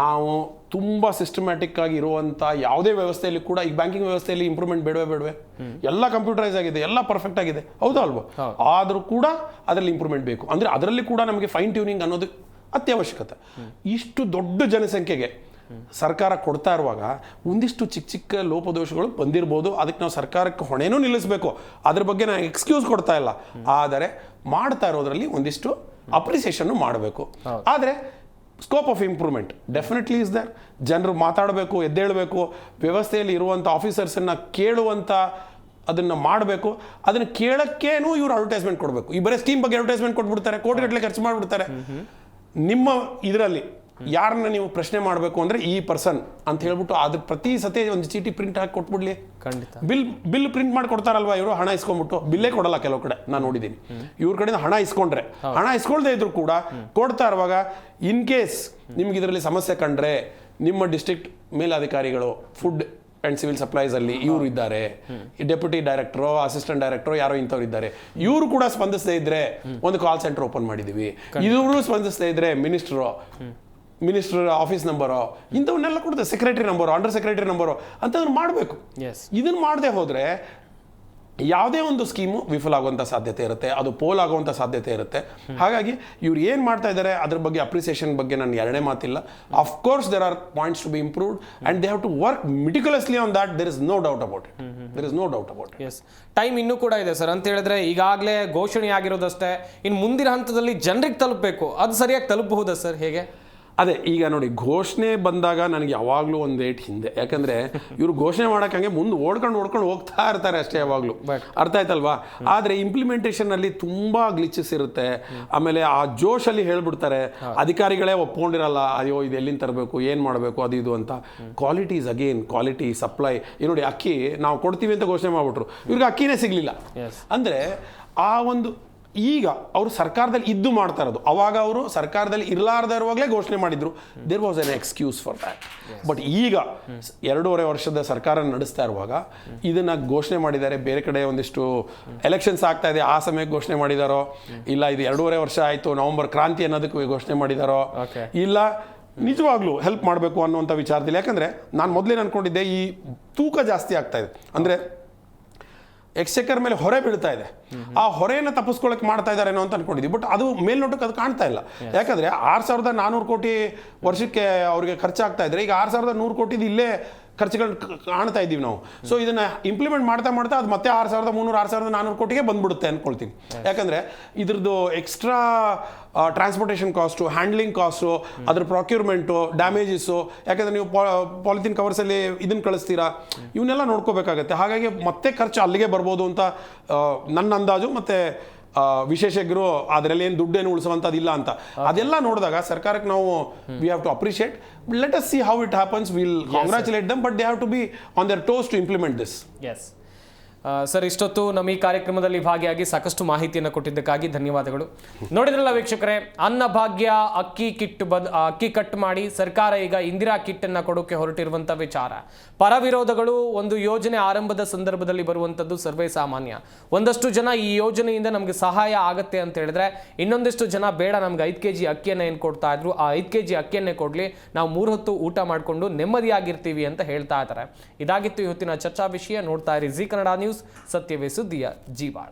ನಾವು ತುಂಬ ಸಿಸ್ಟಮ್ಯಾಟಿಕ್ ಆಗಿ ಇರುವಂಥ ಯಾವುದೇ ವ್ಯವಸ್ಥೆಯಲ್ಲಿ ಕೂಡ, ಈಗ ಬ್ಯಾಂಕಿಂಗ್ ವ್ಯವಸ್ಥೆಯಲ್ಲಿ ಇಂಪ್ರೂವ್ಮೆಂಟ್ ಬೇಡವೇ? ಎಲ್ಲ ಕಂಪ್ಯೂಟರೈಸ್ ಆಗಿದೆ, ಎಲ್ಲ ಪರ್ಫೆಕ್ಟ್ ಆಗಿದೆ, ಹೌದಾ ಅಲ್ವಾ? ಆದರೂ ಕೂಡ ಅದರಲ್ಲಿ ಇಂಪ್ರೂವ್ಮೆಂಟ್ ಬೇಕು. ಅಂದರೆ ಅದರಲ್ಲಿ ಕೂಡ ನಮಗೆ ಫೈನ್ ಟ್ಯೂನಿಂಗ್ ಅನ್ನೋದು ಅತ್ಯವಶ್ಯಕತೆ. ಇಷ್ಟು ದೊಡ್ಡ ಜನಸಂಖ್ಯೆಗೆ ಸರ್ಕಾರ ಕೊಡ್ತಾ ಇರುವಾಗ ಒಂದಿಷ್ಟು ಚಿಕ್ಕ ಚಿಕ್ಕ ಲೋಪದೋಷಗಳು ಬಂದಿರ್ಬೋದು. ಅದಕ್ಕೆ ನಾವು ಸರ್ಕಾರಕ್ಕೆ ಹೊಣೆನೂ ನಿಲ್ಲಿಸಬೇಕು. ಅದ್ರ ಬಗ್ಗೆ ನಾನು ಎಕ್ಸ್ಕ್ಯೂಸ್ ಕೊಡ್ತಾ ಇಲ್ಲ, ಆದರೆ ಮಾಡ್ತಾ ಇರೋದ್ರಲ್ಲಿ ಒಂದಿಷ್ಟು ಅಪ್ರಿಸಿಯೇಷನ್ನು ಮಾಡಬೇಕು. ಆದರೆ scope of improvement definitely is there. ಜನರು ಮಾತಾಡಬೇಕು, ಎದ್ದೇಳಬೇಕು, ವ್ಯವಸ್ಥೆಯಲ್ಲಿ ಇರುವಂಥ ಆಫೀಸರ್ಸನ್ನು ಕೇಳುವಂಥ ಅದನ್ನು ಮಾಡಬೇಕು. ಅದನ್ನು ಕೇಳಕ್ಕೇನೂ ಇವರು ಅಡ್ವರ್ಟೈಸ್ಮೆಂಟ್ ಕೊಡಬೇಕು. ಈ ಬರೀ ಸ್ಕೀಮ್ ಬಗ್ಗೆ ಅಡ್ವರ್ಟೈಸ್ಮೆಂಟ್ ಕೊಟ್ಬಿಡ್ತಾರೆ, ಕೋಟಿಗಟ್ಟಲೆ ಖರ್ಚು ಮಾಡಿಬಿಡ್ತಾರೆ. ನಿಮ್ಮ ಇದರಲ್ಲಿ ಯಾರನ್ನ ನೀವು ಪ್ರಶ್ನೆ ಮಾಡಬೇಕು ಅಂದರೆ ಈ ಪರ್ಸನ್ ಅಂತ ಹೇಳ್ಬಿಟ್ಟು ಅದ್ರ ಪ್ರತಿ ಸತಿ ಒಂದು ಚೀಟಿ ಪ್ರಿಂಟ್ ಹಾಕಿ ಕೊಟ್ಬಿಡ್ಲಿ. ಖಂಡಿತ ಬಿಲ್ ಪ್ರಿಂಟ್ ಮಾಡಿ ಕೊಡ್ತಾರಲ್ವಾ ಇವರು, ಹಣ ಇಸ್ಕೊಂಡ್ಬಿಟ್ಟು ಬಿಲ್ಲೇ ಕೊಡಲ್ಲ ಕೆಲವು ಕಡೆ ನಾನು ನೋಡಿದ್ದೀನಿ. ಇವ್ರ ಕಡೆಯಿಂದ ಹಣ ಇಸ್ಕೊಂಡ್ರೆ, ಹಣ ಇಸ್ಕೊಳ್ದೇ ಇದ್ರು ಕೂಡ ಕೊಡ್ತಾ ಇರುವಾಗ ಇನ್ ಕೇಸ್ ನಿಮ್ಗೆ ಇದರಲ್ಲಿ ಸಮಸ್ಯೆ ಕಂಡ್ರೆ ನಿಮ್ಮ ಡಿಸ್ಟ್ರಿಕ್ಟ್ ಮೇಲಾಧಿಕಾರಿಗಳು ಫುಡ್ ಅಂಡ್ ಸಿವಿಲ್ ಸಪ್ಲೈಸ್ ಅಲ್ಲಿ ಇವರು ಇದ್ದಾರೆ, ಡೆಪ್ಯೂಟಿ ಡೈರೆಕ್ಟರ್, ಅಸಿಸ್ಟೆಂಟ್ ಡೈರೆಕ್ಟರ್, ಯಾರೋ ಇಂಥವ್ರು ಇದ್ದಾರೆ. ಇವರು ಕೂಡ ಸ್ಪಂದಿಸದೇ ಇದ್ರೆ ಒಂದು ಕಾಲ್ ಸೆಂಟರ್ ಓಪನ್ ಮಾಡಿದೀವಿ. ಇವರು ಸ್ಪಂದಿಸದೇ ಇದ್ರೆ ಮಿನಿಸ್ಟರ್ ಆಫೀಸ್ ನಂಬರು ಇಂಥವನ್ನೆಲ್ಲ ಕೊಡುತ್ತೆ, secretary number, under secretary number ಅಂತಂದ್ರೆ ಮಾಡಬೇಕು. ಇದನ್ನು ಮಾಡದೆ ಹೋದ್ರೆ ಯಾವುದೇ ಒಂದು ಸ್ಕೀಮು ವಿಫಲ ಆಗುವಂಥ ಸಾಧ್ಯತೆ ಇರುತ್ತೆ, ಅದು ಪೋಲ್ ಆಗುವಂಥ ಸಾಧ್ಯತೆ ಇರುತ್ತೆ. ಹಾಗಾಗಿ ಇವ್ರು ಏನು ಮಾಡ್ತಾ ಇದ್ದಾರೆ ಅದ್ರ ಬಗ್ಗೆ ಅಪ್ರಿಸಿಯೇಷನ್ ಬಗ್ಗೆ ನಾನು ಎರಡನೇ ಮಾತಿಲ್ಲ. Of course there are points to be improved and they have to work meticulously on that. There is no doubt about it. There is no doubt about it. Yes, time ಇನ್ನೂ ಕೂಡ ಇದೆ sir. ಅಂತ ಹೇಳಿದ್ರೆ ಈಗಾಗಲೇ ಘೋಷಣೆ ಆಗಿರೋದಷ್ಟೇ, ಇನ್ನು ಮುಂದಿನ ಹಂತದಲ್ಲಿ ಜನರಿಗೆ ತಲುಪಬೇಕು, ಅದು ಸರಿಯಾಗಿ ತಲುಪಬಹುದಾ ಸರ್? ಹೇಗೆ? ಅದೇ ಈಗ ನೋಡಿ, ಘೋಷಣೆ ಬಂದಾಗ ನನಗೆ ಯಾವಾಗಲೂ ಒಂದು ರೇಟ್ ಹಿಂದೆ, ಯಾಕಂದರೆ ಇವರು ಘೋಷಣೆ ಮಾಡೋಕೆ ಹಂಗೆ ಮುಂದೆ ಓಡ್ಕೊಂಡು ಹೋಗ್ತಾ ಇರ್ತಾರೆ ಅಷ್ಟೇ ಯಾವಾಗಲೂ, ಅರ್ಥ ಆಯ್ತಲ್ವಾ? ಆದರೆ ಇಂಪ್ಲಿಮೆಂಟೇಷನಲ್ಲಿ ತುಂಬ ಗ್ಲಿಚಸ್ ಇರುತ್ತೆ. ಆಮೇಲೆ ಆ ಜೋಶಲ್ಲಿ ಹೇಳ್ಬಿಡ್ತಾರೆ, ಅಧಿಕಾರಿಗಳೇ ಒಪ್ಕೊಂಡಿರಲ್ಲ, ಅಯ್ಯೋ ಇದು ಎಲ್ಲಿಂದ ತರಬೇಕು, ಏನು ಮಾಡಬೇಕು, ಅದು ಇದು ಅಂತ. Quality is again quality, supply. ನೋಡಿ, ಅಕ್ಕಿ ನಾವು ಕೊಡ್ತೀವಿ ಅಂತ ಘೋಷಣೆ ಮಾಡಿಬಿಟ್ರು, ಇವ್ರಿಗೆ ಅಕ್ಕಿನೇ ಸಿಗಲಿಲ್ಲ ಅಂದರೆ ಆ ಒಂದು ಈಗ ಅವರು ಸರ್ಕಾರದಲ್ಲಿ ಇದ್ದು ಮಾಡ್ತಾ ಇರೋದು. ಅವಾಗ ಅವರು ಸರ್ಕಾರದಲ್ಲಿ ಇರಲಾರ್ದಿರುವಾಗಲೇ ಘೋಷಣೆ ಮಾಡಿದ್ರು, there was an excuse for that. But ಈಗ 2.5 ವರ್ಷದ ಸರ್ಕಾರ ನಡೆಸ್ತಾ ಇರುವಾಗ ಇದನ್ನ ಘೋಷಣೆ ಮಾಡಿದ್ದಾರೆ. ಬೇರೆ ಕಡೆ ಒಂದಿಷ್ಟು ಎಲೆಕ್ಷನ್ಸ್ ಆಗ್ತಾ ಇದೆ, ಆ ಸಮಯಕ್ಕೆ ಘೋಷಣೆ ಮಾಡಿದಾರೋ, ಇಲ್ಲ ಇದು 2.5 ವರ್ಷ ಆಯಿತು ನವೆಂಬರ್ ಕ್ರಾಂತಿ ಅನ್ನೋದಕ್ಕೆ ಘೋಷಣೆ ಮಾಡಿದಾರೋ, ಇಲ್ಲ ನಿಜವಾಗ್ಲೂ ಹೆಲ್ಪ್ ಮಾಡಬೇಕು ಅನ್ನುವಂಥ ವಿಚಾರದಲ್ಲಿ. ಯಾಕಂದರೆ ನಾನು ಮೊದಲೇ ಅನ್ಕೊಂಡಿದ್ದೆ ಈ ತೂಕ ಜಾಸ್ತಿ ಆಗ್ತಾ ಇದೆ, ಅಂದರೆ ಎಕ್ಸ್ಚೆಕರ್ ಮೇಲೆ ಹೊರೆ ಬೀಳ್ತಾ ಇದೆ, ಆ ಹೊರೆಯನ್ನು ತಪ್ಪಿಸ್ಕೊಳ್ಳೋಕೆ ಮಾಡ್ತಾ ಇದ್ದಾರೇನೋ ಅಂತ ಅನ್ಕೊಂಡಿದ್ವಿ. ಬಟ್ ಅದು ಮೇಲ್ನೋಟಕ್ಕೆ ಅದು ಕಾಣ್ತಾ ಇಲ್ಲ. ಯಾಕಂದರೆ 6,400 ಕೋಟಿ ವರ್ಷಕ್ಕೆ ಅವ್ರಿಗೆ ಖರ್ಚಾಗ್ತಾ ಇದ್ರೆ, ಈಗ 6,100 ಕೋಟಿದು ಇಲ್ಲೇ ಖರ್ಚುಗಳು ಕಾಣ್ತಾ ಇದ್ದೀವಿ ನಾವು. ಸೊ ಇದನ್ನ ಇಂಪ್ಲಿಮೆಂಟ್ ಮಾಡ್ತಾ ಮಾಡ್ತಾ ಅದು ಮತ್ತೆ 6,300 6,400 ಕೋಟಿಗೆ ಬಂದ್ಬಿಡುತ್ತೆ ಅನ್ಕೊಳ್ತೀನಿ. ಯಾಕಂದರೆ ಇದ್ರದ್ದು extra transportation cost, handling cost, ಅದ್ರ ಪ್ರೊಕ್ಯೂರ್ಮೆಂಟು, ಡ್ಯಾಮೇಜಸ್ಸು, ಯಾಕಂದರೆ ನೀವು ಪಾಲಿಥಿನ್ ಕವರ್ಸಲ್ಲಿ ಇದನ್ನು ಕಳಿಸ್ತೀರಾ, ಇವನ್ನೆಲ್ಲ ನೋಡ್ಕೋಬೇಕಾಗತ್ತೆ. ಹಾಗಾಗಿ ಮತ್ತೆ ಖರ್ಚು ಅಲ್ಲಿಗೆ ಬರ್ಬೋದು ಅಂತ ನನ್ನ ಅಂದಾಜು. ಮತ್ತು ವಿಶೇಷಜ್ಞರು ಅದರಲ್ಲಿ ಏನು ದುಡ್ಡೇನು ಉಳಿಸುವಂಥದ್ದಿಲ್ಲ ಅಂತ ಅದೆಲ್ಲ ನೋಡಿದಾಗ ಸರ್ಕಾರಕ್ಕೆ ನಾವು we have to appreciate. Let us see how it happens. Will congratulate them, but they have to be on their toes to implement this. Yes sir, ಇಷ್ಟೊತ್ತು ನಮ್ಮ ಈ ಕಾರ್ಯಕ್ರಮದಲ್ಲಿ ಭಾಗಿಯಾಗಿ ಸಾಕಷ್ಟು ಮಾಹಿತಿಯನ್ನು ಕೊಟ್ಟಿದ್ದಕ್ಕಾಗಿ ಧನ್ಯವಾದಗಳು. ನೋಡಿದ್ರಲ್ಲ ವೀಕ್ಷಕರೇ, ಅನ್ನಭಾಗ್ಯ ಅಕ್ಕಿ ಕಟ್ ಮಾಡಿ ಸರ್ಕಾರ ಈಗ ಇಂದಿರಾ ಕಿಟ್ ಅನ್ನ ಕೊಡೋಕೆ ಹೊರಟಿರುವಂಥ ವಿಚಾರ, ಪರ ವಿರೋಧಗಳು ಒಂದು ಯೋಜನೆ ಆರಂಭದ ಸಂದರ್ಭದಲ್ಲಿ ಬರುವಂಥದ್ದು ಸರ್ವೇ ಸಾಮಾನ್ಯ. ಒಂದಷ್ಟು ಜನ ಈ ಯೋಜನೆಯಿಂದ ನಮಗೆ ಸಹಾಯ ಆಗತ್ತೆ ಅಂತ ಹೇಳಿದ್ರೆ, ಇನ್ನೊಂದಿಷ್ಟು ಜನ ಬೇಡ ನಮ್ಗೆ 5 kg ಅಕ್ಕಿಯನ್ನು ಏನು ಕೊಡ್ತಾ ಇದ್ರು, ಆ 5 kg ಅಕ್ಕಿಯನ್ನೇ ಕೊಡಲಿ, ನಾವು 3 ಹೊತ್ತು ಊಟ ಮಾಡಿಕೊಂಡು ನೆಮ್ಮದಿಯಾಗಿರ್ತೀವಿ ಅಂತ ಹೇಳ್ತಾ ಇದ್ದಾರೆ. ಇದಾಗಿತ್ತು ಇವತ್ತಿನ ಚರ್ಚಾ ವಿಷಯ. ನೋಡ್ತಾ ಇರಿ ಜಿ ಕನ್ನಡ ನ್ಯೂಸ್, ಸತ್ಯವೇ ಸುದ್ದಿಯ ಜೀವಾಳ.